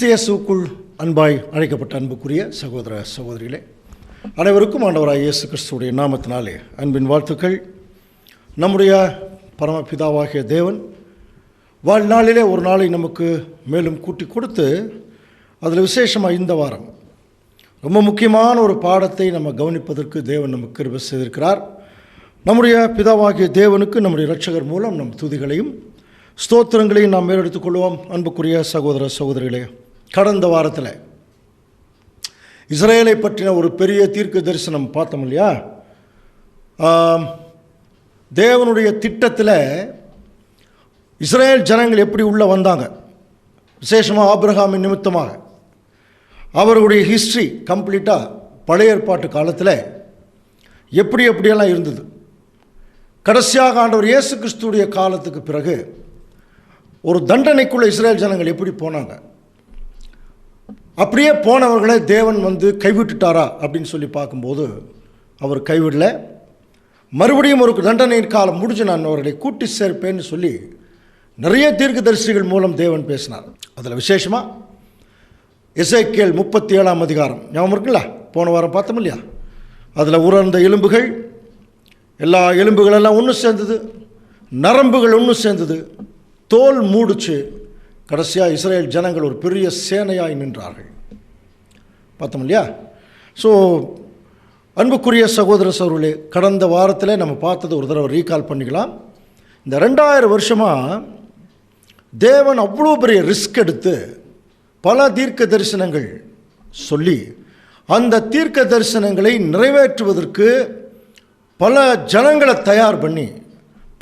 கிறிஸ்து இயேசுவுக்குள் அன்பாய் அழைக்கப்பட்ட அன்புக்குரிய சகோதர சகோதரிகளே, அனைவருக்கும் ஆண்டவராய் இயேசு கிறிஸ்துவுடைய நாமத்தினாலே அன்பின் வாழ்த்துக்கள். நம்முடைய பரமபிதாவாகிய தேவன் வாழ்நாளிலே ஒரு நாளை நமக்கு மேலும் கூட்டி கொடுத்து, அதில் விசேஷமாக இந்த வாரம் ரொம்ப முக்கியமான ஒரு பாடத்தை நம்ம கவனிப்பதற்கு தேவன் நமக்கு கிருபை செய்திருக்கிறார். நம்முடைய பிதாவாகிய தேவனுக்கு நம்முடைய இரட்சகர் மூலம் நம் துதிகளையும் ஸ்தோத்திரங்களையும் நாம் மேலெடுத்துக்கொள்வோம். அன்புக்குரிய சகோதர சகோதரிகளே, கடந்த வாரத்தில் இஸ்ரேலை பற்றின ஒரு பெரிய தீர்க்க தரிசனம் பார்த்தோம் இல்லையா? தேவனுடைய திட்டத்தில் இஸ்ரேல் ஜனங்கள் எப்படி உள்ளே வந்தாங்க, விசேஷமாக ஆபிரகாமின் நிமித்தமாக அவர்களுடைய ஹிஸ்ட்ரி கம்ப்ளீட்டாக பழைய ஏற்பாட்டு காலத்தில் எப்படியெல்லாம் இருந்தது. கடைசியாக ஆண்டவர் இயேசு கிறிஸ்துடைய காலத்துக்கு பிறகு ஒரு தண்டனைக்குள்ளே இஸ்ரேல் ஜனங்கள் எப்படி போனாங்க, அப்படியே போனவர்களை தேவன் கைவிட்டுட்டாரா அப்படின்னு சொல்லி பார்க்கும்போது அவர் கைவிடல. மறுபடியும் ஒரு தண்டனையின் காலம் முடிஞ்சு நான் அவர்களை கூட்டி சேர்ப்பேன்னு சொல்லி நிறைய தீர்க்கதரிசிகள் மூலம் தேவன் பேசினார். அதில் விசேஷமாக எசேக்கியேல் 37ஆம் அதிகாரம் ஞாபகம் இருக்குல்ல? போன வாரம் பார்த்தோம் இல்லையா? அதில் உலர்ந்த எலும்புகள், எல்லா எலும்புகளெல்லாம் ஒன்று சேர்ந்தது, நரம்புகள் ஒன்று சேர்ந்தது, தோல் மூடிச்சு, கடைசியாக இஸ்ரேல் ஜனங்கள் ஒரு பெரிய சேனையாய் நின்றார்கள். பார்த்தோம் இல்லையா? ஸோ அன்புக்குரிய சகோதர சகோதரர்களே, கடந்த வாரத்தில் நம்ம பார்த்தது ஒரு தடவை ரீகால் பண்ணிக்கலாம். இந்த 2000 வருஷமாக தேவன் அவ்வளோ பெரிய ரிஸ்க் எடுத்து பல தீர்க்க தரிசனங்கள் சொல்லி அந்த தீர்க்க தரிசனங்களை நிறைவேற்றுவதற்கு பல ஜனங்களை தயார் பண்ணி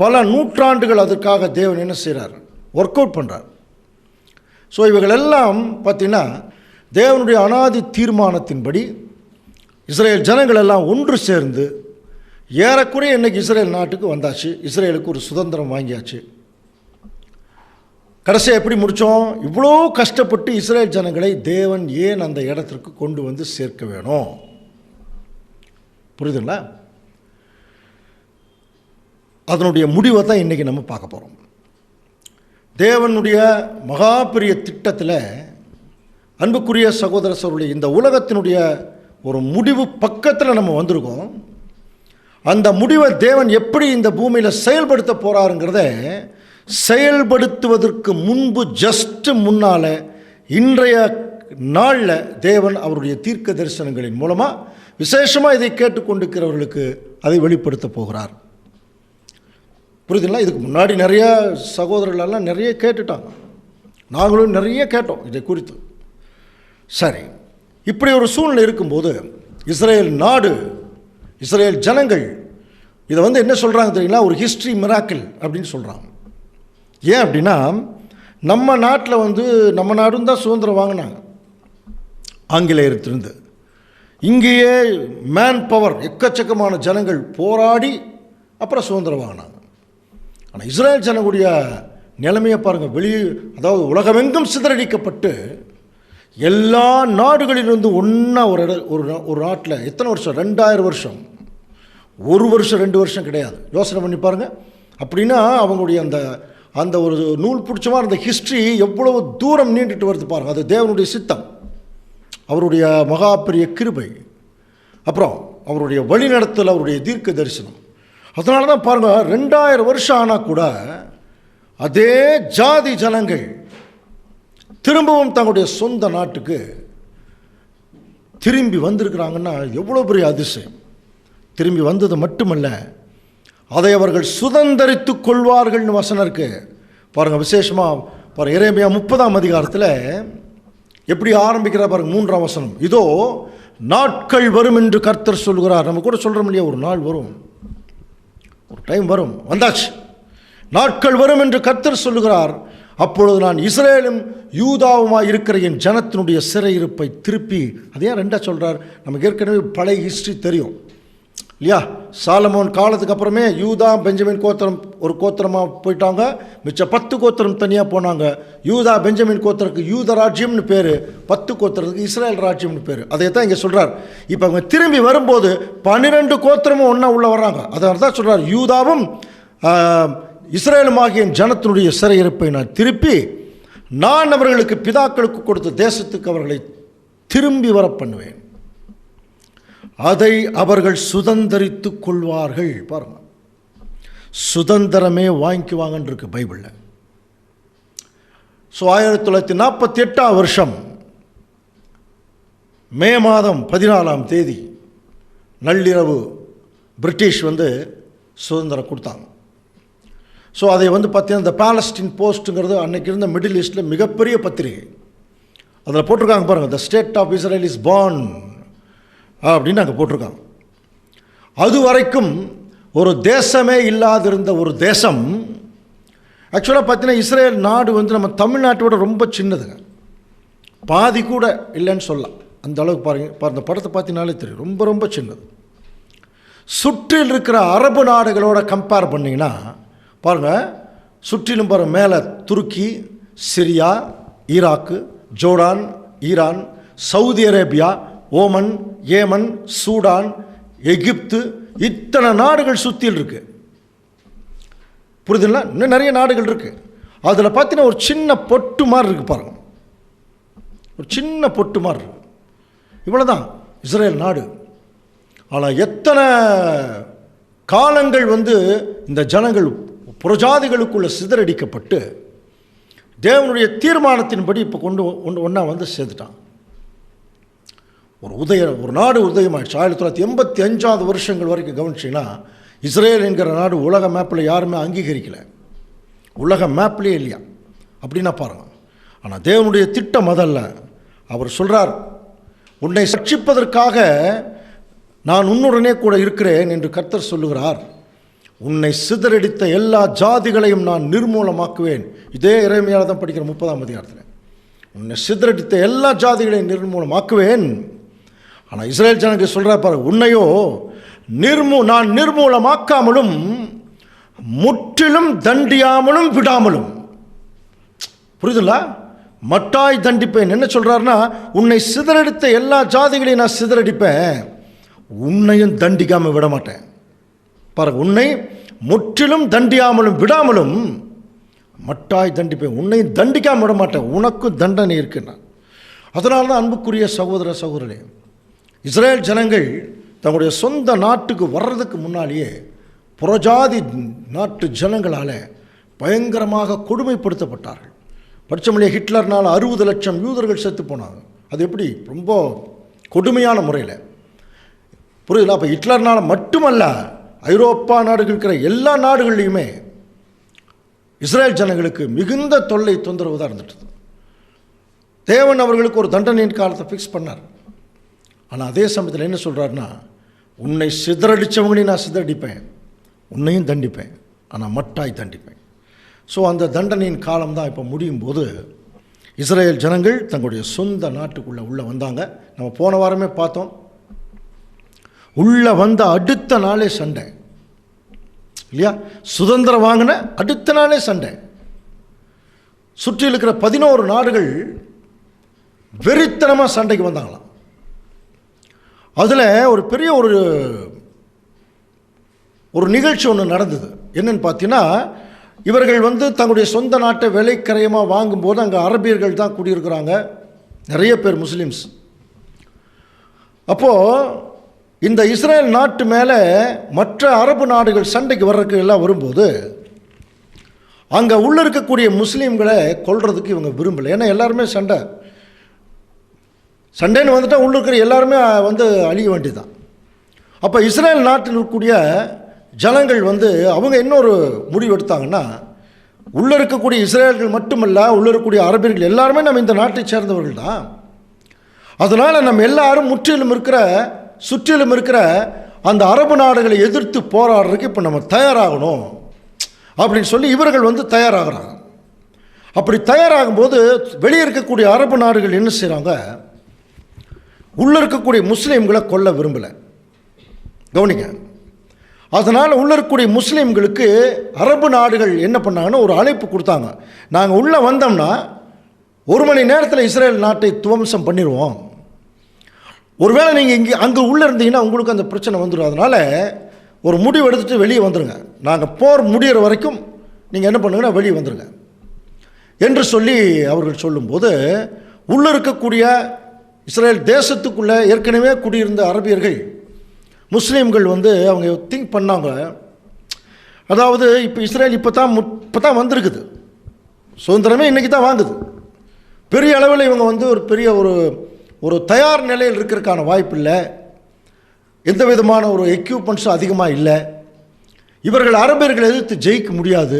பல நூற்றாண்டுகள் அதற்காக தேவன் என்ன செய்கிறார், ஒர்க் அவுட் பண்ணுறார். ஸோ இவைகளெல்லாம் பார்த்திங்கன்னா தேவனுடைய அனாதி தீர்மானத்தின்படி இஸ்ரேல் ஜனங்கள் எல்லாம் ஒன்று சேர்ந்து ஏறக்குறைய இன்றைக்கி இஸ்ரேல் நாட்டுக்கு வந்தாச்சு. இஸ்ரேலுக்கு ஒரு சுதந்திரம் வாங்கியாச்சு. கடைசியாக எப்படி முடித்தோம்? இவ்வளோ கஷ்டப்பட்டு இஸ்ரேல் ஜனங்களை தேவன் ஏன் அந்த இடத்திற்கு கொண்டு வந்து சேர்க்க வேணும்? புரியுதுங்களா? அதனுடைய முடிவை தான் இன்றைக்கி நம்ம பார்க்க போகிறோம். தேவனுடைய மகா பெரிய திட்டத்தில் அன்புக்குரிய சகோதர சகோதரர்களே, இந்த உலகத்தினுடைய ஒரு முடிவு பக்கத்தில் நம்ம வந்திருக்கோம். அந்த முடிவை தேவன் எப்படி இந்த பூமியில் செயல்படுத்த போகிறாருங்கிறத செயல்படுத்துவதற்கு முன்பு ஜஸ்ட்டு முன்னால் இன்றைய நாளில் தேவன் அவருடைய தீர்க்க தரிசனங்களின் மூலமாக விசேஷமாக இதை கேட்டுக்கொண்டிருக்கிறவர்களுக்கு அதை வெளிப்படுத்த போகிறார். புரியுதுங்களா? இதுக்கு முன்னாடி நிறைய சகோதரர்களெல்லாம் நிறைய கேட்டுட்டாங்க, நாங்களும் நிறைய கேட்டோம் இதை குறித்து. சரி, இப்படி ஒரு சூழ்நிலை இருக்கும்போது இஸ்ரேல் நாடு, இஸ்ரேல் ஜனங்கள் இதை என்ன சொல்கிறாங்க தெரியுங்களா? ஒரு ஹிஸ்ட்ரி மிராக்கிள் அப்படின்னு சொல்கிறாங்க. ஏன் அப்படின்னா, நம்ம நாட்டில் நம்ம நாடும் தான் சுதந்திரம் வாங்கினாங்க ஆங்கிலேயர்த்திருந்து. இங்கேயே மேன் பவர் எக்கச்சக்கமான ஜனங்கள் போராடி அப்புறம் சுதந்திரம் வாங்கினாங்க. ஆனால் இஸ்ரேல் ஜனங்களுடைய நிலைமையை பாருங்கள். அதாவது உலகமெங்கும் சிதறடிக்கப்பட்டு எல்லா நாடுகளிலிருந்து ஒன்றா ஒரு நாட்டில் எத்தனை வருஷம்? 2000 வருஷம். ஒரு வருஷம் 2 வருஷம் கிடையாது. யோசனை பண்ணி பாருங்கள். அப்படின்னா அவங்களுடைய அந்த ஒரு நூல் பிடிச்சமாக அந்த ஹிஸ்ட்ரி எவ்வளவு தூரம் நீண்டுட்டு வருது பாருங்கள். அது தேவனுடைய சித்தம், அவருடைய மகா பெரிய கிருபை, அப்புறம் அவருடைய வழிநடத்தல், அவருடைய தீர்க்க தரிசனம். அதனால தான் பாருங்கள், 2000 வருஷம் ஆனால் கூட அதே ஜாதி ஜனங்கள் திரும்பவும் தங்களுடைய சொந்த நாட்டுக்கு திரும்பி வந்திருக்கிறாங்கன்னா எவ்வளோ பெரிய அதிசயம். திரும்பி வந்தது மட்டுமல்ல, அதை அவர்கள் சுதந்தரித்து கொள்வார்கள்னு வசனம் இருக்குது பாருங்கள். விசேஷமாக பாருங்கள், எரேமியா 30ஆம் அதிகாரத்தில் எப்படி ஆரம்பிக்கிற பாருங்கள், 3ஆம் வசனம். இதோ நாட்கள் வரும் என்று கர்த்தர் சொல்கிறார். நம்ம கூட சொல்கிறோம் இல்லையா, ஒரு நாள் வரும், ஒரு டைம் வரும், வந்தாச்சு. நாட்கள் வரும் என்று கர்த்தர் சொல்லுகிறார். அப்பொழுது நான் இஸ்ரேலும் யூதாவுமாய் இருக்கிற என் ஜனத்தினுடைய சிறையிருப்பை திருப்பி. அதே 2ஆக சொல்கிறார். நமக்கு ஏற்கனவே பழைய ஹிஸ்ட்ரி தெரியும் இல்லையா? சாலமோன் காலத்துக்கு அப்புறமே யூதா பெஞ்சமின் கோத்திரம் ஒரு கோத்திரமாக போயிட்டாங்க, மிச்சம் 10 கோத்திரம் தனியாக போனாங்க. யூதா பெஞ்சமின் கோத்திரத்துக்கு யூத ராஜ்யம்னு பேர், 10 கோத்திரத்துக்கு இஸ்ரேல் ராஜ்யம்னு பேர். அதை தான் இங்கே சொல்கிறார். இப்போ அவங்க திரும்பி வரும்போது 12 கோத்திரமும் ஒன்றா உள்ளே வர்றாங்க. அதனால தான் சொல்கிறார், யூதாவும் இஸ்ரேலுமாகிய ஜனத்தினுடைய சிறையிருப்பை நான் திருப்பி நான் அவர்களுக்கு பிதாக்களுக்கு கொடுத்த தேசத்துக்கு அவர்களை திரும்பி வர பண்ணுவேன், அதை அவர்கள் சுதந்தரித்துக் கொள்வார்கள். பாருங்க, சுதந்திரமே வாங்கிக்குவாங்கன்னு இருக்கு பைபிளில். ஸோ 1948 வருஷம் மே மாதம் 14 நள்ளிரவு பிரிட்டிஷ் சுதந்திரம் கொடுத்தாங்க. ஸோ அதை பார்த்தீங்கன்னா இந்த பாலஸ்டீன் போஸ்ட்டுங்கிறது அன்றைக்கி இருந்த மிடில் ஈஸ்டில் மிகப்பெரிய பத்திரிகை. அதில் போட்டிருக்காங்க பாருங்கள், the state of Israel is born அப்படின்னு அங்கே போட்டிருக்காங்க. அது வரைக்கும் ஒரு தேசமே இல்லாதிருந்த ஒரு தேசம். ஆக்சுவலாக பார்த்தீங்கன்னா இஸ்ரேல் நாடு நம்ம தமிழ்நாட்டோட ரொம்ப சின்னதுங்க, பாதி கூட இல்லைன்னு சொல்லலாம். அந்த அளவுக்கு பாருங்கள், அந்த படத்தை பார்த்தீங்கனாலே தெரியும், ரொம்ப ரொம்ப சின்னது. சுற்றில் இருக்கிற அரபு நாடுகளோட கம்பேர் பண்ணிங்கன்னா பாருங்கள், சுற்றிலும் பாருங்கள், மேலே Turkey, Syria, Iraq, Jordan, Iran, Saudi Arabia, Oman, Yemen, Sudan, Egypt, இத்தனை நாடுகள் சுற்றில் இருக்குது. புரியுதுங்களா? இன்னும் நிறைய நாடுகள் இருக்குது. அதில் பார்த்தீங்கன்னா ஒரு சின்ன பொட்டு மாதிரி இருக்குது பாருங்கள், ஒரு சின்ன பொட்டு மாதிரி இருக்குது. இவ்வளோதான் இஸ்ரேல் நாடு. ஆனால் எத்தனை காலங்கள் இந்த ஜனங்கள் புறஜாதிகளுக்குள்ள சிதறடிக்கப்பட்டு தேவனுடைய தீர்மானத்தின்படி இப்போ ஒன்றா சேர்த்துட்டான். ஒரு நாடு உதயமாயிடுச்சு. 1985 வருஷங்கள் வரைக்கும் கவனிச்சிங்கன்னா இஸ்ரேல் என்கிற நாடு உலக மேப்பில் யாருமே அங்கீகரிக்கலை, உலக மேப்லேயே இல்லையா அப்படின்னா பாருங்கள். ஆனால் தேவனுடைய திட்டம் அதல்ல. அவர் சொல்கிறார், உன்னை ரட்சிப்பதற்காக நான் உன்னுடனே கூட இருக்கிறேன் என்று கர்த்தர் சொல்லுகிறார். உன்னை சிதறடித்த எல்லா ஜாதிகளையும் நான் நிர்மூலமாக்குவேன். இதே இறைமையாக தான் படிக்கிற 30ஆம் அதிகாரத்தில், உன்னை சிதறடித்த எல்லா ஜாதிகளையும் நிர்மூலமாக்குவேன். ஆனால் இஸ்ரேல் ஜனங்களுக்கு சொல்கிறா பாரு, உன்னையோ நான் நிர்மூலமாக்காமலும் முற்றிலும் தண்டியாமலும் விடாமலும். புரியுதுங்களா? மட்டாய் தண்டிப்பேன். என்ன சொல்கிறாருன்னா, உன்னை சிதறடித்த எல்லா ஜாதிகளையும் நான் சிதறடிப்பேன், உன்னையும் தண்டிக்காமல் விட மாட்டேன். பாருங்க, உன்னை முற்றிலும் தண்டியாமலும் விடாமலும் மட்டாய் தண்டிப்பேன், உன்னையும் தண்டிக்காமல் விட மாட்டேன், உனக்கும் தண்டனை இருக்குன்னா. அதனால தான் அன்புக்குரிய சகோதர சகோதரர்களே, இஸ்ரேல் ஜனங்கள் தங்களுடைய சொந்த நாட்டுக்கு வர்றதுக்கு முன்னாலேயே புறஜாதி நாட்டு ஜனங்களால் பயங்கரமாக கொடுமைப்படுத்தப்பட்டார்கள். படித்தமொழியே ஹிட்லர்னால் 60 லட்சம் யூதர்கள் செத்து போனாங்க. அது எப்படி? ரொம்ப கொடுமையான முறையில். புரியுதுல? அப்போ ஹிட்லர்னால் மட்டுமல்ல, ஐரோப்பா நாடுகள் இருக்கிற எல்லா நாடுகள்லையுமே இஸ்ரேல் ஜனங்களுக்கு மிகுந்த தொல்லை தொந்தரவு தான் இருந்துட்டு. தேவன் அவர்களுக்கு ஒரு தண்டனையின் காலத்தை ஃபிக்ஸ் பண்ணார். ஆனால் அதே சமயத்தில் என்ன சொல்கிறாருன்னா, உன்னை சிதறடித்தவங்களையும் நான் சிதறடிப்பேன், உன்னையும் தண்டிப்பேன், ஆனால் மட்டாய் தண்டிப்பேன். ஸோ அந்த தண்டனையின் காலம் தான் இப்போ முடியும் போது இஸ்ரேல் ஜனங்கள் தங்களுடைய சொந்த நாட்டுக்குள்ளே உள்ளே வந்தாங்க. நம்ம போன வாரமே பார்த்தோம், உள்ளே வந்த அடுத்த நாளே சண்டை இல்லையா? சுதந்திரம் வாங்கின அடுத்த நாளே சண்டை. சுற்றி இருக்கிற 11 நாடுகள் வெறித்தனமாக சண்டைக்கு வந்தாங்களாம். அதில் ஒரு பெரிய ஒரு நிகழ்ச்சி ஒன்று நடந்தது. என்னன்னு பார்த்தீங்கன்னா, இவர்கள் தங்களுடைய சொந்த நாட்டை விலைக்கரையமாக வாங்கும்போது அங்கே அரபியர்கள் தான் குடியிருக்கிறாங்க, நிறைய பேர் முஸ்லீம்ஸ். அப்போது இந்த இஸ்ரேல் நாட்டு மேலே மற்ற அரபு நாடுகள் சண்டைக்கு வர்றதுக்கு எல்லாம் வரும்போது அங்கே உள்ளே இருக்கக்கூடிய முஸ்லீம்களை கொல்றதுக்கு இவங்க விரும்பலை. ஏன்னா எல்லாருமே சண்டைன்னு வந்துட்டால் உள்ள இருக்கிற எல்லாருமே அழிய வேண்டியதுதான். அப்போ இஸ்ரேல் நாட்டில் இருக்கக்கூடிய ஜனங்கள் அவங்க இன்னொரு முடிவு எடுத்தாங்கன்னா, உள்ளே இருக்கக்கூடிய இஸ்ரேல்கள் மட்டுமல்ல, உள்ளே இருக்கக்கூடிய அரபியர்கள் எல்லாருமே நம்ம இந்த நாட்டை சேர்ந்தவர்கள் தான். அதனால் நம்ம எல்லாரும் சுற்றிலும் இருக்கிற அந்த அரபு நாடுகளை எதிர்த்து போராடுறதுக்கு இப்போ நம்ம தயாராகணும் அப்படின்னு சொல்லி இவர்கள் தயாராகிறாங்க. அப்படி தயாராகும்போது வெளியே இருக்கக்கூடிய அரபு நாடுகள் என்ன செய்கிறாங்க, உள்ளே இருக்கக்கூடிய முஸ்லீம்களை கொல்ல விரும்பலை. கவனிங்க. அதனால் உள்ளே இருக்கக்கூடிய முஸ்லீம்களுக்கு அரபு நாடுகள் என்ன பண்ணாங்கன்னா ஒரு அழைப்பு கொடுத்தாங்க. நாங்கள் உள்ளே வந்தோம்னா 1 மணி நேரத்தில் இஸ்ரேல் நாட்டை துவம்சம் பண்ணிடுவோம். ஒருவேளை நீங்கள் அங்கே உள்ளே இருந்தீங்கன்னா உங்களுக்கு அந்த பிரச்சனை வந்துடும். அதனால் ஒரு முடிவு எடுத்துகிட்டு வெளியே வந்துடுங்க. நாங்கள் போர் முடிகிற வரைக்கும் நீங்கள் என்ன பண்ணுங்கன்னா வெளியே வந்துடுங்க. என்று சொல்லி அவர்கள் சொல்லும்போது, உள்ளே இருக்கக்கூடிய இஸ்ரேல் தேசத்துக்குள்ளே ஏற்கனவே குடியிருந்த அரபியர்கள், முஸ்லீம்கள் அவங்க திங்க் பண்ணாங்க, அதாவது இப்போ இஸ்ரேல் இப்போ தான் வந்திருக்குது, சுதந்திரமே இன்றைக்கி தான் வாங்குது, பெரிய அளவில் இவங்க ஒரு பெரிய ஒரு தயார் நிலையில் இருக்கிறதுக்கான வாய்ப்பு இல்லை, எந்த விதமான ஒரு எக்யூப்மெண்ட்ஸும் அதிகமாக இல்லை, இவர்கள் அரபியர்களை எதிர்த்து ஜெயிக்க முடியாது.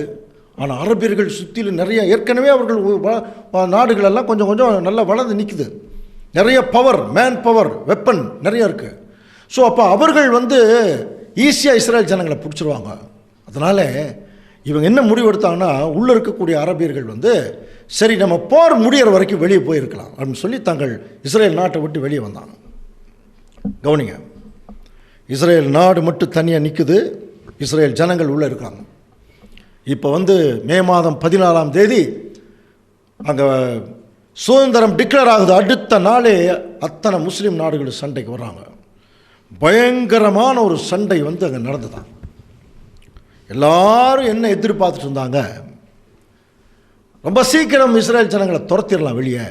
ஆனால் அரபியர்கள் சுற்றிலும் நிறைய ஏற்கனவே அவர்கள் நாடுகளெல்லாம் கொஞ்சம் கொஞ்சம் நல்லா வளர்ந்து நிற்குது, நிறைய பவர், மேன் பவர், வெப்பன் நிறைய இருக்குது. ஸோ அப்போ அவர்கள் ஈஸியாக இஸ்ரேல் ஜனங்களை பிடிச்சிருவாங்க. அதனால் இவங்க என்ன முடிவு எடுத்தாங்கன்னா, உள்ளே இருக்கக்கூடிய அரபியர்கள் சரி நம்ம போர் முடிகிற வரைக்கும் வெளியே போயிருக்கலாம் அப்படின்னு சொல்லி தங்கள் இஸ்ரேல் நாட்டை விட்டு வெளியே வந்தாங்க. கவனிங்க, இஸ்ரேல் நாடு மட்டும் தனியாக நிற்குது, இஸ்ரேல் ஜனங்கள் உள்ளே இருக்காங்க. இப்போ மே மாதம் 14ஆம் தேதி அங்கே சுதந்திரம் டிக்ளேர் ஆகுது. அடுத்த நாளே அத்தனை முஸ்லீம் நாடுகள் சண்டைக்கு வர்றாங்க. பயங்கரமான ஒரு சண்டை அங்கே நடந்துதான். எல்லாரும் என்ன எதிர்பார்த்துட்டு இருந்தாங்க, ரொம்ப சீக்கிரம் இஸ்ரேல் ஜனங்களை துரத்திடலாம் வெளியே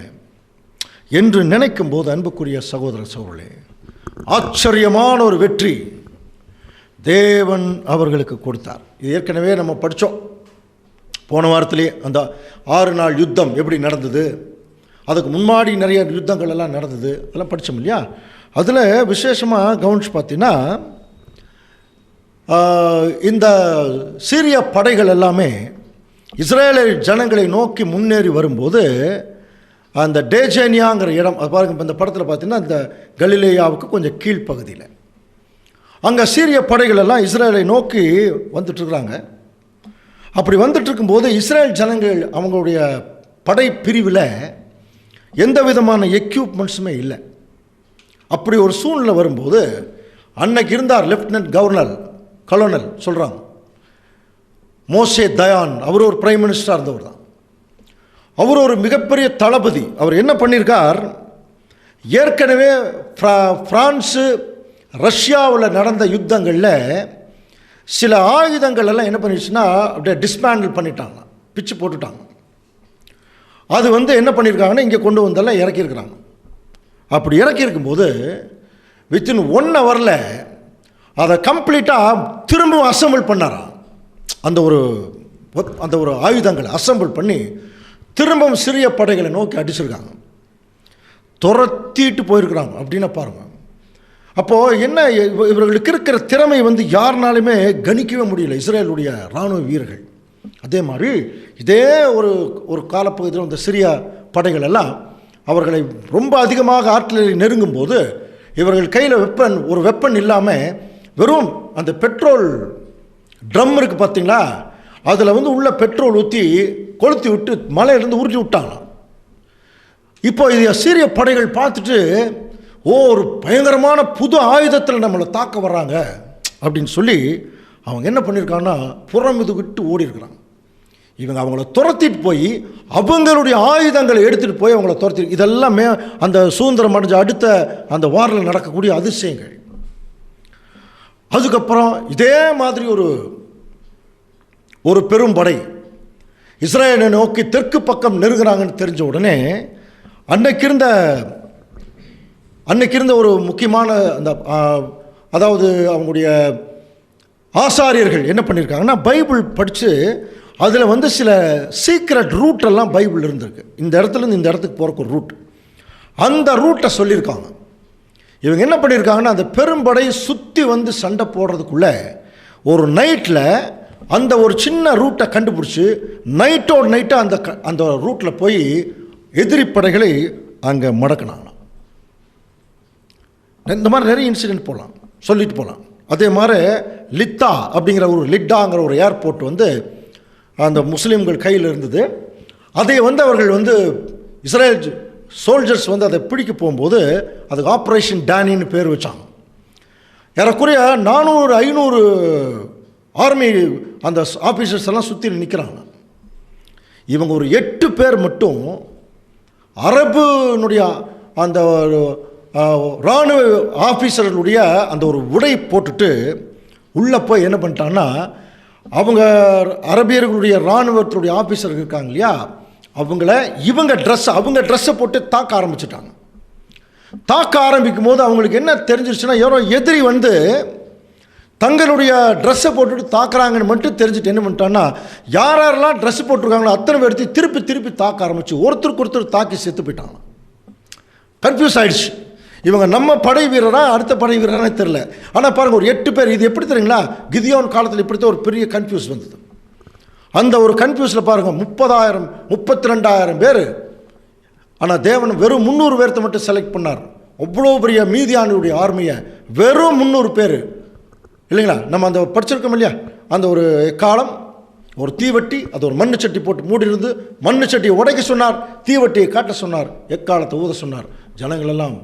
என்று நினைக்கும் போது, அன்புக்குரிய சகோதர சகோதரர்களே, ஆச்சரியமான ஒரு வெற்றி தேவன் அவர்களுக்கு கொடுத்தார். இது ஏற்கனவே நம்ம படித்தோம் போன வாரத்திலே. அந்த 6 நாள் யுத்தம் எப்படி நடந்தது, அதுக்கு முன்னாடி நிறைய யுத்தங்கள் எல்லாம் நடந்தது, அதெல்லாம் படித்தோம் இல்லையா. அதில் விசேஷமாக கவனிச்சு பார்த்தீங்கன்னா, இந்த சீரிய படைகள் எல்லாமே இஸ்ரேல் ஜனங்களை நோக்கி முன்னேறி வரும்போது, அந்த டேஜேனியாங்கிற இடம், அது பாருங்கள், இந்த படத்தில் பார்த்தீங்கன்னா இந்த கலிலேயாவுக்கு கொஞ்சம் கீழ்ப்பகுதியில் அங்கே சீரிய படைகள் எல்லாம் இஸ்ரேலை நோக்கி வந்துட்டுருக்குறாங்க. அப்படி வந்துட்டு இருக்கும்போது இஸ்ரேல் ஜனங்கள் அவங்களுடைய படை பிரிவில் எந்த விதமான எக்யூப்மெண்ட்ஸுமே இல்லை. அப்படி ஒரு சூழ்நிலை வரும்போது, அன்னைக்கு இருந்தார் லெஃப்டினன்ட் கவர்னர் கலோனல் சொல்கிறாங்க, மோசே தயான், அவர் ஒரு பிரைம் மினிஸ்டராக இருந்தவர் தான். அவர் ஒரு மிகப்பெரிய தளபதி. அவர் என்ன பண்ணியிருக்கார், ஏற்கனவே பிரான்ஸு ரஷ்யாவில் நடந்த யுத்தங்களில் சில ஆயுதங்கள் எல்லாம் என்ன பண்ணிடுச்சுன்னா அப்படியே டிஸ்மேண்டில் பண்ணிட்டாங்க, பிச்சு போட்டுட்டாங்க. அது என்ன பண்ணியிருக்காங்கன்னா இங்கே கொண்டு வந்தெல்லாம் இறக்கியிருக்கிறாங்க. அப்படி இறக்கியிருக்கும்போது வித்தின் 1 ஹவரில் அதை கம்ப்ளீட்டாக திரும்பவும் அசம்பிள் பண்ணாராம். அந்த ஒரு ஆயுதங்களை அசம்பிள் பண்ணி திரும்பவும் சிறிய படைகளை நோக்கி அடிச்சிருக்காங்க, துரத்திட்டு போயிருக்கிறாங்க. அப்படின்னா பாருங்கள், அப்போது என்ன இவர்களுக்கு இருக்கிற திறமை யாருனாலுமே கணிக்கவே முடியல இஸ்ரேலுடைய இராணுவ வீரர்கள். அதே மாதிரி இதே ஒரு காலப்பகுதியில் இந்த சிறிய படைகள் எல்லாம் அவர்களை ரொம்ப அதிகமாக ஆர்ட்டிலரி நெருங்கும் போது இவர்கள் கையில் ஒரு வெப்பன் இல்லாமல் வெறும் அந்த பெட்ரோல் ட்ரம் இருக்குது பார்த்தீங்களா, அதில் உள்ள பெட்ரோல் ஊற்றி கொளுத்தி விட்டு மலையிலேருந்து உருட்டி விட்டாங்களாம். இப்போ இது சீரிய படைகள் பார்த்துட்டு, ஒரு பயங்கரமான புது ஆயுதத்தில் நம்மளை தாக்க வர்றாங்க அப்படின்னு சொல்லி அவங்க என்ன பண்ணியிருக்காங்கன்னா புறமிது விட்டு ஓடி இருக்கிறாங்க. இவங்க அவங்கள துரத்திட்டு போய் அவங்களுடைய ஆயுதங்களை எடுத்துகிட்டு போய் அவங்கள துரத்தி, இதெல்லாமே அந்த சுதந்திரம் அடைஞ்ச அடுத்த அந்த வாரில் நடக்கக்கூடிய அதிசயங்கள். அதுக்கப்புறம் இதே மாதிரி ஒரு பெரும் படை இஸ்ரேலை நோக்கி தெற்கு பக்கம் நெருங்குறாங்கன்னு தெரிஞ்ச உடனே அன்னைக்கு இருந்த ஒரு முக்கியமான அந்த அதாவது அவங்களுடைய ஆசாரியர்கள் என்ன பண்ணியிருக்காங்கன்னா பைபிள் படித்து அதில் சில சீக்ரெட் ரூட்டெல்லாம் பைபிள் இருந்திருக்கு. இந்த இடத்துலேருந்து இந்த இடத்துக்கு போகிறக்கு ஒரு ரூட், அந்த ரூட்டை சொல்லியிருக்காங்க. இவங்க என்ன பண்ணியிருக்காங்கன்னா அந்த பெரும்படை சுற்றி சண்டை போடுறதுக்குள்ளே ஒரு நைட்டில் அந்த ஒரு சின்ன ரூட்டை கண்டுபிடிச்சி நைட்டோடு நைட்டாக அந்த ரூட்டில் போய் எதிரி படைகளை அங்கே மடக்கினாங்க. இந்த மாதிரி நிறைய இன்சிடென்ட் சொல்லிட்டு போகலாம். அதே மாதிரி லிட்டாங்கிற ஒரு ஏர்போர்ட் அந்த முஸ்லீம்கள் கையில் இருந்தது. அதை அவர்கள் இஸ்ரேல் சோல்ஜர்ஸ் அதை பிடிக்க போகும்போது அதுக்கு ஆப்ரேஷன் டேனின்னு பேர் வச்சாங்க. ஏறக்குறைய 400-500 ஆர்மி அந்த ஆஃபீஸர்ஸ் எல்லாம் சுற்றி நிற்கிறாங்க. இவங்க ஒரு 8 பேர் மட்டும் அரபுனுடைய அந்த இராணுவ ஆஃபீஸர்களுடைய அந்த ஒரு உடை போட்டுட்டு உள்ளே போய் என்ன பண்ணிட்டாங்கன்னா அவங்க அரபியர்களுடைய இராணுவத்துடைய ஆஃபீஸர்கள் இருக்காங்க இல்லையா, இவங்க ட்ரெஸ்ஸை போட்டு தாக்க ஆரம்பிச்சிட்டாங்க. தாக்க ஆரம்பிக்கும் போது அவங்களுக்கு என்ன தெரிஞ்சிருச்சுன்னா, யாரோ எதிரி வந்து தங்களுடைய ட்ரெஸ்ஸை போட்டுட்டு தாக்குறாங்கன்னு மட்டும் தெரிஞ்சுட்டு என்ன பண்ணிட்டான்னா, யாரெல்லாம் ட்ரெஸ் போட்டிருக்காங்களோ அத்தனை பேர்த்து திருப்பி தாக்க ஆரம்பிச்சு ஒருத்தருக்கு ஒருத்தர் தாக்கி செத்து போயிட்டாங்க. கன்ஃபியூஸ் ஆகிடுச்சு. இவங்க நம்ம படை வீரரா அடுத்த படை வீரரானே தெரில. ஆனால் பாருங்கள், ஒரு 8 பேர். இது எப்படி தெரியுங்களா, கிதியோன் காலத்தில் இப்படித்தான் ஒரு பெரிய கன்ஃபியூஸ் வந்தது. அந்த ஒரு கன்ஃபியூஸில் பாருங்கள் 30,000 32,000 பேர். ஆனால் தேவன் வெறும் 300 பேர்த்தை மட்டும் செலக்ட் பண்ணார். அவ்வளோ பெரிய மீதியானுடைய ஆர்மியை வெறும் 300 பேர் இல்லைங்களா. நம்ம அந்த படிச்சிருக்கோம் இல்லையா, அந்த ஒரு காலம், ஒரு தீவட்டி, அது ஒரு மண்ணு சட்டி போட்டு மூடி இருந்து மண்ணு சட்டியை உடைக்க சொன்னார், தீவட்டியை காட்ட சொன்னார், எக்காலத்தை ஊத சொன்னார். ஜனங்கள் எல்லாம்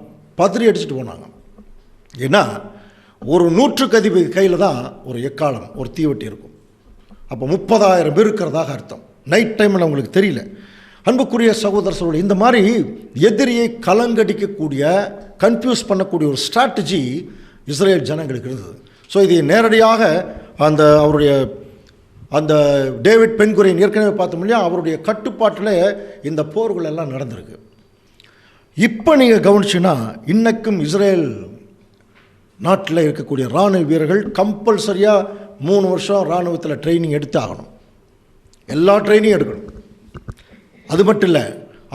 பதறி அடிச்சுட்டு போனாங்க. ஏன்னா ஒரு 100 அதிபதி கையில் தான் ஒரு எக்காலம், ஒரு தீவட்டி இருக்கும். அப்போ 30,000 பேர் இருக்கிறதாக அர்த்தம். நைட் டைமில் அவங்களுக்கு தெரியல. அன்புக்குரிய சகோதரர்களோடு, இந்த மாதிரி எதிரியை கலங்கடிக்கக்கூடிய, கன்ஃபியூஸ் பண்ணக்கூடிய ஒரு ஸ்ட்ராட்டஜி இஸ்ரேல் ஜனங்களுக்கு இருந்தது. ஸோ இது நேரடியாக அந்த டேவிட் பென்குரியன் ஏற்கனவே பார்த்தோம் இல்லையா, அவருடைய கட்டுப்பாட்டில் இந்த போர்கள் எல்லாம் நடந்திருக்கு. இப்போ நீங்கள் கவனிச்சுன்னா, இன்றைக்கும் இஸ்ரேல் நாட்டில் இருக்கக்கூடிய இராணுவ வீரர்கள் கம்பல்சரியாக 3 வருஷம் இராணுவத்தில் ட்ரைனிங் எடுத்து ஆகணும். எல்லா ட்ரைனிங் எடுக்கணும். அது மட்டும் இல்லை,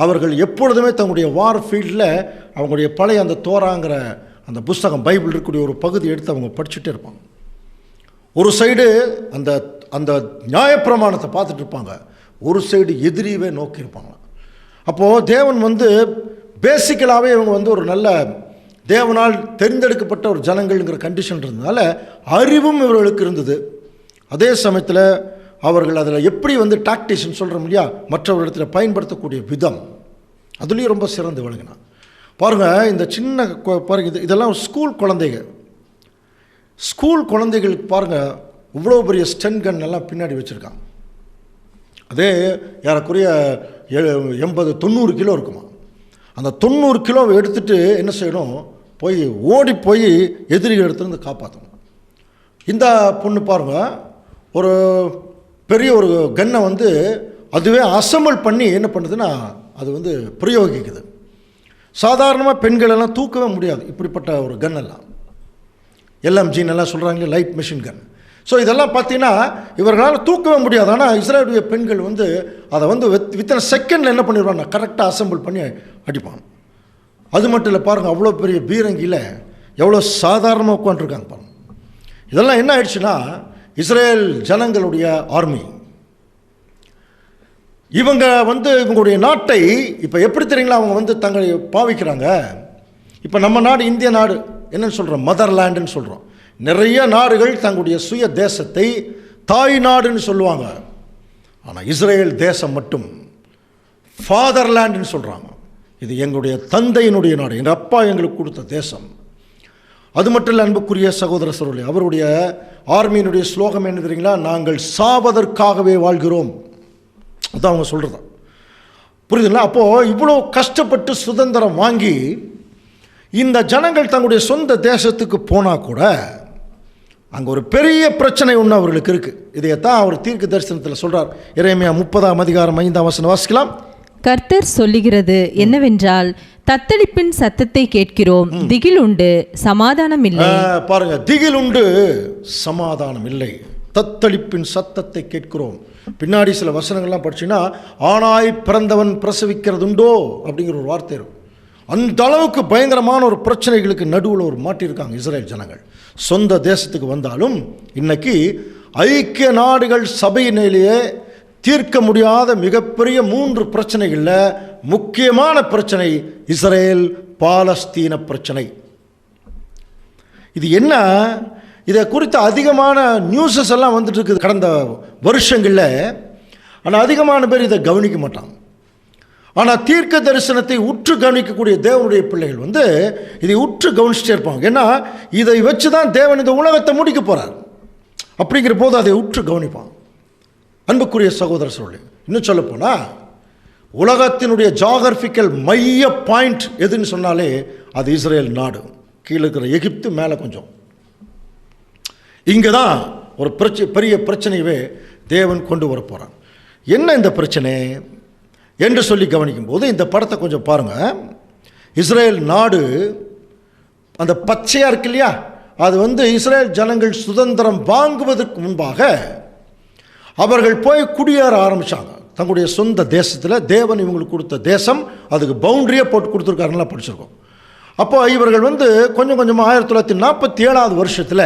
அவர்கள் எப்பொழுதுமே தங்களுடைய வார் ஃபீல்டில் அவங்களுடைய பழைய அந்த தோராங்கிற அந்த புஸ்தகம், பைபிள் இருக்கக்கூடிய ஒரு பகுதி எடுத்து அவங்க படிச்சுட்டே இருப்பாங்க. ஒரு சைடு அந்த அந்த நியாயப்பிரமாணத்தை பார்த்துட்டு இருப்பாங்க, ஒரு சைடு எதிரியவே நோக்கி இருப்பாங்க. அப்போது தேவன் வந்து பேசிக்கலாகவே இவங்க வந்து ஒரு நல்ல தேவனால் தேர்ந்தெடுக்கப்பட்ட ஒரு ஜனங்கள்ங்கிற கண்டிஷன் இருந்ததுனால அறிவும் இவர்களுக்கு இருந்தது. அதே சமயத்தில் அவர்கள் அதில் எப்படி வந்து டாக்டிஷன் சொல்கிறோம் இல்லையா, மற்றவர்களிடத்தில் பயன்படுத்தக்கூடிய விதம், அதுலேயும் ரொம்ப சிறந்து விளங்கினான். பாருங்கள், இந்த சின்ன பாருங்கள், இதெல்லாம் ஸ்கூல் குழந்தைகளுக்கு பாருங்கள், இவ்வளோ பெரிய ஸ்டன் கன் எல்லாம் பின்னாடி வச்சுருக்காங்க. அதே ஏறக்குறைய 80-90 கிலோ இருக்குமா. அந்த 90 கிலோவை எடுத்துகிட்டு என்ன செய்யணும், ஓடி போய் எதிரிகள் எடுத்துருந்து காப்பாற்றணும். இந்த பொண்ணு பாருங்கள், ஒரு பெரிய ஒரு கன்னை வந்து அதுவே அசம்பிள் பண்ணி என்ன பண்ணுதுன்னா, அது வந்து பிரயோகிக்குது. சாதாரணமாக பெண்களெல்லாம் தூக்கவே முடியாது இப்படிப்பட்ட ஒரு கன் எல்லாம். எல்எம்ஜின்னு எல்லாம் சொல்கிறாங்களே, லைட் மிஷின் கன். ஸோ இதெல்லாம் பார்த்தீங்கன்னா இவர்களால் தூக்கவே முடியாது. ஆனால் இஸ்ரேலுடைய பெண்கள் வந்து அதை வந்து வித்தின் செகண்டில் என்ன பண்ணிடுவாங்க, கரெக்டாக அசம்பிள் பண்ணி அடிப்பாங்க. அது மட்டும் இல்லை, பாருங்கள், அவ்வளோ பெரிய பீரங்கியில் எவ்வளோ சாதாரணமாக உட்காந்துருக்காங்க பாருங்கள். இதெல்லாம் என்ன ஆயிடுச்சுன்னா, இஸ்ரேல் ஜனங்களுடைய ஆர்மி இவங்க வந்து இவங்களுடைய நாட்டை இப்போ எப்படி தெரியுங்களா, அவங்க வந்து தங்களை பாவிக்கிறாங்க. இப்போ நம்ம நாடு, இந்திய நாடு என்னன்னு சொல்கிறோம், மதர்லேண்டுன்னு சொல்கிறோம். நிறைய நாடுகள் தங்களுடைய சுய தேசத்தை தாய் நாடுன்னு சொல்லுவாங்க. ஆனால் இஸ்ரேல் தேசம் மட்டும் ஃபாதர்லேண்டுன்னு சொல்கிறாங்க. இது எங்களுடைய தந்தையினுடைய நாடு, எங்கள் அப்பா எங்களுக்கு கொடுத்த தேசம். அது மட்டும் இல்லை அன்புக்குரிய சகோதர சகோதரி, அவருடைய ஆர்மியினுடைய ஸ்லோகம் என்ன தெரியுங்களா, நாங்கள் சாவதற்காகவே வாழ்கிறோம். அதுதான் அவங்க சொல்கிறது. புரியுதுங்களா? அப்போது இவ்வளோ கஷ்டப்பட்டு சுதந்திரம் வாங்கி இந்த ஜனங்கள் தங்களுடைய சொந்த தேசத்துக்கு போனால் கூட அங்கே ஒரு பெரிய பிரச்சனை ஒன்று அவர்களுக்கு இருக்குது. இதையத்தான் அவர் தீர்க்க தரிசனத்தில் சொல்கிறார். எரேமியா 30:5 வாசிக்கலாம். கர்த்தர் சொல்லுகிறது என்னவென்றால், தத்தளிப்பின் சத்தத்தை கேட்கிறோம், திகில் உண்டு, சமாதானம் இல்லை. பாருங்க, திகில் உண்டு, சமாதானம் இல்லை. தத்தளிப்பின் சத்தத்தை கேட்கிறோம். பின்னாடி சில வசனங்கள்லாம் படிச்சுன்னா, ஆனாய் பிறந்தவன் பிரசவிக்கிறதுண்டோ அப்படிங்கிற ஒரு வார்த்தை இருக்கும். அந்த அளவுக்கு பயங்கரமான ஒரு பிரச்சனைகளுக்கு நடுவில் ஒரு மாட்டியிருக்காங்க இஸ்ரேல் ஜனங்கள். சொந்த தேசத்துக்கு வந்தாலும் இன்னைக்கு ஐக்கிய நாடுகள் சபையிலேயே தீர்க்க முடியாத மிகப்பெரிய 3 பிரச்சனைகளில் முக்கியமான பிரச்சனை இஸ்ரேல் பாலஸ்தீன பிரச்சனை. இது என்ன, இதை குறித்த அதிகமான நியூஸஸ் எல்லாம் வந்துட்டு இருக்குது கடந்த வருஷங்களில். ஆனால் அதிகமான பேர் இதை கவனிக்க மாட்டாங்க. ஆனால் தீர்க்க தரிசனத்தை உற்று கவனிக்கக்கூடிய தேவனுடைய பிள்ளைகள் வந்து இதை உற்று கவனிச்சுட்டே இருப்பாங்க. ஏன்னா இதை வச்சு தான் தேவன் இந்த உலகத்தை முடிக்க போகிறார். அப்படிங்கிற போது அதை உற்று கவனிப்பாங்க. அன்புக்குரிய சகோதர சகோதரி, இன்னும் சொல்லப்போனால் உலகத்தினுடைய ஜாகிரபிக்கல் மைய பாயிண்ட் எதுன்னு சொன்னாலே அது இஸ்ரேல் நாடு. கீழே இருக்கிற எகிப்து, மேலே கொஞ்சம். இங்கே தான் ஒரு பெரிய பிரச்சனையவே தேவன் கொண்டு வர போகிறார். என்ன இந்த பிரச்சனை? என்று சொல்லி கவனிக்கும்போது இந்த படத்தை கொஞ்சம் பாருங்கள். இஸ்ரேல் நாடு அந்த பச்சையாக இருக்கு இல்லையா, அது இஸ்ரேல் ஜனங்கள் சுதந்திரம் வாங்குவதற்கு முன்பாக அவர்கள் போய் குடியேற ஆரம்பித்தாங்க தங்களுடைய சொந்த தேசத்தில். தேவன் இவங்களுக்கு கொடுத்த தேசம், அதுக்கு பவுண்டரியே போட்டு கொடுத்துருக்காருலாம் படிச்சிருக்கோம். அப்போ இவர்கள் கொஞ்சம் கொஞ்சமாக 1947 வருஷத்தில்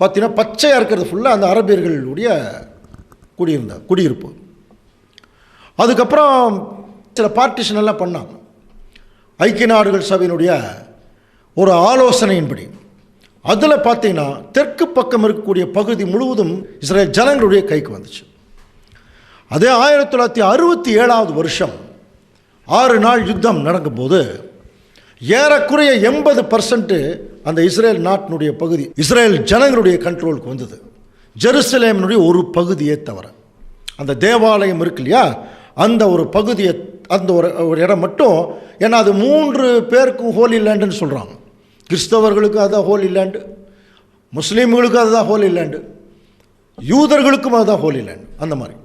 பார்த்தீங்கன்னா பச்சையாக இருக்கிறது ஃபுல்லாக அந்த அரபியர்களுடைய குடியிருப்பு. அதுக்கப்புறம் சில பார்ட்டிஷன் எல்லாம் பண்ணாங்க. ஐக்கிய நாடுகள் சபையினுடைய ஒரு ஆலோசனையின்படி அதில் பார்த்தீங்கன்னா தெற்கு பக்கம் இருக்கக்கூடிய பகுதி முழுவதும் இஸ்ரேல் ஜனங்களுடைய கைக்கு வந்துச்சு. அதே 1967 வருஷம் 6 நாள் யுத்தம் நடக்கும்போது ஏறக்குறைய 80% அந்த இஸ்ரேல் நாட்டினுடைய பகுதி இஸ்ரேல் ஜனங்களுடைய கண்ட்ரோலுக்கு வந்தது. ஜெருசலேமினுடைய ஒரு பகுதியே தவிர அந்த தேவாலயம் இருக்கு இல்லையா, அந்த ஒரு பகுதியை, அந்த ஒரு இடம் மட்டும். ஏன்னா அது 3 பேருக்கும் ஹோலி லேண்டுன்னு சொல்கிறாங்க. கிறிஸ்தவர்களுக்கு அதுதான் ஹோலி லேண்டு, முஸ்லீம்களுக்கு அதுதான் ஹோலி லேண்டு, யூதர்களுக்கும் அதுதான் ஹோலி லேண்டு. அந்த மாதிரி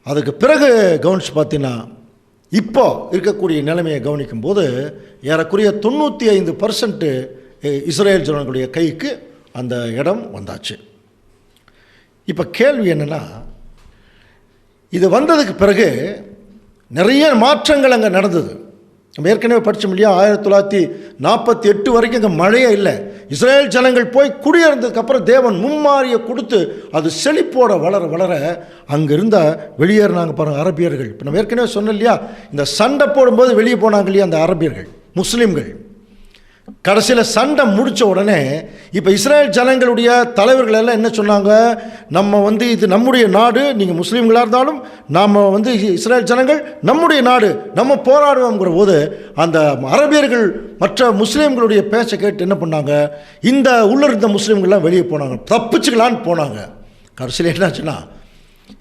அதுக்கு பிறகு கவனித்து பார்த்தீங்கன்னா இப்போ இருக்கக்கூடிய நிலைமையை கவனிக்கும் போது ஏறக்குறைய 95% இஸ்ரேல் ஜனங்களுடைய கைக்கு அந்த இடம் வந்தாச்சு. இப்போ கேள்வி என்னென்னா, இது வந்ததுக்கு பிறகு நிறைய மாற்றங்கள் அங்கே நடந்தது. நம்ம ஏற்கனவே படித்தோம் இல்லையா, 1948 வரைக்கும் இங்கே மழையே இல்லை. இஸ்ரேல் ஜனங்கள் போய் குடியேறதுக்கப்புறம் தேவன் மும்மாரியை கொடுத்து அது செழிப்போட வளர வளர அங்கே இருந்த வெளியேறினாங்க பாருங்கள் அரபியர்கள். இப்போ நம்ம ஏற்கனவே சொன்னோம் இல்லையா, இந்த சண்டை போடும்போது வெளியே போனாங்க இல்லையா அந்த அரபியர்கள், முஸ்லீம்கள். கடைசியில் சண்டை முடித்த உடனே இப்போ இஸ்ரேல் ஜனங்களுடைய தலைவர்கள் எல்லாம் என்ன சொன்னாங்க, நம்ம இது நம்முடைய நாடு, நீங்கள் முஸ்லீம்களாக இருந்தாலும் நாம் இஸ்ரேல் ஜனங்கள் நம்முடைய நாடு, நம்ம போராடுவோங்கிற போது அந்த அரபியர்கள் மற்ற முஸ்லீம்களுடைய பேச்சை கேட்டு என்ன பண்ணாங்க, இந்த உள்ளிருந்த முஸ்லீம்கள்லாம் வெளியே போனாங்க, தப்பிச்சுக்கலான்னு போனாங்க. கடைசியில் என்னாச்சுன்னா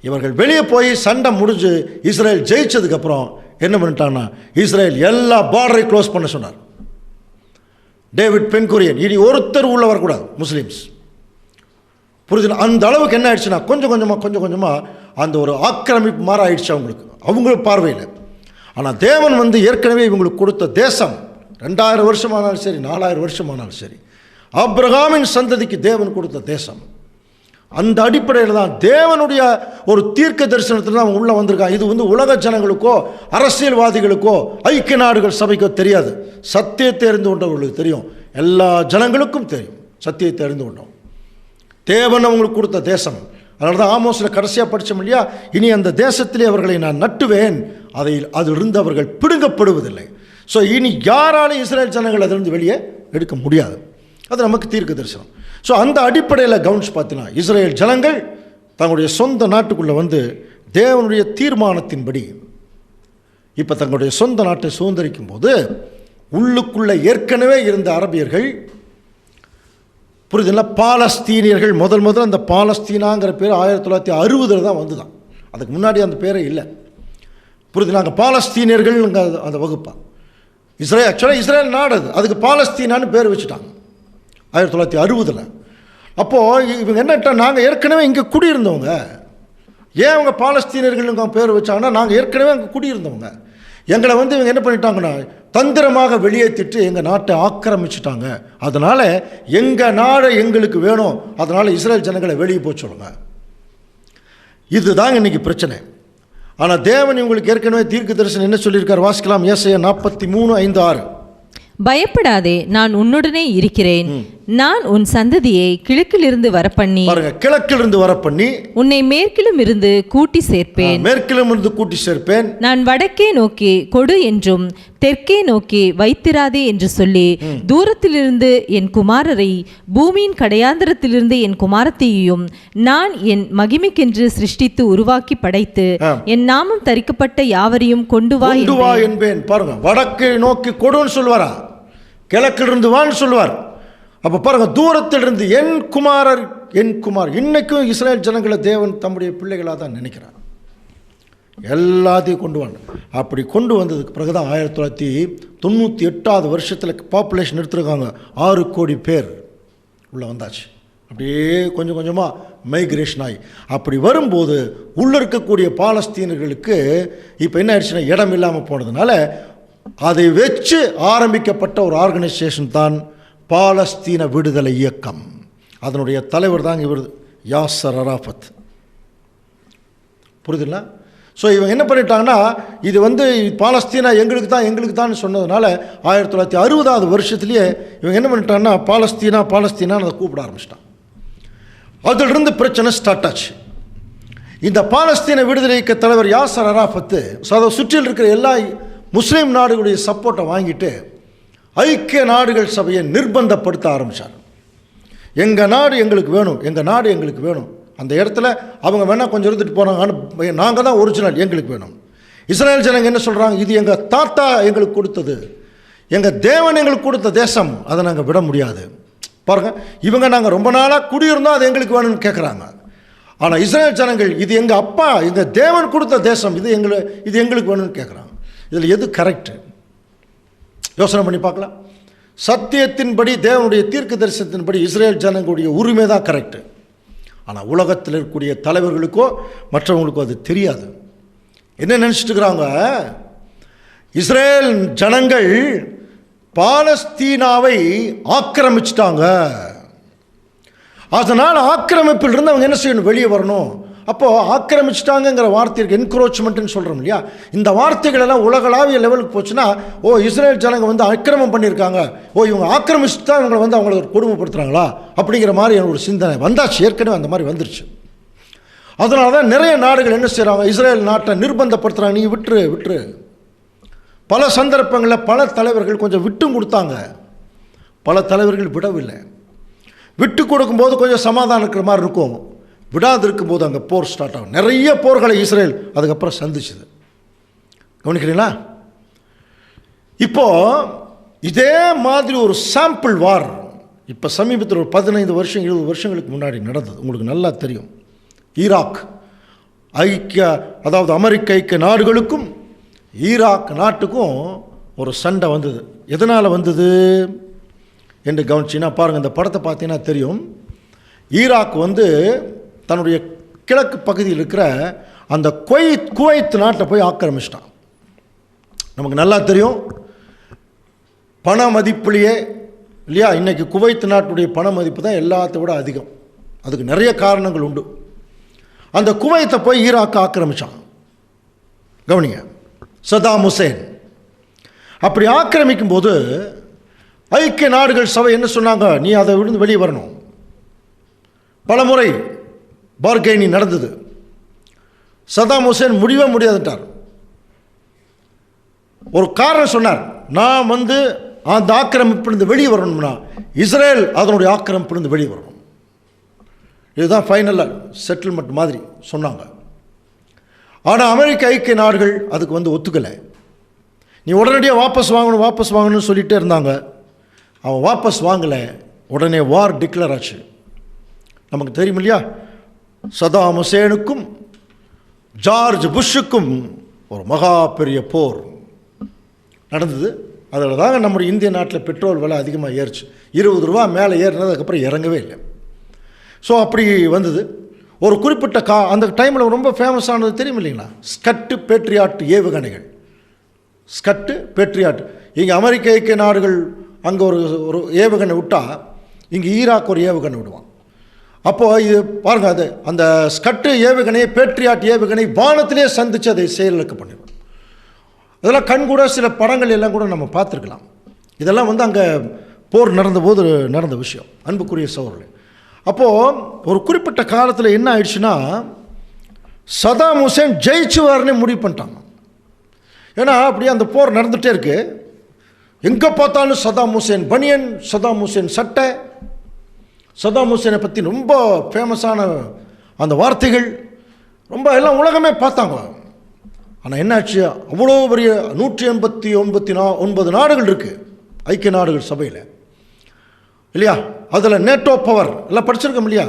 இவர்கள் வெளியே போய் சண்டை முடிஞ்சு இஸ்ரேல் ஜெயிச்சதுக்கப்புறம் என்ன பண்ணிட்டாங்கன்னா இஸ்ரேல் எல்லா பார்டரையும் க்ளோஸ் பண்ண சொன்னார். டேவிட் பென்குரியன், இனி ஒருத்தர் உள்ள வரக்கூடாது முஸ்லீம்ஸ். புரியுது? அந்த அளவுக்கு என்ன ஆயிடுச்சுன்னா கொஞ்சம் கொஞ்சமாக அந்த ஒரு ஆக்கிரமிப்பு மாற ஆயிடுச்சு அவங்களுக்கு பார்வையில். ஆனால் தேவன் ஏற்கனவே இவங்களுக்கு கொடுத்த தேசம் 2000 வருஷமானாலும் சரி 4000 வருஷமானாலும் சரி ஆபிரகாமின் சந்ததிக்கு தேவன் கொடுத்த தேசம். அந்த அடிப்படையில் தான் தேவனுடைய ஒரு தீர்க்க தரிசனத்தில் தான் உள்ளே வந்திருக்காங்க. இது உலக ஜனங்களுக்கோ அரசியல்வாதிகளுக்கோ ஐக்கிய நாடுகள் சபைக்கோ தெரியாது. சத்தியத்தை அறிந்து கொண்டவர்களுக்கு தெரியும், எல்லா ஜனங்களுக்கும் தெரியும். சத்தியத்தை அறிந்து கொண்டோம், தேவன் அவங்களுக்கு கொடுத்த தேசம். அதனால தான் ஆமோஸில் கடைசியாக படித்தோம் இல்லையா, இனி அந்த தேசத்திலே அவர்களை நான் நட்டுவேன், அதிலிருந்து அவர்கள் பிடுங்கப்படுவதில்லை. ஸோ இனி யாராலும் இஸ்ரேல் ஜனங்கள் அதிலிருந்து வெளியே எடுக்க முடியாது. அது நமக்கு தீர்க்க தரிசனம். ஸோ அந்த அடிப்படையில் கவனிச்சு பார்த்தீங்கன்னா இஸ்ரேல் ஜனங்கள் தங்களுடைய சொந்த நாட்டுக்குள்ளே தேவனுடைய தீர்மானத்தின்படி இப்போ தங்களுடைய சொந்த நாட்டை சுதந்திரிக்கும் போது உள்ளுக்குள்ளே ஏற்கனவே இருந்த அரபியர்கள், புரியுதுங்களா, பாலஸ்தீனியர்கள் முதல் அந்த பாலஸ்தீனாங்கிற பேர் 1960 தான் வந்துதான். அதுக்கு முன்னாடி அந்த பேரே இல்லை. புரியுது? நாங்கள் பாலஸ்தீனியர்கள் அந்த வகுப்பா ஆக்சுவலாக இஸ்ரேல் நாடு அதுக்கு பாலஸ்தீனான்னு பேர் வச்சுட்டாங்க 1960. அப்போது இவங்க என்னட்டா, நாங்கள் ஏற்கனவே இங்கே குடியிருந்தவங்க, ஏன் அவங்க பாலஸ்தீனர்கள் பேர் வச்சாங்கன்னா நாங்கள் ஏற்கனவே அங்கே குடியிருந்தவங்க, எங்களை இவங்க என்ன பண்ணிட்டாங்கன்னா தந்திரமாக வெளியேற்றிட்டு எங்கள் நாட்டை ஆக்கிரமிச்சிட்டாங்க, அதனால் எங்கள் நாடை எங்களுக்கு வேணும், அதனால் இஸ்ரேல் ஜனங்களை வெளியே போய் சொல்லுங்க. இதுதாங்க இன்றைக்கி பிரச்சனை. ஆனால் தேவன் இவங்களுக்கு ஏற்கனவே தீர்க்க தரிசனம் என்ன சொல்லியிருக்கார், வாசிக்கலாம். ஏசாயா 43:5-6. பயப்படாதே, நான் உன்னுடனே இருக்கிறேன், நான் உன் சந்ததியை கிழக்கிலிருந்து வரப்பண்ணி, பாருங்க, கிழக்கிலிருந்து வரப்பண்ணி உன்னை மேற்கிலும் இருந்து கூட்டி சேர்ப்பேன், மேற்கிலும் இருந்து கூட்டி சேர்ப்பேன். நான் வடக்கே நோக்கி கொடு என்றும் தெற்கே நோக்கி வைத்திராதே என்று சொல்லி தூரத்திலிருந்து என் குமாரரை பூமியின் கடையாந்திரத்திலிருந்து என் குமாரத்தையும் நான் என் மகிமைக்கென்று சிருஷ்டித்து உருவாக்கி படைத்து என் நாமம் தரிக்கப்பட்ட யாவரையும் கொண்டு வா என்பேன். பாருங்க, வடக்கே நோக்கி கொடுன்னு சொல்வாரா, கிழக்கிலிருந்து வான்னு சொல்லுவார். அப்போ பாருங்க, தூரத்திலிருந்து என் குமாரர், என் குமார். இன்னைக்கும் இஸ்ரேல் ஜனங்களை தேவன் தம்முடைய பிள்ளைகளாக தான் நினைக்கிறார். எல்லாத்தையும் கொண்டு வாங்க. அப்படி கொண்டு வந்ததுக்கு பிறகு தான் 1998 வருஷத்தில் பாப்புலேஷன் எடுத்துருக்காங்க, 6 கோடி பேர் உள்ளே வந்தாச்சு. அப்படியே கொஞ்சம் கொஞ்சமாக மைக்ரேஷன் ஆகி அப்படி வரும்போது உள்ளே இருக்கக்கூடிய பாலஸ்தீனர்களுக்கு இப்போ என்ன ஆயிடுச்சுன்னா இடம் இல்லாமல் போனதுனால அதை வச்சு ஆரம்பிக்கப்பட்ட ஒரு ஆர்கனைசேஷன் தான் பாலஸ்தீன விடுதலை இயக்கம். அதனுடைய தலைவர் தான் இவர் யாசர் அரஃபத். புரியுதுங்களா? ஸோ இவங்க என்ன பண்ணிட்டாங்கன்னா, இது பாலஸ்தீனா எங்களுக்கு தான் சொன்னதுனால 1960வது வருஷத்துலேயே இவங்க என்ன பண்ணிட்டாங்கன்னா பாலஸ்தீனான்னு அதை கூப்பிட ஆரம்பிச்சிட்டான். அதிலிருந்து பிரச்சனை ஸ்டார்ட் ஆச்சு. இந்த பாலஸ்தீன விடுதலை இயக்க தலைவர் யாசர் அரஃபத்து அதை சுற்றில் இருக்கிற எல்லா முஸ்லீம் நாடுகளுடைய சப்போர்ட்டை வாங்கிட்டு ஐக்கிய நாடுகள் சபையை நிர்பந்தப்படுத்த ஆரம்பித்தார். எங்கள் நாடு எங்களுக்கு வேணும். அந்த இடத்துல அவங்க வேணால் கொஞ்சம் இருந்துட்டு போனாங்க, நாங்கள் தான் ஒரிஜினல், எங்களுக்கு வேணும். இஸ்ரேல் ஜனங்க என்ன சொல்கிறாங்க, இது எங்கள் தாத்தா எங்களுக்கு கொடுத்தது, எங்கள் தேவன் எங்களுக்கு கொடுத்த தேசம், அதை நாங்கள் விட முடியாது. பாருங்கள், இவங்க நாங்கள் ரொம்ப நாளாக குடியிருந்தோம், அது எங்களுக்கு வேணும்னு கேட்குறாங்க. ஆனால் இஸ்ரேல் ஜனங்கள் இது எங்கள் அப்பா எங்கள் தேவன் கொடுத்த தேசம், இது எங்களுக்கு வேணும்னு கேட்குறாங்க. இதில் எது கரெக்டு? யோசனை பண்ணி பார்க்கலாம். சத்தியத்தின்படி, தேவனுடைய தீர்க்க தரிசனத்தின்படி இஸ்ரேல் ஜனங்களுடைய உரிமை தான் கரெக்டு. ஆனால் உலகத்தில் இருக்கக்கூடிய தலைவர்களுக்கோ மற்றவங்களுக்கோ அது தெரியாது. என்ன நினச்சிட்டு இருக்கிறாங்க, இஸ்ரேல் ஜனங்கள் பாலஸ்தீனாவை ஆக்கிரமிச்சிட்டாங்க, அதனால் ஆக்கிரமிப்பிலிருந்து அவங்க என்ன செய்யணும், வெளியே வரணும். அப்போது ஆக்கிரமிச்சிட்டாங்கிற வார்த்தைக்கு என்க்ரோச்மெண்ட்னு சொல்கிறோம் இல்லையா, இந்த வார்த்தைகள் எல்லாம் உலகளாவிய லெவலுக்கு போச்சுன்னா, இஸ்ரேல் ஜனங்க ஆக்கிரமம் பண்ணியிருக்காங்க, இவங்க ஆக்கிரமிச்சுட்டு தான் இவங்களை அவங்களை கொடுமைப்படுத்துகிறாங்களா அப்படிங்கிற மாதிரி ஒரு சிந்தனை வந்தாச்சு. ஏற்கனவே அந்த மாதிரி வந்துருச்சு. அதனால தான் நிறைய நாடுகள் என்ன செய்கிறாங்க, இஸ்ரேல் நாட்டை நிர்பந்தப்படுத்துகிறாங்க, நீ விட்டுரு. பல சந்தர்ப்பங்களில் பல தலைவர்கள் கொஞ்சம் விட்டும் கொடுத்தாங்க, பல தலைவர்கள் விடவில்லை. விட்டு கொடுக்கும்போது கொஞ்சம் சமாதானம் இருக்கிற மாதிரி இருக்கும், விடாது இருக்கும்போது அங்கே போர் ஸ்டார்ட் ஆகும். நிறைய போர்களை இஸ்ரேல் அதுக்கப்புறம் சந்திச்சுது. கவனிக்கிறீங்களா? இப்போது இதே மாதிரி ஒரு சாம்பிள் வார் இப்போ சமீபத்தில் ஒரு 15 வருஷம் 20 வருஷங்களுக்கு முன்னாடி நடந்தது. உங்களுக்கு நல்லா தெரியும். ஈராக் அதாவது அமெரிக்க ஐக்கிய நாடுகளுக்கும் ஈராக் நாட்டுக்கும் ஒரு சண்டை வந்தது. எதனால் வந்தது என்று கவனிச்சின்னா பாருங்கள், இந்த படத்தை பார்த்தீங்கன்னா தெரியும். ஈராக் தன்னுடைய கிழக்கு பகுதியில் இருக்கிற அந்த குவைத் நாட்டை போய் ஆக்கிரமிச்சிட்டான். நமக்கு நல்லா தெரியும், பண மதிப்புலையே இல்லையா, இன்றைக்கி குவைத் நாட்டுடைய பண மதிப்பு தான் எல்லாத்த விட அதிகம். அதுக்கு நிறைய காரணங்கள் உண்டு. அந்த குவைத்தை போய் ஈராக் ஆக்கிரமித்தான். கவனிங்க, சதாம் ஹுசேன் அப்படி ஆக்கிரமிக்கும் போது ஐக்கிய நாடுகள் சபை என்ன சொன்னாங்க, நீ அதை விழுந்து வெளியே வரணும். பல முறை பார்கெனிங் நடந்தது. சதாம் ஹுசேன் முடியவே முடியாதுட்டார். ஒரு காரணம் சொன்னார், நான் அந்த ஆக்கிரமிப்பிலிருந்து வெளியே வரணும்னா இஸ்ரேல் அதனுடைய ஆக்கிரமிப்பிலிருந்து வெளியே வரணும். இதுதான் ஃபைனலாக செட்டில்மெண்ட் மாதிரி சொன்னாங்க. ஆனால் அமெரிக்க ஐக்கிய நாடுகள் அதுக்கு ஒத்துக்கலை. நீ உடனடியாக வாபஸ் வாங்கணும்னு சொல்லிகிட்டே இருந்தாங்க. அவன் வாபஸ் வாங்கலை. உடனே வார் டிக்ளேர் ஆச்சு. நமக்கு தெரியும் இல்லையா, சதாம் ஹுசேனுக்கும் ஜார்ஜ் புஷ்ஷுக்கும் ஒரு மகா பெரிய போர் நடந்தது. அதில் தாங்க நம்முடைய இந்திய நாட்டில் பெட்ரோல் விலை அதிகமாக ஏறிச்சு. 20 ரூபா மேலே ஏறினது, அதுக்கப்புறம் இறங்கவே இல்லை. ஸோ அப்படி வந்தது. ஒரு குறிப்பிட்ட அந்த டைமில் ரொம்ப ஃபேமஸானது தெரியும் இல்லைங்களா, ஸ்கட்டு பேட்ரியாட் ஏவுகணைகள். ஸ்கட்டு பேட்ரியாட். இங்கே அமெரிக்க ஐக்கிய நாடுகள் அங்கே ஒரு ஏவுகணை விட்டால் இங்கே ஈராக் ஒரு ஏவுகணை விடுவான். அப்போது இது பாருங்கள், அது அந்த ஸ்கட்டு ஏவுகணை பேட்ரியாட் ஏவுகணை வானத்திலே சந்தித்து அதை செயலுக்கு பண்ணிடுவோம். இதெல்லாம் கண்கூட சில படங்கள் எல்லாம் கூட நம்ம பார்த்துருக்கலாம். இதெல்லாம் அங்கே போர் நடந்தபோது நடந்த விஷயம். அன்புக்குரிய சகோதரர்களே, அப்போது ஒரு குறிப்பிட்ட காலத்தில் என்ன ஆயிடுச்சுன்னா, சதாம் ஹுசேன் ஜெயிச்சுவார்னே முடிவு பண்ணிட்டாங்க. ஏன்னா அப்படியே அந்த போர் நடந்துகிட்டே இருக்கு. எங்கே பார்த்தாலும் சதாம் ஹுசேன் பனியன், சதாம் ஹுசேன் சட்டை, சதாம் ஹுசேனை பற்றி ரொம்ப ஃபேமஸான அந்த வார்த்தைகள் ரொம்ப எல்லாம் உலகமே பார்த்தாங்க. ஆனால் என்னாச்சு, அவ்வளோ பெரிய 189 நாடுகள் இருக்குது ஐக்கிய நாடுகள் சபையில் இல்லையா. அதில் நேட்டோ பவர் எல்லாம் படிச்சிருக்கோம் இல்லையா,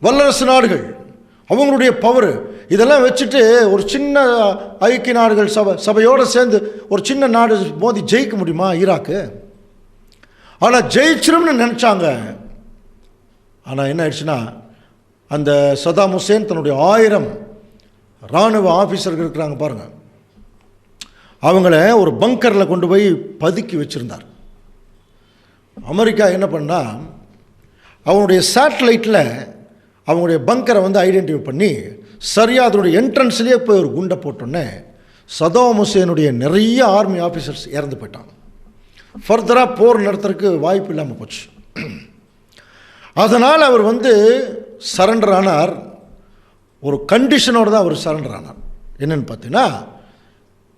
வல்லரசு நாடுகள் அவங்களுடைய பவர், இதெல்லாம் வச்சுட்டு ஒரு சின்ன ஐக்கிய நாடுகள் சபையோடு சேர்ந்து ஒரு சின்ன நாடு மோதி ஜெயிக்க முடியுமா ஈராக்கு? ஆனால் ஜெயிச்சிரும்னு நினச்சாங்க. ஆனால் என்ன ஆயிடுச்சுன்னா, அந்த சதாம் ஹுசேன் தன்னுடைய 1000 இராணுவ ஆஃபீஸர்கள் இருக்கிறாங்க பாருங்கள், அவங்கள ஒரு பங்கரில் கொண்டு போய் பதுக்கி வச்சுருந்தார். அமெரிக்கா என்ன பண்ணால், அவனுடைய சேட்டலைட்டில் அவங்களுடைய பங்கரை வந்து ஐடென்டிஃபை பண்ணி சரியாக அதனுடைய என்ட்ரன்ஸ்லேயே போய் ஒரு குண்டை போட்டோன்னே சதாம் ஹுசேனுடைய நிறைய ஆர்மி ஆஃபீஸர்ஸ் இறந்து போயிட்டாங்க. ஃபர்தராக போர் நடத்துறதுக்கு வாய்ப்பு இல்லாமல் போச்சு. அதனால் அவர் வந்து சரண்டர் ஆனார். ஒரு கண்டிஷனோடு தான் அவர் சரண்டர் ஆனார். என்னென்னு பார்த்தீங்கன்னா,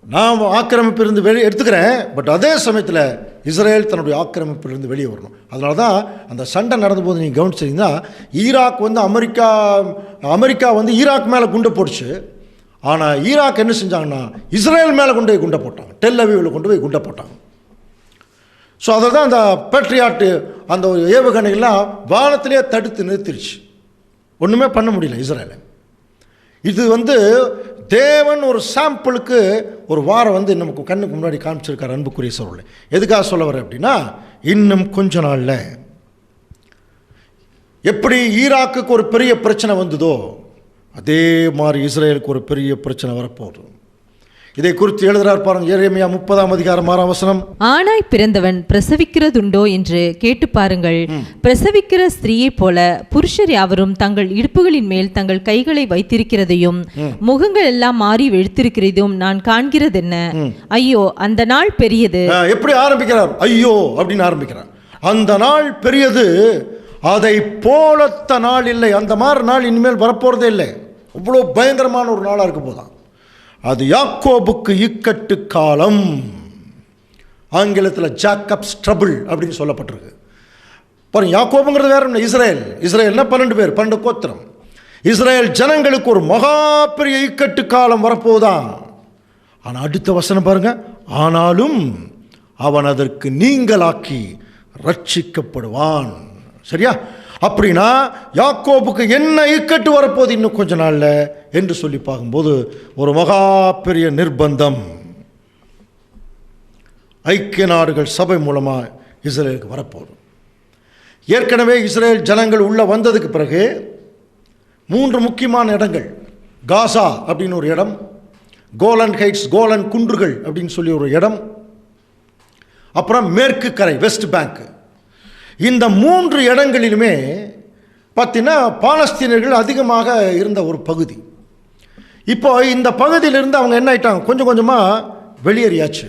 நான் ஆக்கிரமிப்பிலிருந்து வெளியே எடுத்துக்கிறேன், பட் அதே சமயத்தில் இஸ்ரேல் தன்னுடைய ஆக்கிரமிப்பிலிருந்து வெளியே வரணும். அதனால தான் அந்த சண்டை நடந்தபோது நீங்கள் கவனிச்சிங்கன்னா, ஈராக் வந்து அமெரிக்கா வந்து ஈராக் மேலே குண்டை போட்டுச்சு. ஆனால் ஈராக் என்ன செஞ்சாங்கன்னா, இஸ்ரேல் மேலே கொண்டு போய் குண்டை போட்டாங்க, டெல் அவீவில் கொண்டு போய் குண்டை போட்டாங்க. ஸோ அதை தான் அந்த பேட்ரியாட்டு அந்த ஏவுகணைகள்லாம் வானத்திலே தடுத்து நிறுத்திடுச்சு. ஒன்றுமே பண்ண முடியல இஸ்ரேலை. இது வந்து தேவன் ஒரு சாம்பிளுக்கு ஒரு வாரம் வந்து நமக்கு கண்ணுக்கு முன்னாடி காமிச்சிருக்கார். அன்புக்குரிய சகோதரர்களே, எதுக்காக சொல்ல வர அப்படின்னா, இன்னும் கொஞ்ச நாளில் எப்படி ஈராக்குக்கு ஒரு பெரிய பிரச்சனை வந்ததோ அதே மாதிரி இஸ்ரேலுக்கு ஒரு பெரிய பிரச்சனை வரப்போகுது. இதை குறித்து எழுதுறார் பாருங்க, எரேமியா 30:6. ஆணாய் பிறந்தவன் பிரசவிக்கிறதுண்டோ என்று கேட்டு பாருங்கள். பிரசவிக்கிற ஸ்திரீயைப் போல புருஷர் யாவரும் தங்கள் இடுப்புகளின் மேல் தங்கள் கைகளை வைத்திருக்கிறதையும் முகங்கள் எல்லாம் மாறி வெளுத்திருக்கிறதையும் நான் காண்கிறது என்ன. ஐயோ அந்த நாள் பெரியது. எப்படி ஆரம்பிக்கிறார்? ஐயோ அப்படின்னு ஆரம்பிக்கிறார். அந்த நாள் பெரியது, அதை போலத்த நாள் இல்லை. அந்த மாதிரி நாள் இனிமேல் வரப்போறதே இல்லை. அவ்வளோ பயங்கரமான ஒரு நாளாக இருக்க போதான். அது யாக்கோபுக்கு இக்கட்டு காலம், ஆங்கிலத்தில் ஜாக்கப்ஸ் ட்ரபிள் அப்படின்னு சொல்லப்பட்டிருக்கு. பாருங்க, யாக்கோபுங்கிறது வேற என்ன, இஸ்ரேல்னா 12 பேர், 12 கோத்திரம். இஸ்ரேல் ஜனங்களுக்கு ஒரு மகா பெரிய இக்கட்டு காலம் வரப்போதான். ஆனால் அடுத்த வசனம் பாருங்க, ஆனாலும் அவன் அதற்கு நீங்களாக்கி ரட்சிக்கப்படுவான். சரியா? அப்படின்னா யாக்கோபுக்கு என்ன இக்கட்டு வரப்போகுது இன்னும் கொஞ்ச நாளில் என்று சொல்லி பார்க்கும்போது, ஒரு மகா பெரிய நிர்பந்தம் ஐக்கிய நாடுகள் சபை மூலமாக இஸ்ரேலுக்கு வரப்போகுது. ஏற்கனவே இஸ்ரேல் ஜனங்கள் உள்ளே வந்ததுக்கு பிறகு 3 முக்கியமான இடங்கள், காசா அப்படின்னு ஒரு இடம், கோலன் ஹைட்ஸ், கோலன் குன்றுகள் அப்படின்னு சொல்லி ஒரு இடம், அப்புறம் மேற்கு கரை வெஸ்ட் பேங்க். இந்த 3 இடங்களிலுமே பார்த்தீங்கன்னா பாலஸ்தீனர்கள் அதிகமாக இருந்த ஒரு பகுதி. இப்போ இந்த பகுதியிலிருந்து அவங்க என்ன ஆயிட்டாங்க, கொஞ்சம் கொஞ்சமாக வெளியேறியாச்சு.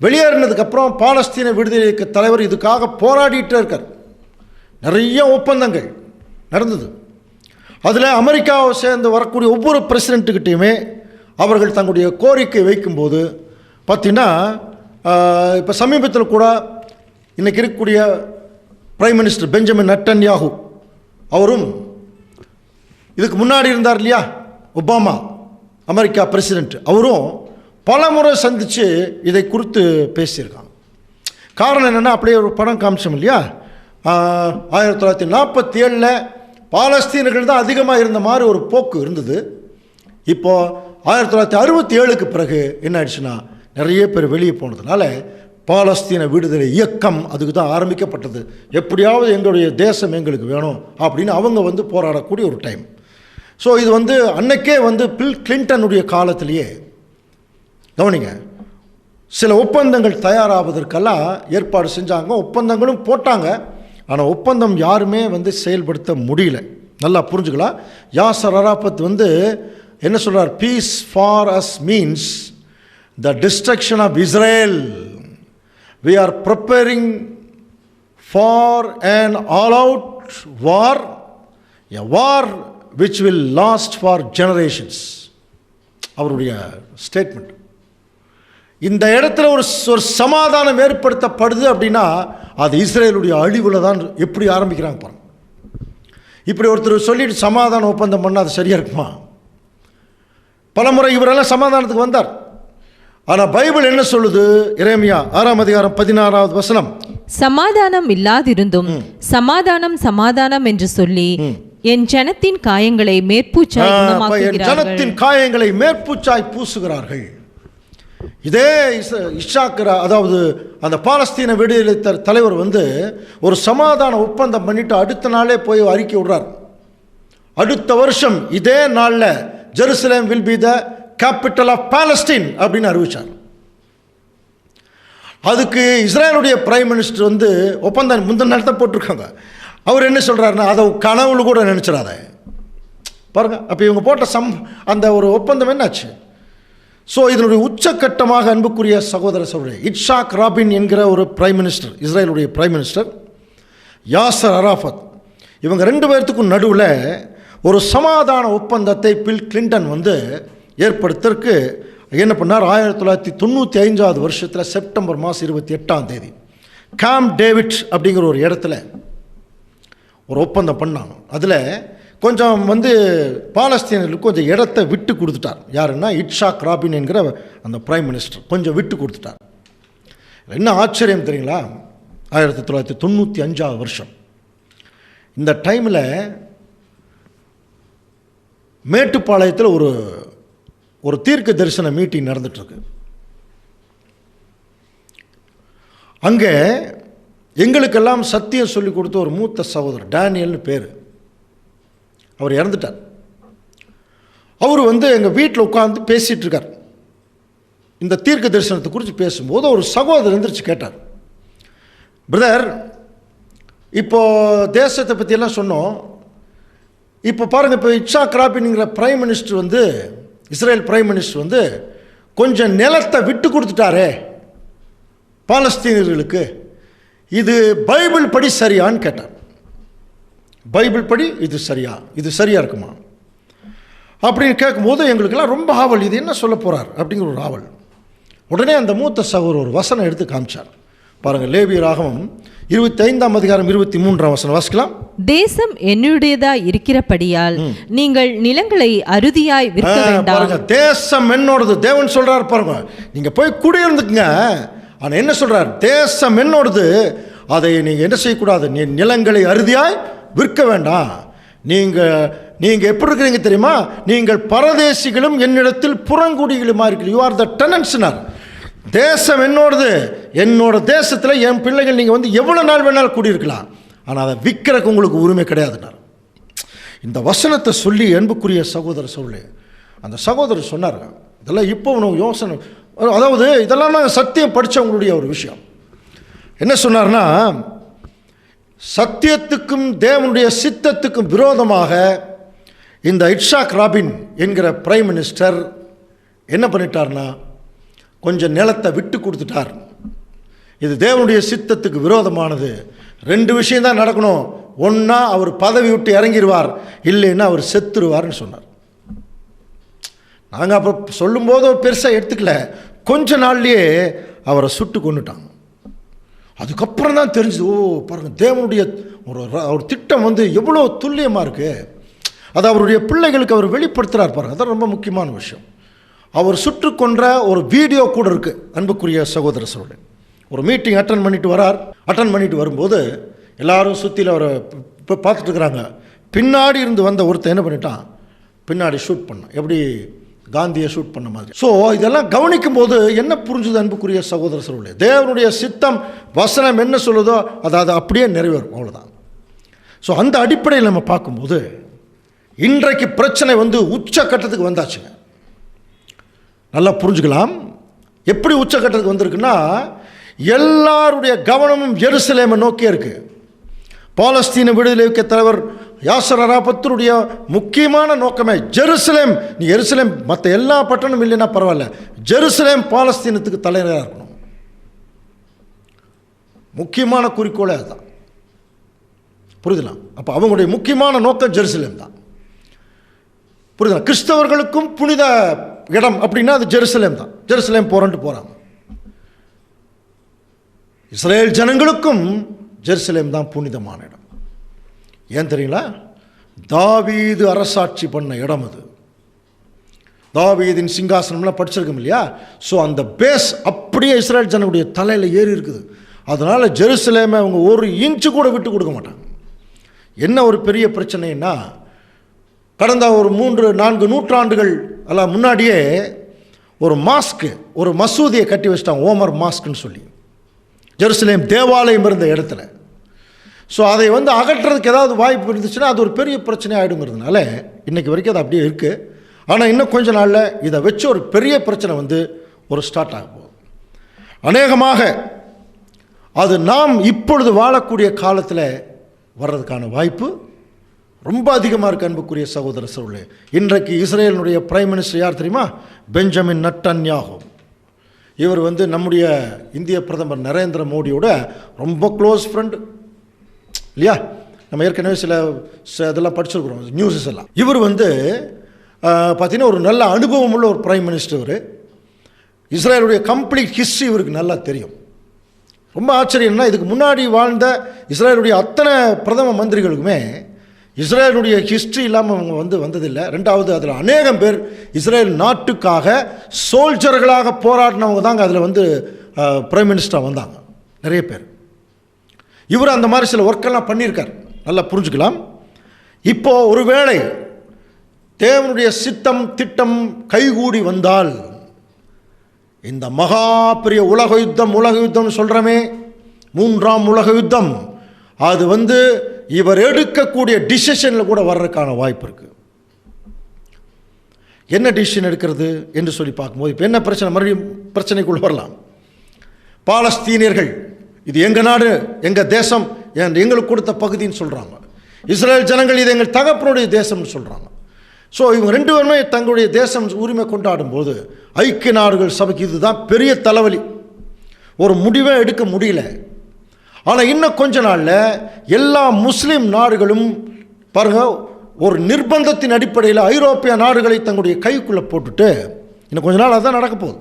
வெளியேறினதுக்கப்புறம் பாலஸ்தீன விடுதலை இயக்க தலைவர் இதுக்காக போராடிட்டே இருக்கார். நிறைய ஒப்பந்தங்கள் நடந்தது. அதில் அமெரிக்காவை சேர்ந்து வரக்கூடிய ஒவ்வொரு பிரசிடெண்ட்டுக்கிட்டையுமே அவர்கள் தங்களுடைய கோரிக்கை வைக்கும்போது பார்த்தீங்கன்னா, இப்போ சமீபத்தில் கூட இன்றைக்கி இருக்கக்கூடிய பிரைம் மினிஸ்டர் பெஞ்சமின் நெட்டன்யாஹூ அவரும், இதுக்கு முன்னாடி இருந்தார் இல்லையா ஒபாமா அமெரிக்கா பிரசிடெண்ட், அவரும் பல முறை சந்தித்து இதை குறித்து பேசியிருக்காங்க. காரணம் என்னென்னா, அப்படியே ஒரு படம் காமிச்சோம் இல்லையா, 1947 பாலஸ்தீனர்கள் தான் அதிகமாக இருந்த மாதிரி ஒரு போக்கு இருந்தது. இப்போது 1967க்கு பிறகு என்ன ஆயிடுச்சுன்னா, நிறைய பேர் வெளியே போனதுனால பாலஸ்தீன விடுதலை இயக்கம் அதுக்கு தான் ஆரம்பிக்கப்பட்டது. எப்படியாவது எங்களுடைய தேசம் எங்களுக்கு வேணும் அப்படின்னு அவங்க வந்து போராடக்கூடிய ஒரு டைம். ஸோ இது வந்து அன்னைக்கே வந்து பில் கிளின்டனுடைய காலத்திலேயே கவனிங்க, சில ஒப்பந்தங்கள் தயாராவதற்கெல்லாம் ஏற்பாடு செஞ்சாங்க, ஒப்பந்தங்களும் போட்டாங்க. ஆனால் ஒப்பந்தம் யாருமே வந்து செயல்படுத்த முடியல. நல்லா புரிஞ்சுக்கலாம். யாசர் அராஃபத் வந்து என்ன சொல்கிறார், peace for us means the destruction of Israel. We are preparing for an all-out war, a war which will last for generations. அவருடைய ஸ்டேட்மெண்ட். இந்த இடத்துல ஒரு சமாதானம் ஏற்படுத்தப்படுது அப்படின்னா அது இஸ்ரேலுடைய அழிவில் தான். எப்படி ஆரம்பிக்கிறாங்க பாருங்க. இப்படி ஒருத்தர் சொல்லிட்டு சமாதான ஒப்பந்தம் பண்ணால் அது சரியாக இருக்குமா? பலமுறை இவரெல்லாம் சமாதானத்துக்கு வந்தார். ஆனால் பைபிள் என்ன சொல்லுது? எரேமியா 6:16. சமாதானம் இல்லாதிருந்தும் சமாதானம் சமாதானம் என்று சொல்லி என் ஜனத்தின் காயங்களை மேற்பூச்சாய் ஜனத்தின் காயங்களை மேற்பூச்சாய் பூசுகிறார்கள். இதே இஷாக் அதாவது அந்த பாலஸ்தீன விடுதலை தலைவர் வந்து ஒரு சமாதான ஒப்பந்தம் பண்ணிட்டு அடுத்த நாளே போய் அறிக்கை விடுறார். அடுத்த வருஷம் இதே நாளில் Jerusalem will be the capital of Palestine அப்படின்னு அறிவிச்சார். அதுக்கு இஸ்ரேலுடைய பிரைம் மினிஸ்டர் வந்து ஒப்பந்தம் முந்தின நாள் தான் போட்டிருக்காங்க. அவர் என்ன சொல்கிறாருன்னா, அதை கனவுல கூட நினச்சிடாத பாருங்க. அப்போ இவங்க போட்ட அந்த ஒரு ஒப்பந்தம் என்னாச்சு? ஸோ இதனுடைய உச்சக்கட்டமாக அன்புக்குரிய சகோதர சகோதரி, இட்சாக் ராபின் என்கிற ஒரு பிரைம் மினிஸ்டர், இஸ்ரேலுடைய பிரைம் மினிஸ்டர், யாசர் அரஃபத், இவங்க 2 பேர்த்துக்கும் நடுவில் ஒரு சமாதான ஒப்பந்தத்தை பில் கிளின்டன் வந்து ஏற்படுத்துறதுக்கு என்ன பண்ணார்? 1995 வருஷத்தில் செப்டம்பர் மாதம் 28 கேம்ப் டேவிட் அப்படிங்கிற ஒரு இடத்துல ஒரு ஒப்பந்தம் பண்ணாங்க. அதில் கொஞ்சம் வந்து பாலஸ்தீனர்களுக்கு கொஞ்சம் இடத்தை விட்டு கொடுத்துட்டார். யாருன்னா இட்சாக் ராபின் என்கிற அந்த பிரைம் மினிஸ்டர் கொஞ்சம் விட்டு கொடுத்துட்டார். என்ன ஆச்சரியம் தெரியுங்களா? 1995 வருஷம் இந்த டைமில் மேட்டுப்பாளையத்தில் ஒரு தீர்க்க தரிசன மீட்டிங் நடந்துட்டுருக்கு. அங்கே எங்களுக்கெல்லாம் சத்தியம் சொல்லி கொடுத்த ஒரு மூத்த சகோதரர் டேனியல்னு பேர், அவர் இறந்துட்டார். அவர் வந்து எங்கள் வீட்டில் உட்காந்து பேசிகிட்டு இருக்கார். இந்த தீர்க்க தரிசனத்தை குறித்து பேசும்போது ஒரு சகோதரர் எந்திரிச்சு கேட்டார், பிரதர், இப்போது தேசத்தை பற்றியெல்லாம் சொன்னோம், இப்போ பாருங்கள், இப்போ இட்சாக் ராபின்ங்கிற பிரைம் மினிஸ்டர் வந்து, இஸ்ரேல் பிரைம் மினிஸ்டர் வந்து கொஞ்சம் நிலத்தை விட்டு கொடுத்துட்டாரே பாலஸ்தீனியர்களுக்கு, இது பைபிள் படி சரியான்னு கேட்டார். பைபிள் படி இது சரியாக இருக்குமா அப்படின்னு கேட்கும்போது எங்களுக்கெல்லாம் ரொம்ப ஆவல், இது என்ன சொல்ல போகிறார் அப்படிங்கிற ஒரு ஆவல். உடனே அந்த மூத்த சகோதரர் ஒரு வசனம் எடுத்து காமிச்சார். பாருங்கள், லேவியராகமம் 25 வாசிக்கலாம். தேசம் என்னுடையதாய் இருக்கிறபடியால் நீங்கள் நிலங்களை அறுதியாய் விற்க வேண்டாம். பாருங்க, தேசம் என்னோடது தேவன் சொல்றார். பாருங்க, நீங்க போய் குடியிருந்துக்குங்க. ஆனா என்ன சொல்றார்? தேசம் என்னோடது, அதை நீங்க என்ன செய்யக்கூடாது? நிலங்களை அறுதியாய் விற்க வேண்டாம். நீங்க எப்படி இருக்கிறீங்க தெரியுமா? நீங்கள் பரதேசிகளும் என்னிடத்தில் புறங்குடிகளுமா இருக்கிறீங்க. யூ ஆர் த டெனன்ட்ஸ்னார். தேசம் என்னோடது, என்னோட தேசத்தில் என் பிள்ளைகள் நீங்கள் வந்து எவ்வளோ நாள் வேணாலும் கூடியிருக்கலாம், ஆனால் அதை விற்கிறக்கு உங்களுக்கு உரிமை கிடையாதுனார். இந்த வசனத்தை சொல்லி அன்புக்குரிய சகோதரர் சொல்லு, அந்த சகோதரர் சொன்னார், இதெல்லாம் இப்போ உனக்கு யோசனை, அதாவது இதெல்லாம் நான் சத்தியம் படித்தவங்களுடைய ஒரு விஷயம். என்ன சொன்னார்னா, சத்தியத்துக்கும் தேவனுடைய சித்தத்துக்கும் விரோதமாக இந்த இட்சாக் ராபின் என்கிற பிரைம் மினிஸ்டர் என்ன பண்ணிட்டார்னா, கொஞ்சம் நிலத்தை விட்டு கொடுத்துட்டார். இது தேவனுடைய சித்தத்துக்கு விரோதமானது. 2 விஷயம் தான் நடக்கணும். ஒன்றா அவர் பதவி விட்டு இறங்கிடுவார், இல்லைன்னா அவர் செத்துருவார்னு சொன்னார். நாங்கள் அப்போ சொல்லும்போது பெருசாக எடுத்துக்கல, கொஞ்ச நாள்லேயே அவரை சுட்டு கொண்டுட்டாங்க. அதுக்கப்புறம் தான் தெரிஞ்சுது, ஓ பாருங்கள், தேவனுடைய ஒரு திட்டம் வந்து எவ்வளோ துல்லியமாக இருக்குது. அது அவருடைய பிள்ளைகளுக்கு அவர் வெளிப்படுத்துகிறார். பாருங்கள், அதான் ரொம்ப முக்கியமான விஷயம். அவர் சுட்டு கொன்ற ஒரு வீடியோ கூட இருக்குது. அன்புக்குரிய சகோதர சகோதரி, ஒரு மீட்டிங் அட்டன் பண்ணிட்டு வரும்போது எல்லாரும் சுற்றியில் அவரை இப்போ பார்த்துட்டு இருக்கிறாங்க. பின்னாடி இருந்து வந்த ஒருத்தர் என்ன பண்ணிட்டான், பின்னாடி ஷூட் பண்ணான், எப்படி காந்தியை ஷூட் பண்ண மாதிரி. ஸோ இதெல்லாம் கவனிக்கும் போது என்ன புரிஞ்சுது அன்புக்குரிய சகோதர சகோதரி? தேவனுடைய சித்தம், வசனம் என்ன சொல்லுதோ அது அப்படியே நிறைவேறும், அவ்வளோதான். ஸோ அந்த அடிப்படையில் நம்ம பார்க்கும்போது இன்றைக்கு பிரச்சனை வந்து உச்சக்கட்டத்துக்கு வந்தாச்சுங்க. நல்லா புரிஞ்சுக்கலாம். எப்படி உச்சக்கட்டத்துக்கு வந்திருக்குன்னா, எல்லாருடைய கவனமும் எருசலேமை நோக்கியே இருக்கு. பாலஸ்தீன விடுதலை இயக்க தலைவர் யாசர் அரஃபத்துடைய முக்கியமான நோக்கமே ஜெருசலேம். நீ எருசலேம் மற்ற எல்லா பட்டணமும் இல்லைன்னா பரவாயில்ல, ஜெருசலேம் பாலஸ்தீனத்துக்கு தலைவராக இருக்கணும். முக்கியமான குறிக்கோளே அதுதான். புரியுதுலாம்? அப்போ அவங்களுடைய முக்கியமான நோக்கம் ஜெருசலேம் தான். புரியுதா? கிறிஸ்தவர்களுக்கும் புனித இடம் அப்படின்னா அது ஜெருசலேம் தான். ஜெருசலேம் போகிறாங்க. இஸ்ரேல் ஜனங்களுக்கும் ஜெருசலேம் தான் புனிதமான இடம். ஏன் தெரியுங்களா? தாவீது அரசாட்சி பண்ண இடம் அது. தாவீதின் சிங்காசனம்லாம் படிச்சிருக்கோம் இல்லையா? ஸோ அந்த பேஸ் அப்படியே இஸ்ரேல் ஜனங்களுடைய தலையில் ஏறி இருக்குது. அதனால் ஜெருசலேமை அவங்க 1 இன்ச்சு கூட விட்டு கொடுக்க மாட்டாங்க. என்ன ஒரு பெரிய பிரச்சனைன்னா, கடந்த ஒரு 3-4 நூற்றாண்டுகள் முன்னாடியே ஒரு மாஸ்க்கு, ஒரு மசூதியை கட்டி வச்சிட்டாங்க, ஓமர் மாஸ்க்குன்னு சொல்லி, ஜெருசலேம் தேவாலயம் இருந்த இடத்துல. ஸோ அதை வந்து அகற்றுறதுக்கு ஏதாவது வாய்ப்பு இருந்துச்சுன்னா அது ஒரு பெரிய பிரச்சனை ஆகிடுங்கிறதுனால இன்றைக்கி வரைக்கும் அது அப்படியே இருக்குது. ஆனால் இன்னும் கொஞ்ச நாளில் இதை வச்சு ஒரு பெரிய பிரச்சனை வந்து ஒரு ஸ்டார்ட் ஆக போகுது. அநேகமாக அது நாம் இப்பொழுது வாழக்கூடிய காலத்தில் வர்றதுக்கான வாய்ப்பு ரொம்ப அதிகமாக இருக்குது. அன்புக்குரிய சகோதர சகோதரர்களே, இன்றைக்கு இஸ்ரேலினுடைய பிரைம் மினிஸ்டர் யார் தெரியுமா? Benjamin Netanyahu. இவர் வந்து நம்முடைய இந்திய பிரதமர் நரேந்திர மோடியோட ரொம்ப க்ளோஸ் ஃப்ரெண்டு இல்லையா? நம்ம ஏற்கனவே சில இதெல்லாம் படிச்சிருக்கிறோம், நியூஸஸ் எல்லாம். இவர் வந்து பார்த்திங்கன்னா ஒரு நல்ல அனுபவம் உள்ள ஒரு பிரைம் மினிஸ்டர். இஸ்ரேலுடைய கம்ப்ளீட் ஹிஸ்ட்ரி இவருக்கு நல்லா தெரியும். ரொம்ப ஆச்சரியம்னா, இதுக்கு முன்னாடி வாழ்ந்த இஸ்ரேலுடைய அத்தனை பிரதம மந்திரிகளுக்குமே இஸ்ரேலுடைய ஹிஸ்ட்ரி இல்லாமல் அவங்க வந்ததில்லை. ரெண்டாவது, அதில் அநேகம் பேர் இஸ்ரேல் நாட்டுக்காக சோல்ஜர்களாக போராடினவங்க தாங்க அதில் வந்து பிரைம் மினிஸ்டராக வந்தாங்க, நிறைய பேர். இவர் அந்த மாதிரி சில ஒர்க்கெல்லாம் பண்ணியிருக்கார், நல்லா புரிஞ்சுக்கலாம். இப்போது ஒருவேளை தேவனுடைய சித்தம் திட்டம் கைகூடி வந்தால் இந்த மகா பெரிய உலக யுத்தம்னு சொல்கிறோமே, 3ஆம் உலக யுத்தம், அது வந்து இவர் எடுக்கக்கூடிய டிசிஷனில் கூட வர்றதுக்கான வாய்ப்பு இருக்குது. என்ன டிசிஷன் எடுக்கிறது என்று சொல்லி பார்க்கும்போது இப்போ என்ன பிரச்சனை, மறுபடியும் பிரச்சனைக்குள்ள வரலாம். பாலஸ்தீனியர்கள் இது எங்கள் நாடு, எங்கள் தேசம், எங்களுக்கு கொடுத்த பகுதின்னு சொல்கிறாங்க. இஸ்ரேல் ஜனங்கள் இது எங்கள் தகப்பனுடைய தேசம்னு சொல்கிறாங்க. ஸோ இவங்க ரெண்டு பேருமே தங்களுடைய தேசம் உரிமை கொண்டாடும் போது ஐக்கிய நாடுகள் சபைக்கு இதுதான் பெரிய தலைவலி. ஒரு முடிவை எடுக்க முடியல. ஆனால் இன்னும் கொஞ்ச நாளில் எல்லா முஸ்லீம் நாடுகளும் பாருங்கள், ஒரு நிர்பந்தத்தின் அடிப்படையில் ஐரோப்பிய நாடுகளை தங்களுடைய கைக்குள்ளே போட்டுட்டு இன்னும் கொஞ்ச நாள் அதுதான் நடக்க போகுது.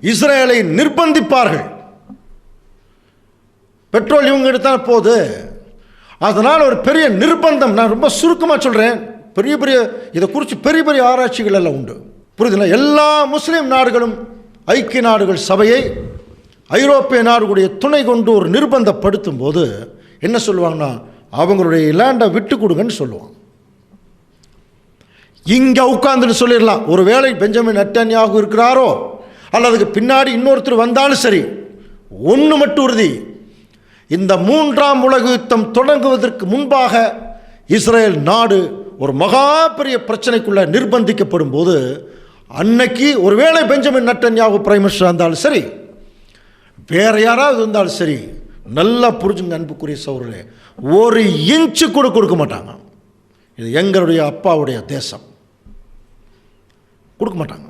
இஸ்ரேலை நிர்பந்திப்பார்கள். பெட்ரோல் இவங்க எடுத்தால் போகுது, அதனால் ஒரு பெரிய நிர்பந்தம். நான் ரொம்ப சுருக்கமாக சொல்கிறேன், பெரிய பெரிய இதை குறித்து பெரிய பெரிய ஆராய்ச்சிகள் எல்லாம் உண்டு, புரியுதுங்களா? எல்லா முஸ்லீம் நாடுகளும் ஐக்கிய நாடுகள் சபையை ஐரோப்பிய நாடுகளுடைய துணை கொண்டு ஒரு நிர்பந்தப்படுத்தும் போது என்ன சொல்லுவாங்கன்னா, அவங்களுடைய லேண்டை விட்டு கொடுங்கன்னு சொல்லுவாங்க. இங்கே உட்காந்துன்னு சொல்லிடலாம், ஒருவேளை பெஞ்சமின் நெட்டன்யாஹூ இருக்கிறாரோ அல்லதுக்கு பின்னாடி இன்னொருத்தர் வந்தாலும் சரி, ஒன்று மட்டும் உறுதி, இந்த 3ஆம் உலக யுத்தம் தொடங்குவதற்கு முன்பாக இஸ்ரேல் நாடு ஒரு மகா பெரிய பிரச்சனைக்குள்ள நிர்பந்திக்கப்படும் போது, அன்னைக்கு ஒருவேளை பெஞ்சமின் நெட்டன்யாஹூ பிரைம் மினிஸ்டர் இருந்தாலும் சரி, வேற யாராவது இருந்தாலும் சரி, நல்லா புரிஞ்சுங்க அன்புக்குரிய சகோதரர்களே, ஒரு இன்ச்சு கூட கொடுக்க மாட்டாங்க. இது எங்களுடைய அப்பாவுடைய தேசம், கொடுக்க மாட்டாங்க.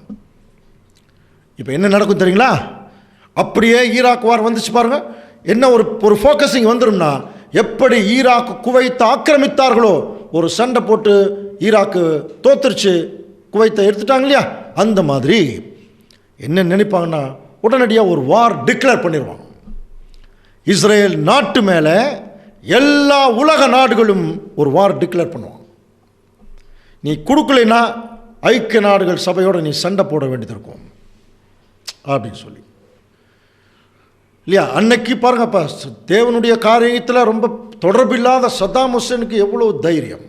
இப்போ என்ன நடக்கும் தெரியுங்களா? அப்படியே ஈராக் வார் வந்துச்சு பாருங்க, என்ன ஒரு ஃபோக்கஸிங் வந்துடும்னா, எப்படி ஈராக் குவைத்தை ஆக்கிரமித்தார்களோ, ஒரு சண்டை போட்டு ஈராக்கு தோத்துருச்சு, குவைத்தை எடுத்துட்டாங்க இல்லையா, அந்த மாதிரி என்ன நினைப்பாங்கன்னா, உடனடியாக ஒரு வார் டிக்ளேர் பண்ணிடுவாங்க. இஸ்ரேல் நாட்டு மேலே எல்லா உலக நாடுகளும் ஒரு வார் டிக்ளேர் பண்ணுவாங்க. நீ கொடுக்கலைன்னா ஐக்கிய நாடுகள் சபையோடு நீ சண்டை போட வேண்டியது இருக்கும் அப்படின்னு சொல்லி இல்லையா? அன்னைக்கு பாருங்கப்பா, தேவனுடைய காரியத்தில் ரொம்ப தொடர்பில்லாத சதாம் ஹுசேனுக்கு எவ்வளோ தைரியம்.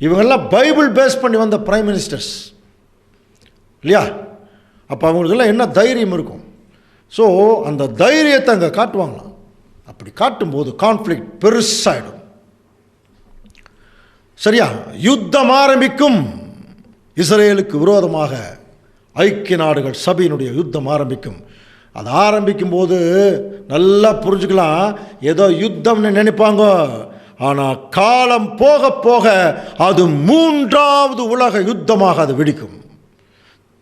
இவங்கெல்லாம் பைபிள் பேஸ் பண்ணி வந்த பிரைம் மினிஸ்டர்ஸ் இல்லையா? அப்போ அவங்களுக்கெல்லாம் என்ன தைரியம் இருக்கும்? ஸோ அந்த தைரியத்தை அங்கே காட்டுவாங்களாம். அப்படி காட்டும்போது கான்ஃப்ளிக்ட் பெருசாகிடும். சரியா? யுத்தம் ஆரம்பிக்கும். இஸ்ரேலுக்கு விரோதமாக ஐக்கிய நாடுகள் சபையினுடைய யுத்தம் ஆரம்பிக்கும். அது ஆரம்பிக்கும் போது நல்லா புரிஞ்சுக்கலாம், ஏதோ யுத்தம்னு நினைப்பாங்க. ஆனால் காலம் போக போக அது 3ஆவது உலக யுத்தமாக அது வெடிக்கும்.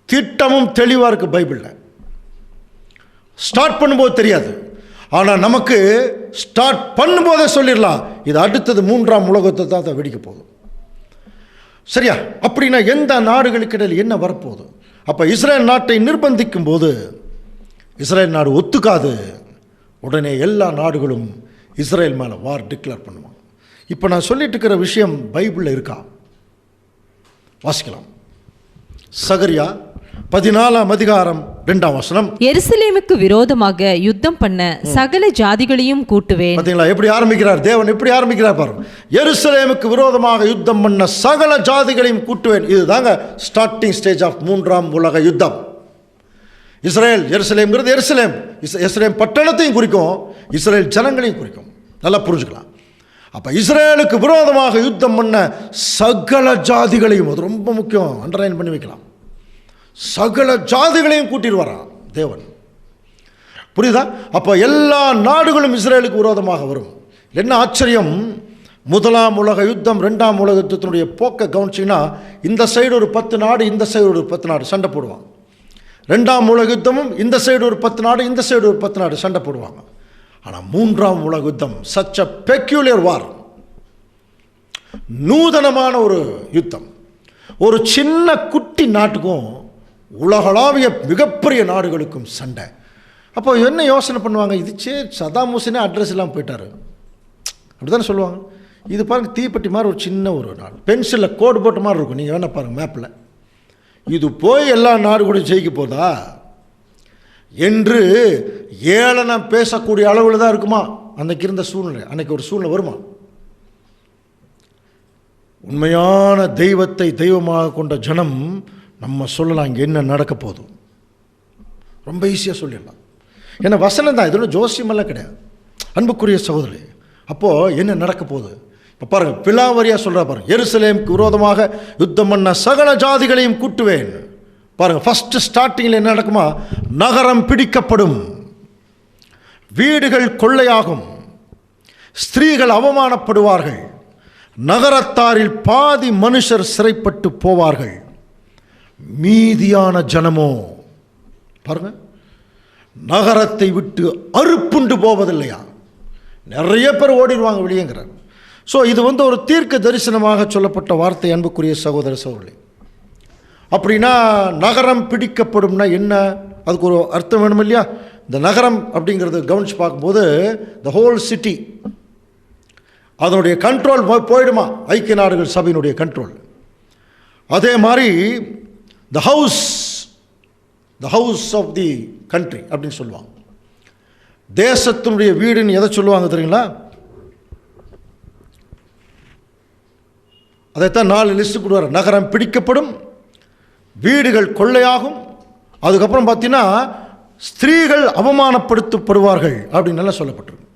திட்டமும் தெளிவாக இருக்குது பைபிளில். ஸ்டார்ட் பண்ணும்போது தெரியாது, ஆனால் நமக்கு ஸ்டார்ட் பண்ணும்போதே சொல்லிடலாம், இது அடுத்தது 3ஆம் உலகத்தை தான் வெடிக்க போகுது. சரியா? அப்படின்னா எந்த நாடுகளுக்கு இடையில் என்ன வரப்போகுது? அப்போ இஸ்ரேல் நாட்டை நிர்பந்திக்கும் போது இஸ்ரேல் நாடு ஒத்துக்காது. உடனே எல்லா நாடுகளும் இஸ்ரேல் மேலே வார் டிக்ளேர் பண்ணுவாங்க. இப்போ நான் சொல்லிட்டு இருக்கிற விஷயம் பைபிளில் இருக்கா? வாசிக்கலாம். சகரியா 14ஆம் அதிகாரம் 2ஆம் வசனம். எருசலேமுக்கு விரோதமாக யுத்தம் பண்ண சகல ஜாதிகளையும் கூட்டுவேன். பாத்தீங்களா எப்படி ஆரம்பிக்கிறார் தேவன், எப்படி ஆரம்பிக்கிறார் பாருங்க. எருசலேமுக்கு விரோதமாக யுத்தம் பண்ண சகல ஜாதிகளையும் கூட்டுவேன். இதுதாங்க ஸ்டார்டிங் ஸ்டேஜ் ஆஃப் 3ஆம் உலக யுத்தம். இஸ்ரேல், எருசலேம்ங்கிறது எருசலேம் பட்டணத்தையும் குறிக்கும், இஸ்ரேல் ஜனங்களையும் குறிக்கும். நல்லா புரிஞ்சுக்கலாம். அப்ப இஸ்ரேலுக்கு விரோதமாக யுத்தம் பண்ண சகல ஜாதிகளையும், அது ரொம்ப முக்கியம், அண்டர்லைன் பண்ணி வைக்கலாம், சகல ஜாதிகளையும் கூட்டிடுவாராம் தேவன். புரியுதா? அப்போ எல்லா நாடுகளும் இஸ்ரேலுக்கு விரோதமாக வரும். என்ன ஆச்சரியம்! 1ஆம் உலக யுத்தம் 2ஆம் உலக யுத்தத்தினுடைய போக்கை கவனிச்சிங்கன்னா, இந்த சைடு ஒரு 10 நாடு, இந்த சைடு ஒரு 10 நாடு சண்டை போடுவாங்க. 2ஆம் உலக யுத்தமும் இந்த சைடு ஒரு 10 நாடு, இந்த சைடு ஒரு 10 நாடு சண்டை போடுவாங்க. ஆனால் 3ஆம் உலக யுத்தம் சச் அ பெக்யூலியர் வார், நூதனமான ஒரு யுத்தம். ஒரு சின்ன குட்டி நாட்டுக்கும் உலகளாவிய மிகப்பெரிய நாடுகளுக்கும் சண்டை. அப்போ என்ன யோசனை பண்ணுவாங்க, இது சதாம் ஹுசேனே அட்ரஸ் இல்லாமல் போயிட்டாரு அப்படி தானே சொல்லுவாங்க. இது பாருங்கள், தீப்பெட்டி மாதிரி ஒரு சின்ன ஒரு நாடு, பென்சிலில் கோடு போட்ட மாதிரி இருக்கும். நீங்கள் வேணா பாருங்கள் மேப்பில். இது போய் எல்லா நாடு கூட ஜெயிக்க போதா என்று ஏளனம் பேசக்கூடிய அளவில் தான் இருக்குமா அன்னைக்கு இருந்த சூழ்நிலை. அன்னைக்கு ஒரு சூழ்நிலை வருமா? உண்மையான தெய்வத்தை தெய்வமாக கொண்ட ஜனம் நம்ம சொல்லலாம் இங்கே என்ன நடக்க போதும், ரொம்ப ஈஸியாக சொல்லிடலாம். ஏன்னா வசனம் தான், இதோட ஜோசியமெல்லாம் கிடையாது. அன்புக்குரிய சகோதரி, அப்போது என்ன நடக்க போகுது இப்போ பாருங்கள், பிலாவரியாக சொல்கிறா பாருங்கள். எருசலேமுக்கு விரோதமாக யுத்தம் பண்ண சகல ஜாதிகளையும் கூட்டுவேன். பாருங்கள், ஃபஸ்ட்டு ஸ்டார்டிங்கில் என்ன நடக்குமா? நகரம் பிடிக்கப்படும், வீடுகள் கொள்ளையாகும், ஸ்திரீகள் அவமானப்படுவார்கள், நகரத்தாரில் பாதி மனுஷர் சிறைப்பட்டு போவார்கள், மீதியான ஜனமோ பாருங்க நகரத்தை விட்டு அறுப்புண்டு போவதில்லையா, நிறைய பேர் ஓடிடுவாங்க வெளியேங்கிறார். ஸோ இது ஒரு தீர்க்க தரிசனமாக சொல்லப்பட்ட வார்த்தை. அன்புக்குரிய சகோதர சகோதரி, அப்படின்னா நகரம் பிடிக்கப்படும்னா என்ன, அதுக்கு ஒரு அர்த்தம் வேணும் இல்லையா? இந்த நகரம் அப்படிங்கிறது கவனித்து பார்க்கும்போது த ஹோல் சிட்டி, அதனுடைய கண்ட்ரோல் போயிடுமா ஐக்கிய நாடுகள் சபையினுடைய கண்ட்ரோல். அதே மாதிரி the house of the country அப்படின்னு சொல்லுவாங்க. தேசத்தினுடைய வீடுன்னு எதை சொல்லுவாங்க தெரியுங்களா? அதைத்தான் 4 லிஸ்ட்டு கொடுவார். நகரம் பிடிக்கப்படும், வீடுகள் கொள்ளையாகும், அதுக்கப்புறம் பார்த்தீங்கன்னா ஸ்திரீகள் அவமானப்படுத்தப்படுவார்கள் அப்படின்னு நல்லா சொல்லப்பட்டிருக்கு.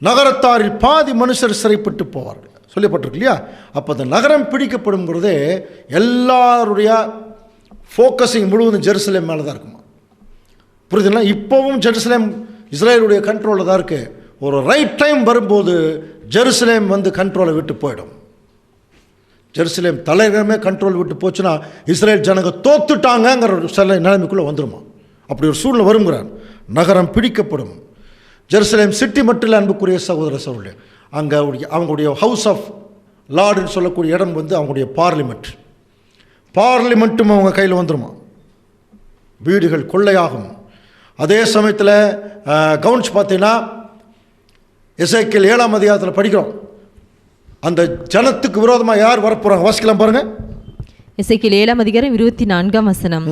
நகரத்தாரில் பாதி மனுஷர் சிறைப்பட்டு போவார்கள் சொல்லப்பட்டிருக்கு இல்லையா? அப்போ அந்த நகரம் பிடிக்கப்படும்ங்கிறதே எல்லாருடைய ஃபோக்கஸிங் முழுவதும் ஜெருசலேம் மேலே தான் இருக்குமா. புரியுதுங்களா? இப்போவும் ஜெருசலேம் இஸ்ரேலுடைய கண்ட்ரோலில் தான் இருக்குது. ஒரு ரைட் டைம் வரும்போது ஜெருசலேம் கண்ட்ரோலை விட்டு போயிடும். ஜெருசலேம் தலைநகரமே கண்ட்ரோல் விட்டு போச்சுன்னா இஸ்ரேல் ஜனங்க தோத்துட்டாங்கிற ஒரு சில நிலைமைக்குள்ளே வந்துடுமா. அப்படி ஒரு சூழ்நிலை வருங்கிறார். நகரம் பிடிக்கப்படும். ஜெருசலேம் சிட்டி மட்டும் இல்லை அன்புக்குரிய சகோதர சகோதரி, அங்கே அவங்களுடைய ஹவுஸ் ஆஃப் லார்டுன்னு சொல்லக்கூடிய இடம் அவங்களுடைய பார்லிமெண்ட்டும் அவங்க கையில் வந்துடுமா. வீடுகள் கொள்ளையாகும். அதே சமயத்தில் கவனிச்சு பார்த்தீங்கன்னா எசேக்கியேல் 7ஆம் அதிகாரத்தில் படிக்கிறோம், அந்த ஜனத்துக்கு விரோதமாக யார் வரப்போகிறாங்க வாசிக்கலாம் பாருங்கள். எசேக்கியேல் 7ஆம் அதிகாரம் 24ஆம் வசனம்.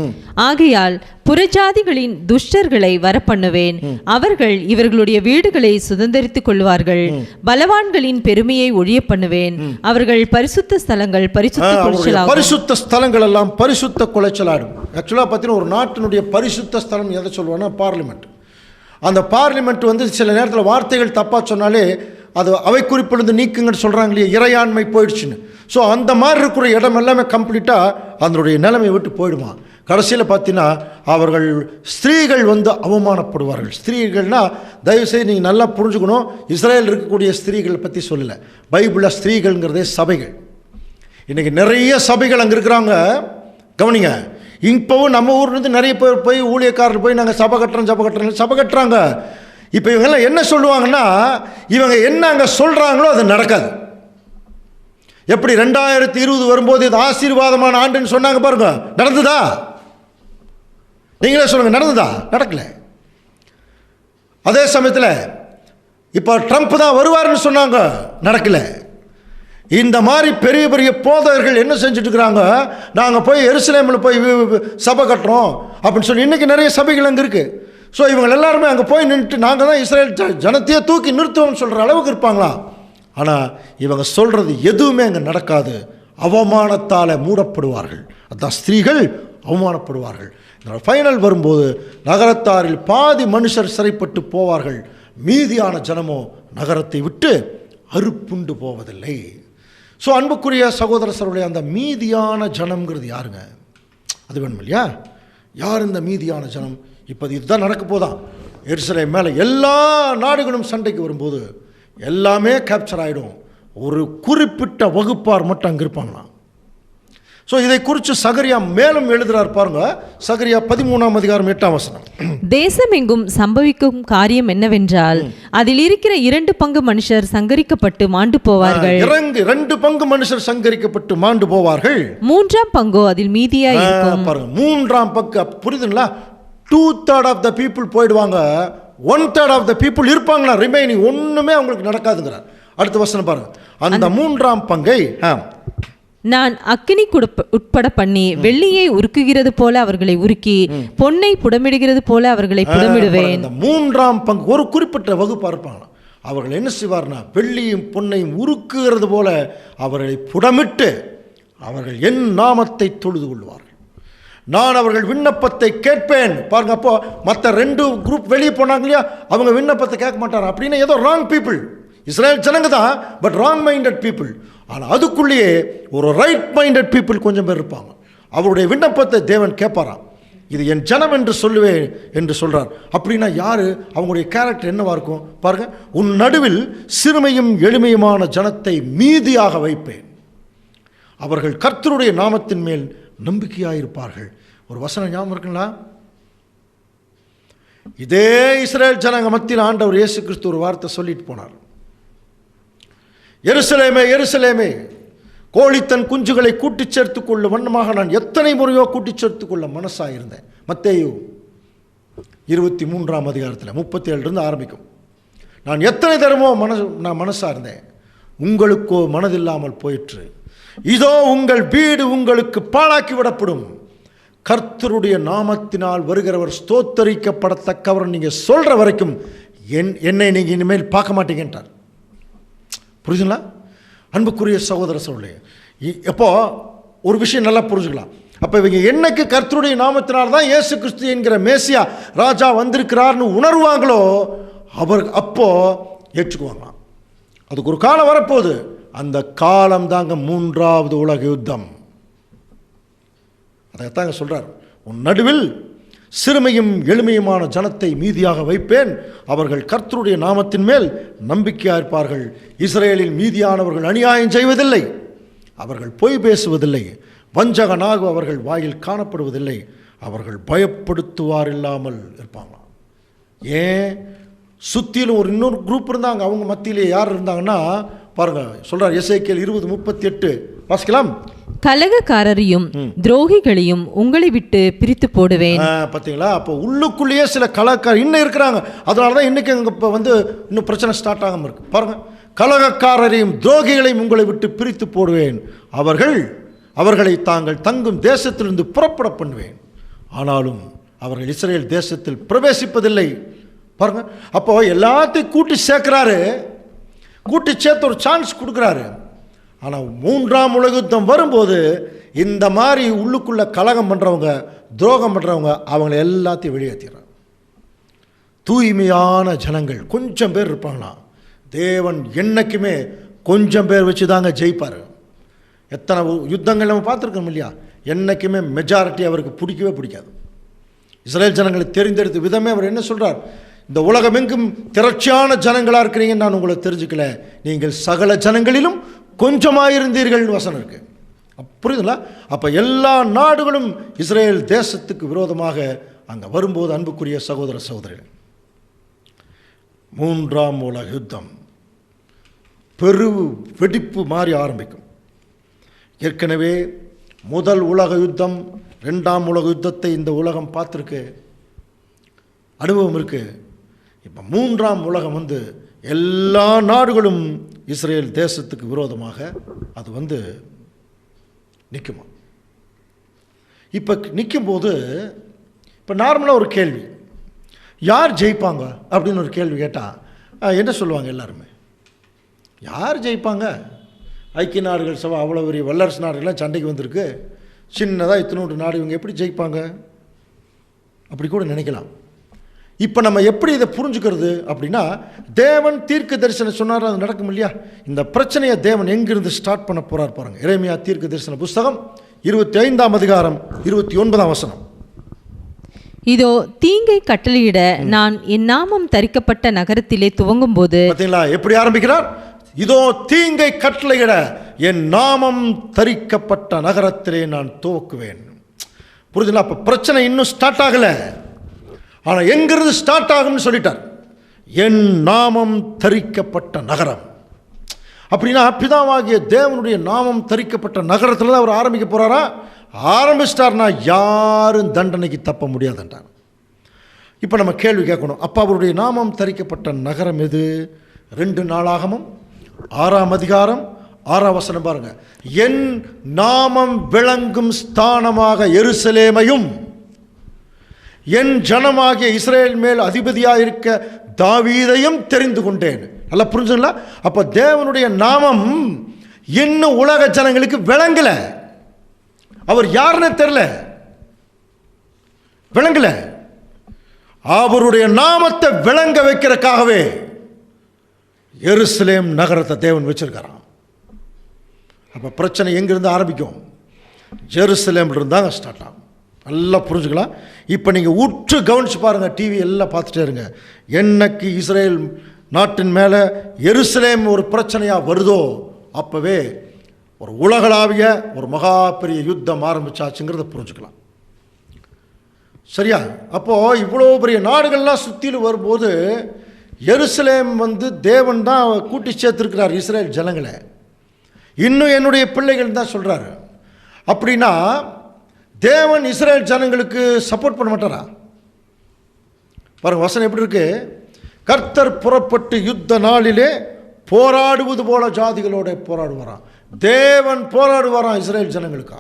ஆகையால் புறஜாதிகளின் துஷ்டர்களை வரப்பண்ணுவேன், அவர்கள் இவர்களுடைய வீடுகளை சுதந்தரித்துக் கொள்வார்கள், பலவான்களின் பெருமையை ஒழிய பண்ணுவேன், அவர்கள் பரிசுத்த ஸ்தலங்கள் பரிசுத்த ஸ்தலங்கள் எல்லாம் பரிசுத்த குலைச்சலாடும். ஆக்சுவலாக பார்த்தீங்கன்னா ஒரு நாட்டினுடைய பரிசுத்த ஸ்தலம் எதை சொல்லுவாங்கன்னா பார்லிமெண்ட். அந்த பார்லிமெண்ட் சில நேரத்தில் வார்த்தைகள் தப்பாக சொன்னாலே அது அவை குறிப்பிலிருந்து நீக்குங்கன்னு சொல்கிறாங்க இல்லையா, இறையாண்மை போயிடுச்சுன்னு. ஸோ அந்த மாதிரி இருக்கிற இடம் எல்லாமே கம்ப்ளீட்டாக அதனுடைய நிலைமையை விட்டு போயிடுமா. கடைசியில் பார்த்தீங்கன்னா அவர்கள் ஸ்திரீகள் அவமானப்படுவார்கள். ஸ்திரீகள்னால் தயவுசெய்து நீங்கள் நல்லா புரிஞ்சுக்கணும், இஸ்ரேல் இருக்கக்கூடிய ஸ்திரீகளை பற்றி சொல்லலை, பைபிளில் ஸ்திரீகள்ங்கிறதே சபைகள். இன்றைக்கி நிறைய சபைகள் அங்கே இருக்கிறாங்க. கவனிங்க, இப்போவும் நம்ம ஊர்லேருந்து நிறைய பேர் போய் ஊழியக்காரர் போய் நாங்கள் சபை கட்டுறாங்க. இப்போ இவங்கெல்லாம் என்ன சொல்லுவாங்கன்னா, இவங்க என்ன அங்கே சொல்கிறாங்களோ அது நடக்காது. எப்படி 2020 வரும்போது இது ஆசீர்வாதமான ஆண்டுன்னு சொன்னாங்க பாருங்க, நடந்ததா? நீங்களே சொல்லுங்கள், நடந்ததா? நடக்கல. அதே சமயத்தில் இப்போ ட்ரம்ப் தான் வருவார்னு சொன்னாங்க, நடக்கல. இந்த மாதிரி பெரிய பெரிய போதகர்கள் என்ன செஞ்சுட்டு இருக்கிறாங்க, நாங்கள் போய் எருசலேமில் போய் சபை கட்டுறோம் அப்படின்னு சொல்லி இன்றைக்கி நிறைய சபைகள் அங்கே இருக்குது. ஸோ இவங்க எல்லாருமே அங்கே போய் நின்றுட்டு நாங்கள் தான் இஸ்ரேல் ஜனத்தையே தூக்கி நிறுத்துவோம்னு சொல்கிற அளவுக்கு இருப்பாங்களா? ஆனால் இவங்க சொல்கிறது எதுவுமே அங்கே நடக்காது. அவமானத்தால் மூடப்படுவார்கள். அதான் ஸ்திரீகள் அவமானப்படுவார்கள். ஃபைனல் வரும்போது நகரத்தாரில் பாதி மனுஷர் சிறைப்பட்டு போவார்கள், மீதியான ஜனமோ நகரத்தை விட்டு அறுப்புண்டு போவதில்லை. ஸோ அன்புக்குரிய சகோதர சகோதரர்களே, அந்த மீதியான ஜனம்ங்கிறது யாருங்க? அது வேணும் இல்லையா? யார் இந்த மீதியான ஜனம்? இப்போ இதுதான் நடக்க போதான். எருசலேம் மேலே எல்லா நாடுகளும் சண்டைக்கு வரும்போது எல்லாமே கேப்சர் ஆகிடும். ஒரு குறிப்பிட்ட வகுப்பார் மட்டும் அங்கே இருப்பாங்களாம். ஸோ இதை குறித்து சகரியா மேலும் எழுதுகிறார் பாருங்க. சகரியா 13ஆம் அதிகாரம் 8ஆம் வசனம். தேசம் எங்கும் சம்பவிக்கும் காரியம் என்னவென்றால், அதில் இருக்கிற 2 பங்கு மனுஷர் சங்கரிக்கப்பட்டு மாண்டு போவார்கள். 2 பங்கு மனுஷர் சங்கரிக்கப்பட்டு மாண்டு போவார்கள். 3ஆம் பங்கோ அதில் மீதியா இருக்கும். பாருங்க, 3ஆம் பங்கு புரியுதுங்களா? 2/3 ஆஃப் த பீப்புள் போயிடுவாங்க, 1/3 ஆஃப் த பீப்புள் இருப்பாங்களா ரிமைனிங். ஒன்றுமே அவங்களுக்கு நடக்காதுங்கிறார். அடுத்த வசனம் பாருங்க. அந்த 3ஆம் பங்கை நான் அக்கினி உட்பட பண்ணி வெள்ளியை உருக்குகிறது போல அவர்களை உருக்கி பொன்னை புடமிடுகிறது போல அவர்களை புடமிடுவேன். இந்த 3ஆம் பங்கு ஒரு குறிப்பிட்ட வகுப்பா இருப்பாங்க. அவர்கள் என்ன செய்வார்னா, வெள்ளியும் பொன்னையும் உருக்குகிறது போல அவர்களை புடமிட்டு அவர்கள் என் நாமத்தை தொழுது கொள்வார்கள். நான் அவர்கள் விண்ணப்பத்தை கேட்பேன். பாருங்க, அப்போ மற்ற 2 குரூப் வெளியே போனாங்க இல்லையா, அவங்க விண்ணப்பத்தை கேட்க மாட்டாங்க. அப்படின்னா ஏதோ ராங் பீப்புள். இஸ்ரேல் ஜனங்க தான், பட் ராங் மைண்டட் பீப்புள். ஆனால் அதுக்குள்ளேயே ஒரு ரைட் மைண்டட் பீப்புள் கொஞ்சம் பேர் இருப்பாங்க. அவருடைய விண்ணப்பத்தை தேவன் கேட்பாராம். இது என் ஜனம் என்று சொல்லுவேன் என்று சொல்கிறார். அப்படின்னா யார்? அவங்களுடைய கேரக்டர் என்னவாக இருக்கும் பாருங்க. உன் நடுவில் சிறுமையும் எளிமையுமான ஜனத்தை மீதியாக வைப்பேன், அவர்கள் கர்த்தருடைய நாமத்தின் மேல் நம்பிக்கையாயிருப்பார்கள். ஒரு வசனம் ஞாபகம் இருக்குங்களா? இதே இஸ்ரேல் ஜனங்க மத்தியில் ஆண்டவர் இயேசு கிறிஸ்து ஒரு வார்த்தை சொல்லிட்டு போனார். எருசலேமே எருசலேமே, கோழி தன் குஞ்சுகளை கூட்டிச் சேர்த்துக் கொள்ளும் வண்ணமாக நான் எத்தனை முறையோ கூட்டிச் சேர்த்துக் கொள்ள மனசாயிருந்தேன். மத்தேயு 23ஆம் அதிகாரத்தில் 37 ஆரம்பிக்கும். நான் எத்தனை தரமோ நான் மனசாக இருந்தேன், உங்களுக்கோ மனதில்லாமல் போயிற்று. இதோ உங்கள் வீடு உங்களுக்கு பாழாக்கி விடப்படும். கர்த்தருடைய நாமத்தினால் வருகிறவர் ஸ்தோத்தரிக்கப்படத்தக்கவர் நீங்கள் சொல்கிற வரைக்கும் என்னை நீங்கள் இனிமேல் பார்க்க மாட்டீங்கன்றார். புரிஞ்சுங்களா? அன்புக்குரிய சகோதர சகோதரர்களே, எப்போ ஒரு விஷயம் நல்லா புரிஞ்சுக்கலாம். அப்போ இவங்க என்னைக்கு கர்த்தருடைய நாமத்தினால்தான் இயேசு கிறிஸ்து என்கிற மேசியா ராஜா வந்திருக்கிறார்னு உணர்வாங்களோ அவர் அப்போ ஏற்றுக்குவாங்களாம். அதுக்கு ஒரு காலம் வரப்போகுது. அந்த காலம் தாங்க 3வது உலக யுத்தம். அதைத்தாங்க சொல்றார். உன் நடுவில் சிறுமையும் எளிமையுமான ஜனத்தை மீதியாக வைப்பேன், அவர்கள் கர்த்தருடைய நாமத்தின் மேல் நம்பிக்கையாயிருப்பார்கள். இஸ்ரேலில் மீதியானவர்கள் அநியாயம் செய்வதில்லை, அவர்கள் பொய் பேசுவதில்லை, வஞ்சகனாக அவர்கள் வாயில் காணப்படுவதில்லை, அவர்கள் பயப்படுத்துவார் இல்லாமல் இருப்பாங்களாம். ஏன்? சுற்றிலும் ஒரு இன்னொரு குரூப் இருந்தாங்க. அவங்க மத்தியிலே யார் இருந்தாங்கன்னா பாருங்க, சொல்றார் எசேக்கியேல் 20:38 வாசிக்கலாம். கலகக்காரரையும் துரோகிகளையும் உங்களை விட்டு பிரித்து போடுவேன். பார்த்தீங்களா? அப்போ உள்ளுக்குள்ளேயே சில கலகக்காரர் இன்னும் இருக்கிறாங்க. அதனால தான் இன்னைக்கு இப்போ இன்னும் பிரச்சனை ஸ்டார்ட் ஆகாமல் இருக்கு. பாருங்க, கலகக்காரரையும் துரோகிகளையும் உங்களை விட்டு பிரித்து போடுவேன், அவர்களை தாங்கள் தங்கும் தேசத்திலிருந்து புறப்பட பண்ணுவேன், ஆனாலும் அவர்கள் இஸ்ரேல் தேசத்தில் பிரவேசிப்பதில்லை. பாருங்க, அப்போ எல்லாத்தையும் கூட்டி சேர்க்கிறாரு, கூட்டி சேர்த்து ஒரு சான்ஸ் கொடுக்குறாரு. ஆனால் 3ஆம் உலக யுத்தம் வரும்போது இந்த மாதிரி உள்ளுக்குள்ள கலகம் பண்ணுறவங்க, துரோகம் பண்ணுறவங்க, அவங்கள எல்லாத்தையும் வெளியேற்றிடுறாங்க. தூய்மையான ஜனங்கள் கொஞ்சம் பேர் இருப்பாங்களாம். தேவன் என்னைக்குமே கொஞ்சம் பேர் வச்சு தாங்க ஜெயிப்பார். எத்தனை யுத்தங்கள் நம்ம பார்த்துருக்கோம் இல்லையா? என்றைக்குமே மெஜாரிட்டி அவருக்கு பிடிக்கவே பிடிக்காது. இஸ்ரேல் ஜனங்களை தெரிந்தெடுத்த விதமே அவர் என்ன சொல்கிறார்? இந்த உலகமெங்கும் திரட்சியான ஜனங்களாக இருக்கிறீங்கன்னு நான் உங்களை தெரிஞ்சுக்கல, நீங்கள் சகல ஜனங்களிலும் கொஞ்சமாயிருந்தீர்கள் வசனம் இருக்கு. புரியுதுங்களா? அப்போ எல்லா நாடுகளும் இஸ்ரேல் தேசத்துக்கு விரோதமாக அங்கே வரும்போது அன்புக்குரிய சகோதர சகோதரிகள், 3ஆம் உலக யுத்தம் பெரு வெடிப்பு மாறி ஆரம்பிக்கும். ஏற்கனவே முதல் உலக யுத்தம், 2ஆம் உலக யுத்தத்தை இந்த உலகம் பார்த்துருக்கு, அனுபவம் இருக்குது. இப்போ 3ஆம் உலகம் எல்லா நாடுகளும் இஸ்ரேல் தேசத்துக்கு விரோதமாக அது நிற்குமா. இப்போ நிற்கும்போது இப்போ நார்மலாக ஒரு கேள்வி, யார் ஜெயிப்பாங்க அப்படின்னு ஒரு கேள்வி கேட்டால் என்ன சொல்லுவாங்க எல்லாருமே? யார் ஜெயிப்பாங்க? ஐக்கிய நாடுகள் சபை அவ்வளோ பெரிய வல்லரசு நாடுகள்லாம் சண்டைக்கு வந்திருக்கு, சின்னதாக இத்தனோண்டு நாடு, இவங்க எப்படி ஜெயிப்பாங்க அப்படி கூட நினைக்கலாம். இப்போ நம்ம எப்படி இதை புரிஞ்சுக்கிறது அப்படின்னா, தேவன் தீர்க்க தரிசனம் சொன்னார், அது நடக்கும் இல்லையா? இந்த பிரச்சனையை தேவன் எங்கிருந்து ஸ்டார்ட் பண்ண போகிறார் பாருங்க. எரேமியா தீர்க்க தரிசன புஸ்தகம் 25ஆம் அதிகாரம் 29ஆம் வசனம். இதோ தீங்கை கட்டளையிட நான் என் நாமம் தரிக்கப்பட்ட நகரத்திலே துவங்கும் போது. பார்த்தீங்களா எப்படி ஆரம்பிக்கிறார்? இதோ தீங்கை கட்டளையிட என் நாமம் தரிக்கப்பட்ட நகரத்திலே நான் துவக்குவேன். புரியுதுங்களா? அப்போ பிரச்சனை இன்னும் ஸ்டார்ட் ஆகலை, ஆனால் எங்கிருந்து ஸ்டார்ட் ஆகும்னு சொல்லிட்டார். என் நாமம் தரிக்கப்பட்ட நகரம் அப்படின்னா பிதாவாகிய தேவனுடைய நாமம் தரிக்கப்பட்ட நகரத்தில் தான் அவர் ஆரம்பிக்க போகிறாரா? ஆரம்பிச்சிட்டார்னா யாரும் தண்டனைக்கு தப்ப முடியாதுன்றார். இப்போ நம்ம கேள்வி கேட்கணும், அப்போ அவருடைய நாமம் தரிக்கப்பட்ட நகரம் எது? 2 நாளாகமம் 6ஆம் அதிகாரம் 6ஆம் வசனம் பாருங்க. என் நாமம் விளங்கும் ஸ்தானமாக எருசலேமையும் என் ஜனமாகிய இஸ்ரேல் மேல் அதிபதியாக இருக்க தாவீதையும் தெரிந்து கொண்டேன். நல்லா புரிஞ்சுங்களா? அப்போ தேவனுடைய நாமம் இன்னும் உலக ஜனங்களுக்கு விளங்கல. அவர் யாருன்னு தெரியல, விளங்கல. அவருடைய நாமத்தை விளங்க வைக்கிறதுக்காகவே எருசலேம் நகரத்தை தேவன் வச்சிருக்கிறான். அப்போ பிரச்சனை எங்கிருந்து ஆரம்பிக்கும்? ஜெருசலேம்ல இருந்தாங்க ஸ்டார்ட் ஆகும். நல்லா புரிஞ்சுக்கலாம். இப்போ நீங்கள் உற்று கவனிச்சு பாருங்கள், டிவி எல்லாம் பார்த்துட்டே இருங்க. என்னைக்கு இஸ்ரேல் நாட்டின் மேலே எருசலேம் ஒரு பிரச்சனையாக வருதோ அப்போவே ஒரு உலகளாவிய ஒரு மகா பெரிய யுத்தம் ஆரம்பிச்சாச்சுங்கிறத புரிஞ்சுக்கலாம். சரியா? அப்போது இவ்வளோ பெரிய நாடுகள்லாம் சுற்றிலும் வரும்போது எருசலேம் தேவன் தான் கூட்டி சேர்த்துருக்கிறார் இஸ்ரேல் ஜனங்களை. இன்னும் என்னுடைய பிள்ளைகள் தான் சொல்கிறாரு. அப்படின்னா தேவன் இஸ்ரேல் ஜனங்களுக்கு சப்போர்ட் பண்ண மாட்டாரா? பாருங்க வசனம் எப்படி இருக்கு. கர்த்தர் புறப்பட்டு யுத்த நாளிலே போராடுவது போல ஜாதிகளோட போராடுவாராம். தேவன் போராடுவாராம் இஸ்ரேல் ஜனங்களுக்கா.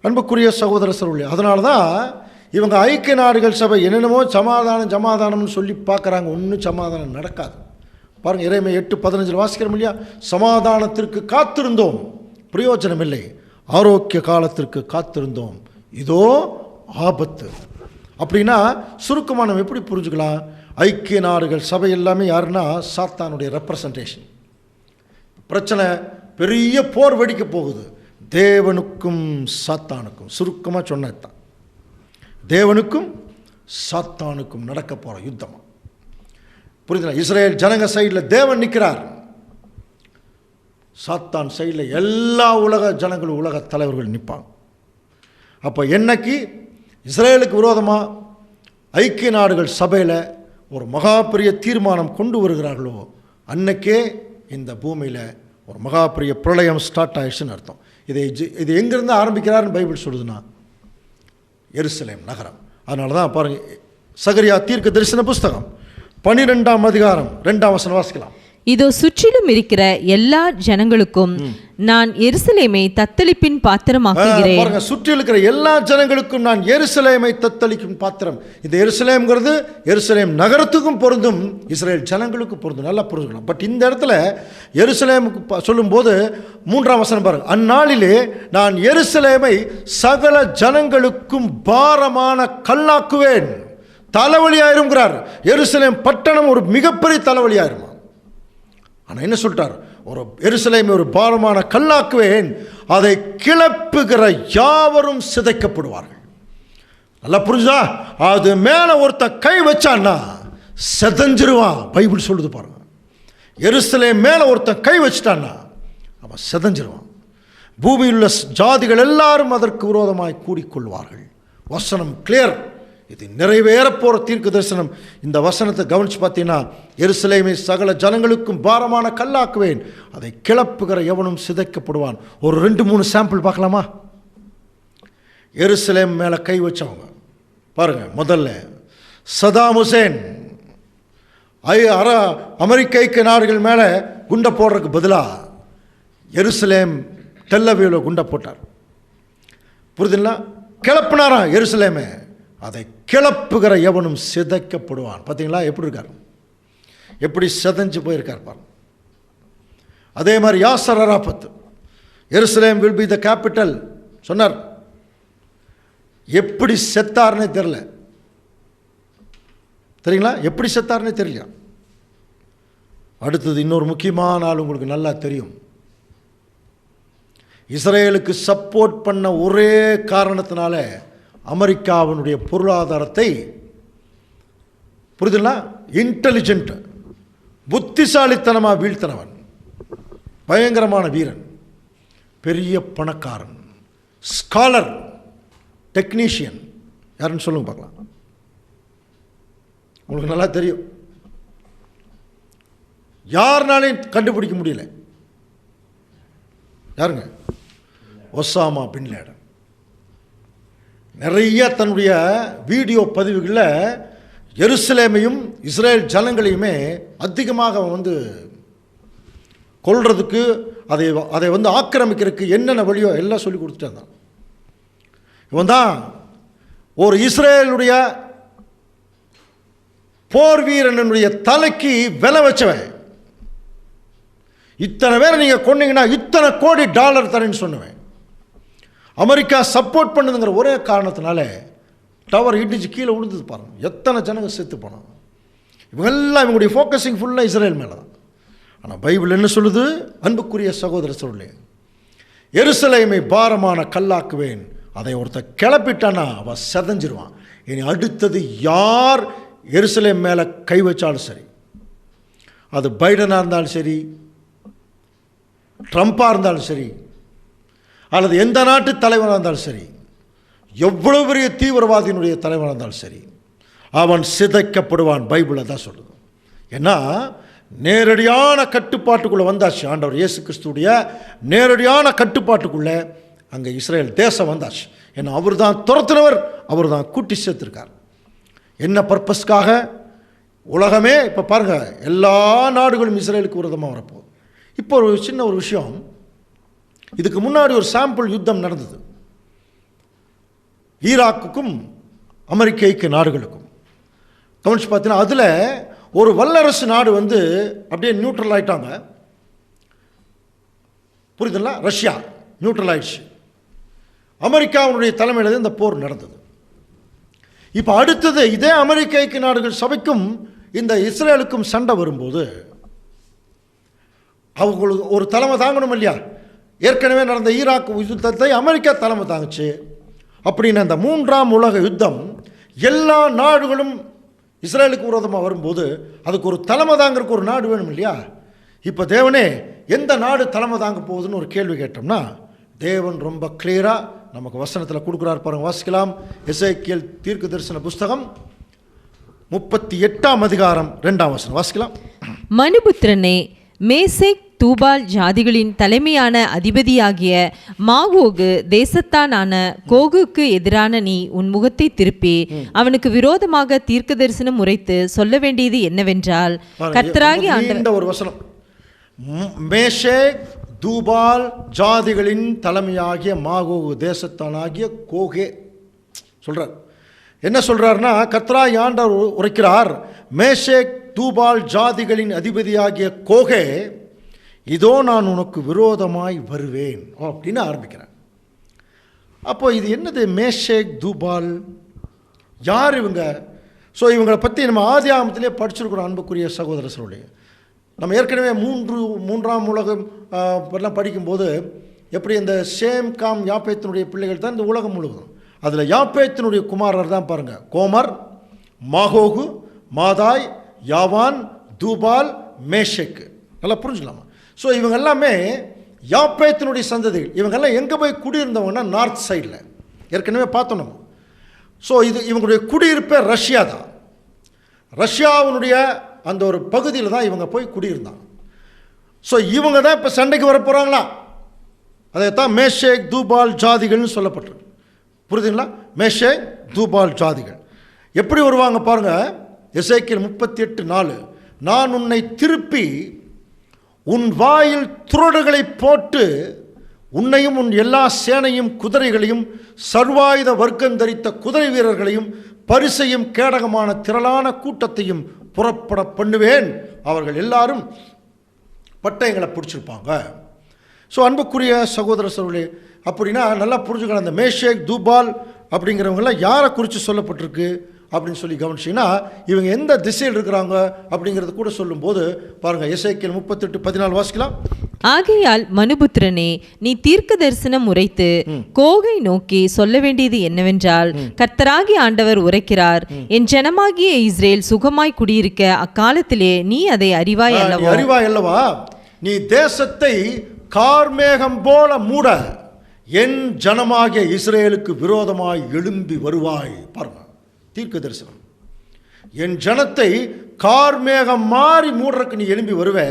அன்புக்குரிய சகோதர சகோதரிகளே, அதனால தான் இவங்க ஐக்கிய நாடுகள் சபை என்னென்னமோ சமாதானம்னு சொல்லி பார்க்குறாங்க. ஒன்றும் சமாதானம் நடக்காது. பாருங்கள், எரேமியா 8:15 வாசிக்கிறோம் இல்லையா? சமாதானத்திற்கு காத்திருந்தோம், பிரயோஜனம் இல்லை, ஆரோக்கிய காலத்திற்கு காத்திருந்தோம், இதோ ஆபத்து. அப்படின்னா சுருக்கமாக நம்ம எப்படி புரிஞ்சுக்கலாம்? ஐக்கிய நாடுகள் சபை எல்லாமே யாருன்னா சாத்தானுடைய ரெப்ரசன்டேஷன். பிரச்சனை பெரிய போர் வெடிக்க போகுது, தேவனுக்கும் சாத்தானுக்கும். சுருக்கமாக சொன்னதுதான், தேவனுக்கும் சாத்தானுக்கும் நடக்க போகிற யுத்தமாக. புரியுதுங்களா? இஸ்ரேல் ஜனங்க சைடில் தேவன் நிற்கிறார், சாத்தான் சைடில் எல்லா உலக ஜனங்களும் உலக தலைவர்கள் நிற்பாங்க. அப்போ என்னைக்கு இஸ்ரேலுக்கு விரோதமாக ஐக்கிய நாடுகள் சபையில் ஒரு மகா பெரிய தீர்மானம் கொண்டு வருகிறார்களோ அன்னைக்கே இந்த பூமியில் ஒரு மகா பெரிய பிரளயம் ஸ்டார்ட் ஆயிடுச்சுன்னு அர்த்தம். இது எங்கேருந்து ஆரம்பிக்கிறாருன்னு பைபிள் சொல்லுதுன்னா எருசலேம் நகரம். அதனால தான் பாருங்கள், சகரியா தீர்க்க தரிசன புஸ்தகம் 12ஆம் அதிகாரம் 2ஆம் வசனம் வாசிக்கலாம். இதோ சுற்றிலும் இருக்கிற எல்லா ஜனங்களுக்கும் நான் எருசலேமை தத்தளிப்பின் பாத்திரமாக்குகிறேன். பாருங்க, சுற்றி இருக்கிற எல்லா ஜனங்களுக்கும் நான் எருசலேமை தத்தளிக்கும் பாத்திரம். இந்த எருசலேம்ங்கிறது எருசலேம் நகரத்துக்கும் பொருந்தும், இஸ்ரேல் ஜனங்களுக்கு பொருந்தும். நல்லா புரிஞ்சுக்கலாம். பட் இந்த இடத்துல எருசலேமுக்கு சொல்லும்போது 3ஆம் வசனம் பாருங்க. அந்நாளிலே நான் எருசலேமை சகல ஜனங்களுக்கும் பாரமான கல்லாக்குவேன். தலைவலியாயிருங்கிறார். எருசலேம் பட்டணம் ஒரு மிகப்பெரிய தலைவலியாயிருமா. ஆனால் என்ன சொல்லிட்டார்? ஒரு எருசலேமை ஒரு பாரமான கல்லாக்குவேன், அதை கிளப்புகிற யாவரும் சிதைக்கப்படுவார்கள். நல்லா புரிஞ்சுதா? அது மேலே ஒருத்தன் கை வச்சான்னா செதஞ்சிருவான். பைபிள் சொல்லுது பாருங்க. எருசலேம் மேலே ஒருத்தன் கை வச்சிட்டான்னா அவன் செதஞ்சிருவான். பூமியில் உள்ள ஜாதிகள் எல்லாரும் அதற்கு விரோதமாய் கூடிக்கொள்வார்கள். வசனம் கிளியர். இது நிறைவேறப்போகிற தீர்க்க தரிசனம். இந்த வசனத்தை கவனித்து பார்த்தீங்கன்னா, எருசலேமை சகல ஜனங்களுக்கும் பாரமான கல்லாக்குவேன், அதை கிளப்புகிற எவனும் சிதைக்கப்படுவான். ஒரு 2-3 சாம்பிள் பார்க்கலாமா? எருசலேம் மேலே கை வச்சவங்க பாருங்க. முதல்ல சதாம் ஹுசேன் அமெரிக்க ஐக்கிய நாடுகள் மேலே குண்டை போடுறதுக்கு பதிலாக எருசலேம் டெல்லவியில் குண்டை போட்டார். புரியுதுங்களா? கிளப்புனாராம் எருசலேமே. அதை கிளப்புகிற எவனும் சிதைக்கப்படுவான். பார்த்தீங்களா எப்படி இருக்கார், எப்படி சிதைஞ்சு போயிருக்கார் பாருங்க. அதே மாதிரி யாசர் அராஃபத் எருசலேம் வில் பி த கேபிட்டல் சொன்னார். எப்படி செத்தார்னே தெரியல. தெரியுங்களா? எப்படி செத்தார்னே தெரியல. அடுத்தது இன்னொரு முக்கியமான ஆள் உங்களுக்கு நல்லா தெரியும். இஸ்ரேலுக்கு சப்போர்ட் பண்ண ஒரே காரணத்தினால அமெரிக்காவினுடைய பொருளாதாரத்தை, புரியுதுங்களா, இன்டெலிஜென்ட், புத்திசாலித்தனமாக வீழ்த்தினவன், பயங்கரமான வீரன், பெரிய பணக்காரன், ஸ்காலர், டெக்னீஷியன் யாருன்னு சொல்லுங்க பார்க்கலாம். உங்களுக்கு நல்லா தெரியும். யாருனாலையும் கண்டுபிடிக்க முடியல. யாருங்க? Osama bin Laden. நிறைய தன்னுடைய வீடியோ பதிவுகளில் எருசலேமையும் இஸ்ரேல் ஜனங்களையுமே அதிகமாக கொல்றதுக்கு, அதை ஆக்கிரமிக்கிறதுக்கு என்னென்ன வழியோ எல்லாம் சொல்லி கொடுத்துட்டு இருந்தான். இவன் தான் ஒரு இஸ்ரேலுடைய போர் வீரனுடைய தலைக்கு விலை வச்சவன். இத்தனை பேரை நீங்கள் கொன்னீங்கன்னா இத்தனை கோடி டாலர் தரேன்னு சொன்னவன். அமெரிக்கா சப்போர்ட் பண்ணுதுங்கிற ஒரே காரணத்தினால டவர் இடிச்சு கீழே விழுந்தது பாருங்க. எத்தனை ஜனங்க செத்து போனாங்க. இவங்கெல்லாம் இவங்களுடைய ஃபோக்கஸிங் ஃபுல்லாக இஸ்ரேல் மேலே தான். ஆனால் பைபிள் என்ன சொல்லுது? அன்புக்குரிய சகோதர சொல்லே, எருசலேமை பாரமான கல்லாக்குவேன். அதை ஒருத்தர் கிளப்பிட்டானா அவன் செதஞ்சிருவான். இனி அடுத்தது யார் எருசலேம் மேலே கை வச்சாலும் சரி, அது பைடனாக இருந்தாலும் சரி, ட்ரம்பாக இருந்தாலும் சரி, அல்லது எந்த நாட்டு தலைவராக இருந்தாலும் சரி, எவ்வளவு பெரிய தீவிரவாதியினுடைய தலைவராக இருந்தாலும் சரி, அவன் சிதைக்கப்படுவான். பைபிளை தான் சொல்லுது. ஏன்னா நேரடியான கட்டுப்பாட்டுக்குள்ளே வந்தாச்சு. ஆண்டவர் இயேசு கிறிஸ்துடைய நேரடியான கட்டுப்பாட்டுக்குள்ளே அங்கே இஸ்ரேல் தேசம் வந்தாச்சு. ஏன்னா அவர் தான் துரத்தினவர், அவர் தான் கூட்டி சேர்த்துருக்கார். என்ன பர்பஸ்க்காக? உலகமே இப்போ பாருங்கள், எல்லா நாடுகளும் இஸ்ரேலுக்கு விரோதமாக வரப்போகுது. இப்போ ஒரு சின்ன ஒரு விஷயம். இதுக்கு முன்னாடி ஒரு சாம்பிள் யுத்தம் நடந்தது ஈராக்குக்கும் அமெரிக்க ஐக்கிய நாடுகளுக்கும். கவனிச்சு பார்த்தீங்கன்னா அதில் ஒரு வல்லரசு நாடு அப்படியே நியூட்ரல் ஆகிட்டாங்க. புரியுதுங்களா? ரஷ்யா நியூட்ரல் ஆயிடுச்சு. அமெரிக்காவுடைய தலைமையில் இந்த போர் நடந்தது. இப்போ அடுத்தது இதே அமெரிக்க ஐக்கிய நாடுகள் சபைக்கும் இந்த இஸ்ரேலுக்கும் சண்டை வரும்போது அவங்களுக்கு ஒரு தலைமை தாங்கணும் இல்லையா? ஏற்கனவே நடந்த ஈராக் யுத்தத்தை அமெரிக்கா தலைமை தாங்குச்சு. அப்படின்னு அந்த 3ஆம் உலக யுத்தம் எல்லா நாடுகளும் இஸ்ரேலுக்கு விரோதமாக வரும்போது அதுக்கு ஒரு தலைமை தாங்கிறதுக்கு ஒரு நாடு வேணும் இல்லையா? இப்போ தேவனே எந்த நாடு தலைமை தாங்க போகுதுன்னு ஒரு கேள்வி கேட்டோம்னா தேவன் ரொம்ப கிளியராக நமக்கு வசனத்தில் கொடுக்குறார் பாருங்க. வாசிக்கலாம். எசேக்கியேல் தீர்க்க தரிசன புஸ்தகம் 38ஆம் அதிகாரம் 2ஆம் வசனம் வாசிக்கலாம். மனுபுத்திரனே, மேசேக் தூபால் ஜாதிகளின் தலைமையான அதிபதியாகிய மாகோகு தேசத்தானான கோகுக்கு எதிரான நீ உன் முகத்தை திருப்பி அவனுக்கு விரோதமாக தீர்க்க தரிசனம் உரைத்து சொல்ல வேண்டியது என்னவென்றால், கர்த்தராகிய ஆண்டவர். ஒரு வசனம். மேஷேக் தூபால் ஜாதிகளின் தலைமையாகிய மாகோகு தேசத்தானாகிய கோகே சொல்றார். என்ன சொல்றாருன்னா, கர்த்தராகிய ஆண்டவர் உரைக்கிறார், மேஷேக் தூபால் ஜாதிகளின் அதிபதியாகிய கோகே, இதோ நான் உனக்கு விரோதமாய் வருவேன் அப்படின்னு ஆரம்பிக்கிறேன். அப்போ இது என்னது? மேஷேக் தூபால் யார் இவங்க? ஸோ இவங்களை பற்றி நம்ம ஆதி ஆகமத்திலே படிச்சிருக்கிறோம். அன்புக்குரிய சகோதர சகோதரி, நம்ம ஏற்கனவே 3ஆம் உலகம் எல்லாம் படிக்கும்போது எப்படி இந்த சேம் காம் யாப்பேத்தினுடைய பிள்ளைகள் தான் இந்த உலகம் முழுவதும். அதில் யாப்பேத்தினுடைய குமாரர் தான் பாருங்கள், கோமர், மாகோகு, மாதாய், யாவான், தூபால், மேஷேக்கு. நல்லா புரிஞ்சுக்கலாமா? ஸோ இவங்க எல்லாமே யாப்பேத்தினுடைய சந்ததிகள். இவங்கெல்லாம் எங்கே போய் குடியிருந்தவங்கன்னா நார்த் சைடில் ஏற்கனவே பார்த்தோம் நம்ம. ஸோ இவங்களுடைய குடியிருப்பே ரஷ்யா தான். ரஷ்யாவினுடைய அந்த ஒரு பகுதியில் தான் இவங்க போய் குடியிருந்தாங்க. ஸோ இவங்க தான் இப்போ சண்டைக்கு வர போகிறாங்களா? அதைத்தான் மேஷேக் தூபால் ஜாதிகள்னு சொல்லப்பட்டிருக்கு. புரியுதுங்களா? மேஷேக் தூபால் ஜாதிகள் எப்படி வருவாங்க பாருங்கள். எசேக்கியேல் 38:4, நான் உன்னை திருப்பி உன் வாயில் துறடுகளை போட்டு உன்னையும் உன் எல்லா சேனையும் குதிரைகளையும் சர்வாயுத வர்க்கம் தரித்த குதிரை வீரர்களையும் பரிசையும் கேடகமான திரளான கூட்டத்தையும் புறப்பட பண்ணுவேன். அவர்கள் எல்லாரும் பட்டயங்களை பிடிச்சிருப்பாங்க. ஸோ அன்புக்குரிய சகோதர சகோதரர்களே, அப்படின்னா நல்லா புரிஞ்சுக்கலாம். அந்த மேஷேக் தூபால் அப்படிங்கிறவங்கெல்லாம் யாரை குறித்து சொல்லப்பட்டிருக்கு அப்படின்னு சொல்லி கவனிச்சிங்கன்னா, இவங்க எந்த திசையில் இருக்கிறாங்க அப்படிங்கிறது கூட சொல்லும்போது பாருங்கள், எசேக்கியேல் 38:14 வாசிக்கலாம். ஆகையால் மனுபுத்திரனே, நீ தீர்க்க தரிசனம் உரைத்து கோகை நோக்கி சொல்ல வேண்டியது என்னவென்றால், கர்த்தராகிய ஆண்டவர் உரைக்கிறார், என் ஜனமாகிய இஸ்ரேல் சுகமாய் குடியிருக்க அக்காலத்திலே நீ அதை அறிவாய் அல்லவா? நீ தேசத்தை கார்மேகம் போல மூட என் ஜனமாகிய இஸ்ரேலுக்கு விரோதமாய் எழும்பி வருவாய். பாருங்க, தீர்க்க தரிசனம். என் ஜனத்தை கார்மேகம் மாறி மூடுறதுக்கு நீ எழும்பி வருவே.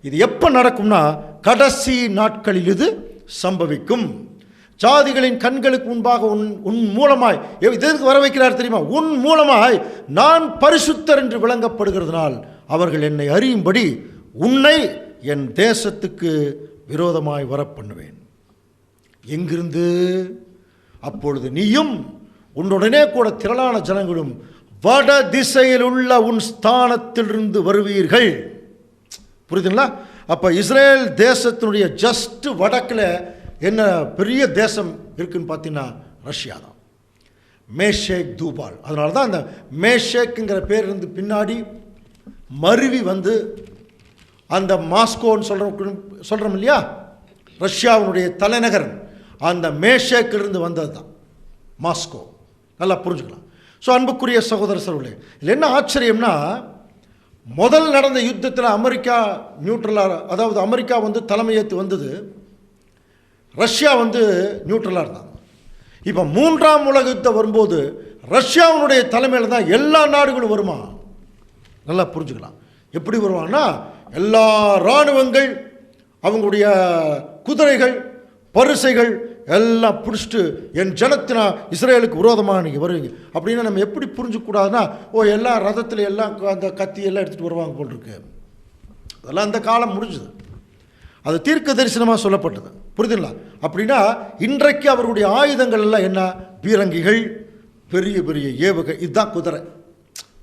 இது எப்போ நடக்கும்னா, கடைசி நாட்களில் இது சம்பவிக்கும். ஜாதிகளின் கண்களுக்கு முன்பாக உன் மூலமாய் எதற்கு வர வைக்கிறார் தெரியுமா? உன் மூலமாய் நான் பரிசுத்தர் என்று விளங்கப்படுகிறதுனால் அவர்கள் என்னை அறியும்படி உன்னை என் தேசத்துக்கு விரோதமாய் வர பண்ணுவேன். எங்கிருந்து? அப்பொழுது நீயும் உன்னுடனே கூட திரளான ஜனங்களும் வட திசையில் உள்ள உன் ஸ்தானத்திலிருந்து வருவீர்கள். புரியுதுங்களா? அப்போ இஸ்ரேல் தேசத்தினுடைய ஜஸ்ட் வடக்கில் என்ன பெரிய தேசம் இருக்குன்னு பார்த்தீங்கன்னா ரஷ்யா தான். மேஷேக் தூபால். அதனால தான் அந்த மேஷேக்குங்கிற பேர் இருந்து பின்னாடி மருவி வந்து அந்த மாஸ்கோன்னு சொல்கிறோம் இல்லையா, ரஷ்யாவினுடைய தலைநகர் அந்த மேஷேக்கிலிருந்து வந்தது தான் மாஸ்கோ. நல்லா புரிஞ்சுக்கலாம். ஸோ அன்புக்குரிய சகோதர சகோதரர்களே, இதில் என்ன ஆச்சரியம்னா, முதல் நடந்த யுத்தத்தில் அமெரிக்கா நியூட்ரலாக, அதாவது அமெரிக்கா வந்து தலைமையேற்று வந்தது, ரஷ்யா வந்து நியூட்ரலாக இருந்தாங்க. இப்போ மூன்றாம் உலக யுத்தம் வரும்போது ரஷ்யாவினுடைய தலைமையில் தான் எல்லா நாடுகளும் வருமா? நல்லா புரிஞ்சுக்கலாம். எப்படி வருவாங்கன்னா, எல்லா இராணுவங்கள் அவங்களுடைய குதிரைகள் பரிசைகள் எல்லாம் பிடிச்சிட்டு என் ஜனத்தினா இஸ்ரேலுக்கு விரோதமாக நீங்கள் வருவீங்க அப்படின்னா நம்ம எப்படி புரிஞ்சுக்கூடாதுன்னா, எல்லா ரதத்தில் எல்லாம் அந்த கத்தி எல்லாம் எடுத்துகிட்டு வருவாங்க போல் இருக்கு. அதெல்லாம் அந்த காலம் முடிஞ்சுது. அது தீர்க்க தரிசனமாக சொல்லப்பட்டது. புரியுதுங்களா? அப்படின்னா இன்றைக்கு அவர்களுடைய ஆயுதங்கள் எல்லாம் என்ன? பீரங்கிகள், பெரிய பெரிய ஏவுகை. இதுதான் குதிரை.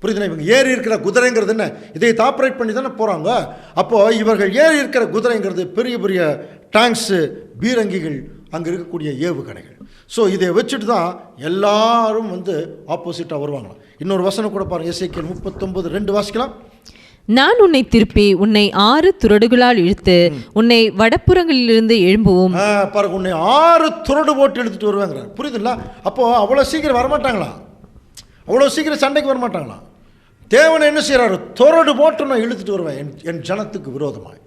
புரியுதுனா? இவங்க ஏறி இருக்கிற குதிரைங்கிறது என்ன? இதை ஆப்ரேட் பண்ணி தானே போகிறாங்க. அப்போது இவர்கள் ஏறி இருக்கிற குதிரைங்கிறது பெரிய பெரிய டேங்க்ஸு, பீரங்கிகள், அங்கே இருக்கக்கூடிய ஏவுகணைகள். ஸோ இதை வச்சுட்டு தான் எல்லாரும் வந்து ஆப்போசிட்டாக வருவாங்களாம். இன்னொரு வசனம் கூட பாருங்கள், எசேக்கியேல் 39:2 வாசிக்கலாம். நான் உன்னை திருப்பி உன்னை 6 துறடுகளால் இழுத்து உன்னை வடப்புறங்களிலிருந்து எழும்பவும். பாருங்க, உன்னை 6 துறடு போட்டு இழுத்துட்டு வருவாங்க. புரியுதுங்களா? அப்போது அவ்வளோ சீக்கிரம் வரமாட்டாங்களா? அவ்வளோ சீக்கிரம் சண்டைக்கு வரமாட்டாங்களா? தேவனை என்ன செய்கிறாரு? துறடு போட்டு நான் இழுத்துட்டு வருவேன் என் ஜனத்துக்கு விரோதமாய்.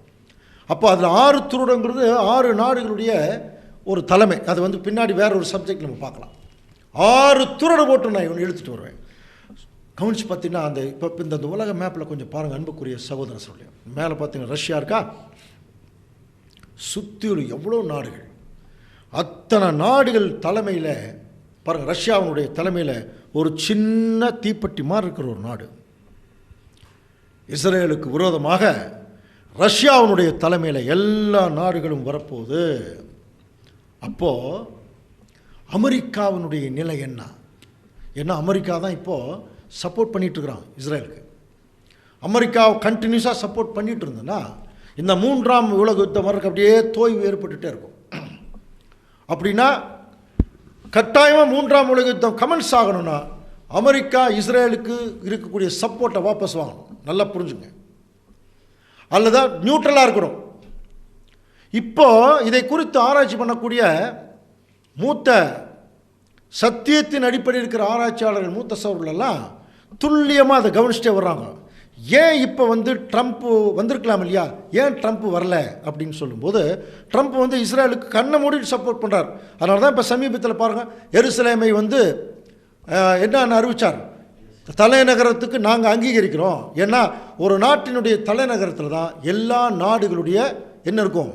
அப்போ அதில் 6 துருடங்கிறது 6 நாடுகளுடைய ஒரு தலைமை. அது வந்து பின்னாடி வேற ஒரு சப்ஜெக்ட் நம்ம பார்க்கலாம். 6 துறடு போட்டு நான் இவனை இழுத்துட்டு வருவேன். கவனிச்சு பார்த்தீங்கன்னா, அந்த இப்போ இந்த உலக மேப்பில் கொஞ்சம் பாருங்கள் அன்புக்குரிய சகோதர சொல்லி, மேலே பார்த்தீங்கன்னா ரஷ்யா இருக்கா, சுற்றி ஒரு எவ்வளோ நாடுகள், அத்தனை நாடுகள் தலைமையில் பாருங்கள். ரஷ்யாவினுடைய தலைமையில் ஒரு சின்ன தீப்பெட்டி மாதிரி இருக்கிற ஒரு நாடு இஸ்ரேலுக்கு விரோதமாக ரஷ்யாவினுடைய தலைமையில் எல்லா நாடுகளும் வரப்போகுது. அப்போது அமெரிக்காவினுடைய நிலை என்ன? ஏன்னா அமெரிக்கா தான் இப்போது சப்போர்ட் பண்ணிகிட்ருக்குறான் இஸ்ரேலுக்கு. அமெரிக்காவை கண்டினியூஸாக சப்போர்ட் பண்ணிகிட்டு இருந்ததுன்னா இந்த 3ஆம் உலக யுத்தம் வர்றதுக்கு அப்படியே தோய்வு ஏற்பட்டுகிட்டே இருக்கும். அப்படின்னா கட்டாயமாக 3ஆம் உலக யுத்தம் கமெண்ட்ஸ் ஆகணும்னா அமெரிக்கா இஸ்ரேலுக்கு இருக்கக்கூடிய சப்போர்ட்டை வாபஸ் வாங்கணும். நல்லா புரிஞ்சுங்க. அல்லது நியூட்ரலாக இருக்கணும். இப்போ இதை குறித்து ஆராய்ச்சி பண்ணக்கூடிய மூத்த சத்தியத்தின் அடிப்படையில் இருக்கிற ஆராய்ச்சியாளர்கள், மூத்த சகோதரர்களெல்லாம் துல்லியமாக அதை கவனிச்சுட்டே வர்றாங்க. ஏன் இப்போ வந்து ட்ரம்ப் வந்திருக்கலாம் இல்லையா, ஏன் ட்ரம்ப் வரல அப்படின்னு சொல்லும்போது, ட்ரம்ப் வந்து இஸ்ரேலுக்கு கண்ணை மூடிட்டு சப்போர்ட் பண்ணுறார். அதனால தான் இப்போ சமீபத்தில் பாருங்கள், எருசலேமை வந்து என்னன்னு அறிவித்தார், தலைநகரத்துக்கு நாங்கள் அங்கீகரிக்கிறோம். ஏன்னா ஒரு நாட்டினுடைய தலைநகரத்தில் தான் எல்லா நாடுகளுடைய என்ன இருக்கும்,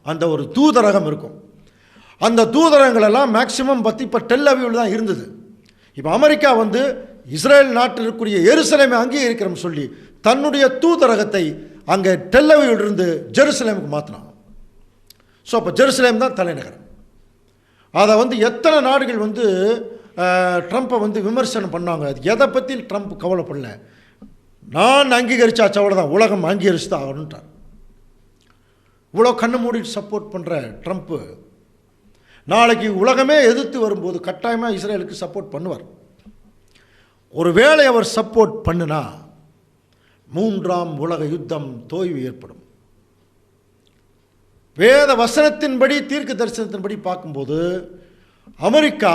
அந்த ஒரு தூதரகம் இருக்கும். அந்த தூதரகங்களெல்லாம் மேக்சிமம் பற்றி இப்போ டெல் அவீவில் தான் இருந்தது. இப்போ அமெரிக்கா வந்து இஸ்ரேல் நாட்டில் இருக்கக்கூடிய எருசலேமை அங்கீகரிக்கிறோம் சொல்லி தன்னுடைய தூதரகத்தை அங்கே டெல்லவியிலிருந்து ஜெருசலேமுக்கு மாற்றினான். ஸோ அப்போ ஜெருசலேம் தான் தலைநகரம். அதை எத்தனை நாடுகள் ட்ரம்ப்பை விமர்சனம் பண்ணாங்க. அது எதை பற்றி ட்ரம்ப் கவலைப்படல. நான் அங்கீகரிச்சாச்சு, அவ்வளோதான், உலகம் அங்கீகரிச்சு தான் ஆகணுன்ட்டார். இவ்வளோ கண்ணு மூடிட்டு சப்போர்ட் பண்ணுற ட்ரம்ப்பு நாளைக்கு உலகமே எதிர்த்து வரும்போது கட்டாயமாக இஸ்ரேலுக்கு சப்போர்ட் பண்ணுவார். ஒருவேளை அவர் சப்போர்ட் பண்ணுனா 3ஆம் உலக யுத்தம் தோல்வி ஏற்படும். வேத வசனத்தின்படி, தீர்க்க தரிசனத்தின்படி பார்க்கும்போது அமெரிக்கா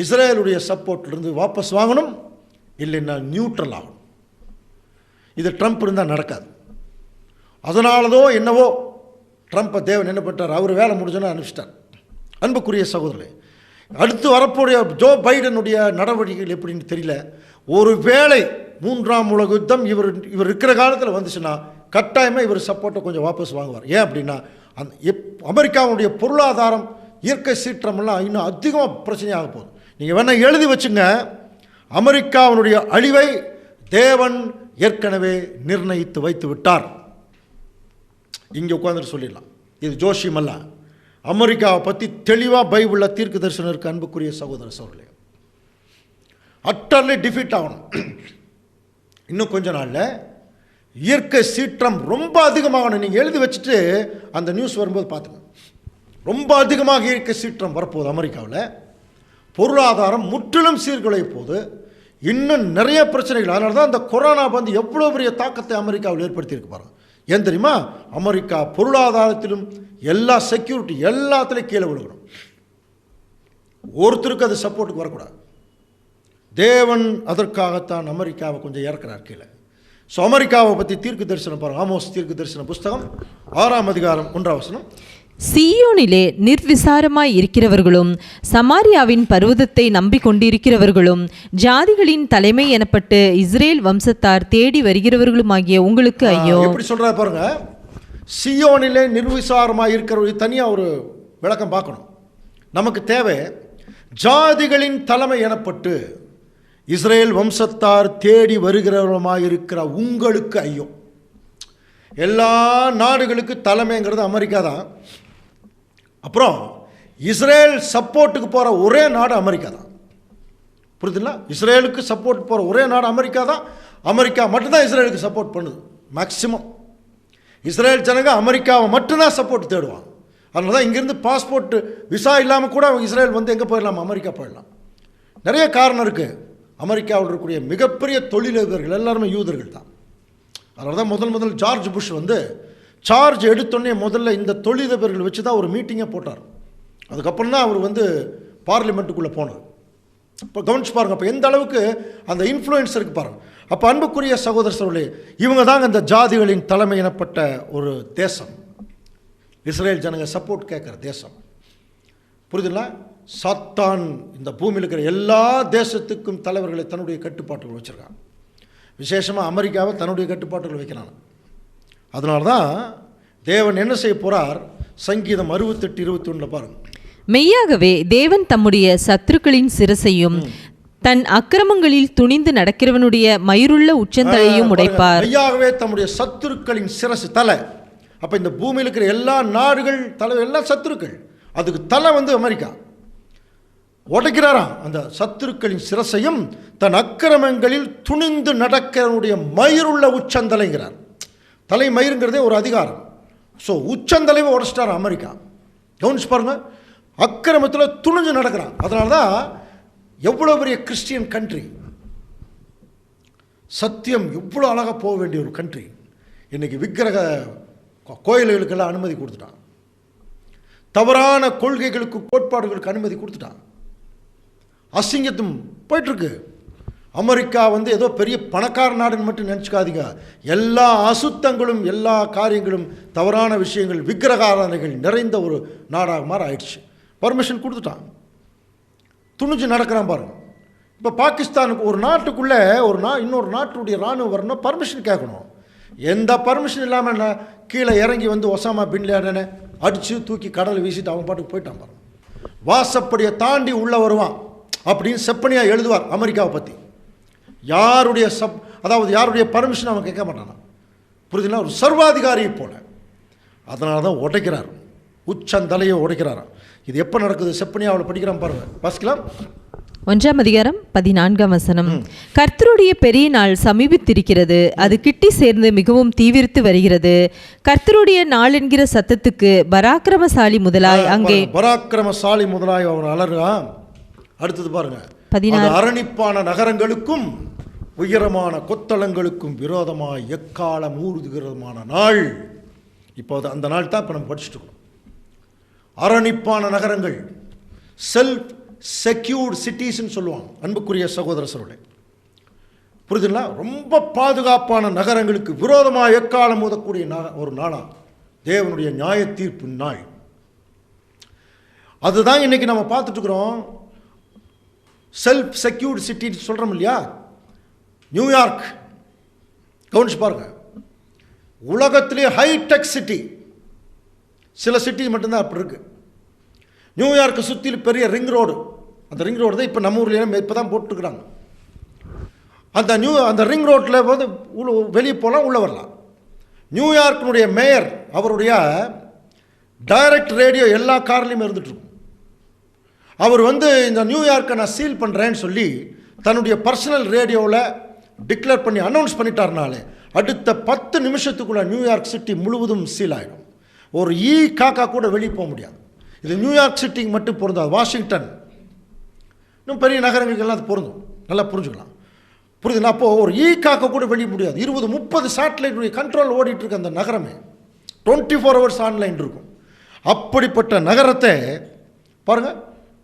இஸ்ரேலுடைய சப்போர்ட்டிலிருந்து வாபஸ் வாங்கணும், இல்லைன்னா நியூட்ரல் ஆகணும். இது ட்ரம்ப் இருந்தால் நடக்காது. அதனாலதோ என்னவோ ட்ரம்ப்பை தேவன் என்ன பண்ணிட்டார், அவர் வேலை முடிஞ்சோன்னு அனுப்பிச்சிட்டார். அன்புக்குரிய சகோதரர்களே, அடுத்து வரக்கூடிய ஜோ பைடனுடைய நடவடிக்கைகள் எப்படின்னு தெரியல. ஒரு வேளை 3ஆம் உலக யுத்தம் இவர் இருக்கிற காலத்தில் வந்துச்சுன்னா கட்டாயமாக இவர் சப்போர்ட்டை கொஞ்சம் வாபஸ் வாங்குவார். ஏன் அப்படின்னா அமெரிக்காவுடைய பொருளாதாரம், இயற்கை சீற்றமெல்லாம் இன்னும் அதிகமாக பிரச்சனையாக போகுது. நீங்கள் வேணால் எழுதி வச்சுங்க, அமெரிக்காவுடைய அழிவை தேவன் ஏற்கனவே நிர்ணயித்து வைத்து விட்டார். இங்கே உட்காந்துட்டு சொல்லிடலாம், இது ஜோஷியம் அல்ல. அமெரிக்காவை பற்றி தெளிவாக பைபிளில் தீர்க்க தரிசனம் இருக்குது. அன்புக்குரிய சகோதர சகோதரர்களே, அட்டர்லி டிஃபீட் ஆகணும். இன்னும் கொஞ்ச நாளில் இயற்கை சீற்றம் ரொம்ப அதிகமாகணும். நீங்கள் எழுதி வச்சுட்டு அந்த நியூஸ் வரும்போது பார்த்துங்க. ரொம்ப அதிகமாக இயற்கை சீற்றம் வரப்போகுது அமெரிக்காவில். பொருளாதாரம் முற்றிலும் சீர்குலைய போகுது. இன்னும் நிறைய பிரச்சனைகள். அதனால தான் அந்த கொரோனா எவ்வளோ பெரிய தாக்கத்தை அமெரிக்காவில் ஏற்படுத்தியிருக்கு பாருங்க. ஏன் தெரியுமா? அமெரிக்கா பொருளாதாரத்திலும் எல்லா செக்யூரிட்டி எல்லாத்துலேயும் கீழே விழுகணும். ஒருத்தருக்கு அது சப்போர்ட்டுக்கு வரக்கூடாது. தேவன் அதற்காகத்தான் அமெரிக்காவை கொஞ்சம் இறக்குறார் கீழே. ஸோ அமெரிக்காவை பற்றி தீர்க்க தரிசனம் பாருங்கள். ஆமோஸ் தீர்க்க தரிசன புஸ்தகம் 6ஆம் அதிகாரம் 1ஆம் வசனம். சீயோனிலே நிர்விசாரமாய் இருக்கிறவர்களும் சமாரியாவின் பர்வதத்தை நம்பிக்கொண்டிருக்கிறவர்களும் ஜாதிகளின் தலைமை எனப்பட்டு இஸ்ரேல் வம்சத்தார் தேடி வருகிறவர்களுமாகிய உங்களுக்கு ஐயோ. எப்படி சொல்றாரு பாருங்க. சீயோனிலே நிர்விசாரமாய் இருக்கிறவர்கள் தனியாக ஒரு விளக்கம் பார்க்கணும். நமக்கு தேவை ஜாதிகளின் தலைமை எனப்பட்டு இஸ்ரேல் வம்சத்தார் தேடி வருகிறவருமாய் இருக்கிற உங்களுக்கு ஐயோ. எல்லா நாடுகளுக்கு தலைமைங்கிறது அமெரிக்கா தான். அப்புறம் இஸ்ரேல் சப்போர்ட்டுக்கு போகிற ஒரே நாடு அமெரிக்கா தான். புரியுதுங்களா? இஸ்ரேலுக்கு சப்போர்ட் போகிற ஒரே நாடு அமெரிக்கா தான். அமெரிக்கா மட்டும்தான் இஸ்ரேலுக்கு சப்போர்ட் பண்ணுது. மேக்சிமம் இஸ்ரேல் ஜனங்க அமெரிக்காவை மட்டும்தான் சப்போர்ட் தேடுவாங்க. அதனால தான் இங்கேருந்து பாஸ்போர்ட் விசா இல்லாமல் கூட இஸ்ரேல் எங்கே போயிடலாம், அமெரிக்கா போயிடலாம். நிறைய காரணம் இருக்குது. அமெரிக்காவில் இருக்கக்கூடிய மிகப்பெரிய தொழிலதிபர்கள் எல்லாருமே யூதர்கள் தான். அதனால தான் முதல் ஜார்ஜ் புஷ் சார்ஜ் எடுத்தோடனே முதல்ல இந்த தொழிலதிபர்கள் வச்சு தான் ஒரு மீட்டிங்கே போட்டார். அதுக்கப்புறம் தான் அவர் பார்லிமெண்ட்டுக்குள்ளே போனார். இப்போ கவனிச்சு பாருங்கள், அப்போ எந்த அளவுக்கு அந்த இன்ஃப்ளூயன்ஸ் இருக்குது பாருங்கள். அப்போ அன்புக்குரிய சகோதர சகோதரர்களே, இவங்க தாங்க இந்த ஜாதிகளின் தலைமை எனப்பட்ட ஒரு தேசம். இஸ்ரேல் ஜனங்க சப்போர்ட் கேட்குற தேசம். புரியுதுங்களா? சாத்தான் இந்த பூமியில் இருக்கிற எல்லா தேசத்துக்கும் தலைவர்களை தன்னுடைய கட்டுப்பாட்டுகள் வச்சுருக்கான். விசேஷமாக அமெரிக்காவை தன்னுடைய கட்டுப்பாட்டுகள் வைக்கிறான். அதனால தான் தேவன் என்ன செய்ய போகிறார், சங்கீதம் 68:21 பாருங்கள். மெய்யாகவே தேவன் தம்முடைய சத்துருக்களின் சிரசையும் தன் அக்கிரமங்களில் துணிந்து நடக்கிறவனுடைய மயிருள்ள உச்சந்தலையும் உடைப்பார். மெய்யாகவே தம்முடைய சத்துருக்களின் சிரசு தலை. அப்போ இந்த பூமியில் இருக்கிற எல்லா நாடுகள் தலை எல்லாம் சத்துருக்கள். அதுக்கு தலை அமெரிக்கா உடைக்கிறாராம். அந்த சத்துருக்களின் சிரசையும் தன் அக்கிரமங்களில் துணிந்து நடக்கிறவனுடைய மயிருள்ள உச்சந்தலைங்கிறார். தலை மயிருங்கிறதே ஒரு அதிகாரம். ஸோ உச்சந்தலைவை உடைச்சிட்டார் அமெரிக்கா. கவனிச்சு பாருங்க, அக்கிரமத்தில் துணிஞ்சு நடக்கிறான். அதனால தான் எவ்வளோ பெரிய கிறிஸ்டியன் கண்ட்ரி, சத்தியம் எவ்வளோ அழகாக போக வேண்டிய ஒரு கண்ட்ரி, இன்றைக்கி விக்கிரக கோயில்களுக்கெல்லாம் அனுமதி கொடுத்துட்டான். தவறான கொள்கைகளுக்கு கோட்பாடுகளுக்கு அனுமதி கொடுத்துட்டான். அசிங்கத்தும் போயிட்டுருக்கு. அமெரிக்கா ஏதோ பெரிய பணக்கார நாடுன்னு மட்டும் நினச்சிக்காதீங்க. எல்லா அசுத்தங்களும் எல்லா காரியங்களும் தவறான விஷயங்கள் விக்கிரகாரணைகள் நிறைந்த ஒரு நாடாக மாதிரி ஆயிடுச்சு. பர்மிஷன் கொடுத்துட்டான். துணிஞ்சு நடக்கிறான் பாருங்க. இப்போ பாகிஸ்தானுக்கு ஒரு நாட்டுக்குள்ளே இன்னொரு நாட்டுடைய இராணுவம் வரணும், பர்மிஷன் கேட்கணும். எந்த பர்மிஷன் இல்லாமல் கீழே இறங்கி ஒசாமா பின் லேடனை அடித்து தூக்கி கடலை வீசிட்டு அவன் பாட்டுக்கு போயிட்டான் பாருங்க. வாசப்படியை தாண்டி உள்ளே வருவான் அப்படின்னு செப்பனியாக எழுதுவார் அமெரிக்காவை பற்றி. யாருடைய அதாவது யாருடைய பர்மிஷன் அவன் கேட்க மாட்டானா. புரியுதுங்களா? ஒரு சர்வாதிகாரியை போல. அதனால தான் உடைக்கிறார், உச்சந்தலையை உடைக்கிறாராம். இது எப்போ நடக்குது? செப்பனியாவில் படிக்கிறான் பாருங்க, வாசிக்கலாம். 1ஆம் அதிகாரம் 14ஆம் வசனம். கர்த்தருடைய பெரிய நாள் சமீபித்திருக்கிறது, அது கிட்டி சேர்ந்து மிகவும் தீவிரித்து வருகிறது. கர்த்தருடைய நாள் என்கிற சத்தத்துக்கு பராக்கிரமசாலி முதலாய் அங்கே பராக்கிரமசாலி முதலாய் அவர் அலறான். அடுத்தது பாருங்க, 16 அரணிப்பான நகரங்களுக்கும் உயரமான கொத்தளங்களுக்கும் விரோதமாய் எக்காலம் ஊறுதுகிறதுமான நாள். இப்போ அந்த நாள் தான் இப்போ நம்ம படிச்சுட்டு இருக்கோம். அரணிப்பான நகரங்கள், செல்ஃப் செக்யூர்ட் சிட்டிஸ்ன்னு சொல்லுவாங்க. அன்புக்குரிய சகோதர சகோதரர்களே, புரியுதுங்களா? ரொம்ப பாதுகாப்பான நகரங்களுக்கு விரோதமாக எக்காலம் ஊதக்கூடிய ஒரு நாளா தேவனுடைய நியாய தீர்ப்பு நாள். அதுதான் இன்னைக்கு நம்ம பார்த்துட்டு இருக்கிறோம். செல்ஃப் செக்யூர்ட் சிட்டின்னு சொல்கிறோம் இல்லையா? நியூயார்க் கவனிச்சு பாருங்க, உலகத்திலே ஹைடெக் சிட்டி. சில சிட்டி மட்டும்தான் அப்படி இருக்கு. நியூயார்க்கை சுற்றிலும் பெரிய ரிங் ரோடு, அந்த ரிங் ரோடு தான் இப்போ நம்ம ஊர்லேயே இப்போ தான் போட்டுருக்குறாங்க. அந்த ரிங் ரோட்டில் வந்து வெளியே போகலாம், உள்ளே வரலாம். நியூயார்க்கினுடைய மேயர் அவருடைய டைரக்ட் ரேடியோ எல்லா கார்லேயுமே இருந்துகிட்ருக்கும். அவர் வந்து இந்த நியூயார்க்கை நான் சீல் பண்ணுறேன்னு சொல்லி தன்னுடைய பர்சனல் ரேடியோவில் டிக்ளேர் பண்ணி அனௌன்ஸ் பண்ணிட்டாருனாலே அடுத்த 10 நிமிஷத்துக்குள்ளே நியூயார்க் சிட்டி முழுவதும் சீல் ஆகிடும். ஒரு காக்கா கூட வெளியே போக முடியாது. இது நியூயார்க் சிட்டிக்கு மட்டும் பொருந்தாது, வாஷிங்டன் இன்னும் பெரிய நகரங்களுக்கெல்லாம் அது பொருந்தும். நல்லா புரிஞ்சுக்கலாம், புரியுதுங்களா? அப்போது ஒரு காக்கா கூட வெளியே முடியாது. 20-30 சேட்டலைட்டுடைய கண்ட்ரோல் ஓடிட்டுருக்கு அந்த நகரமே. 24 ஹவர்ஸ் ஆன்லைன் இருக்கும். அப்படிப்பட்ட நகரத்தை பாருங்கள்,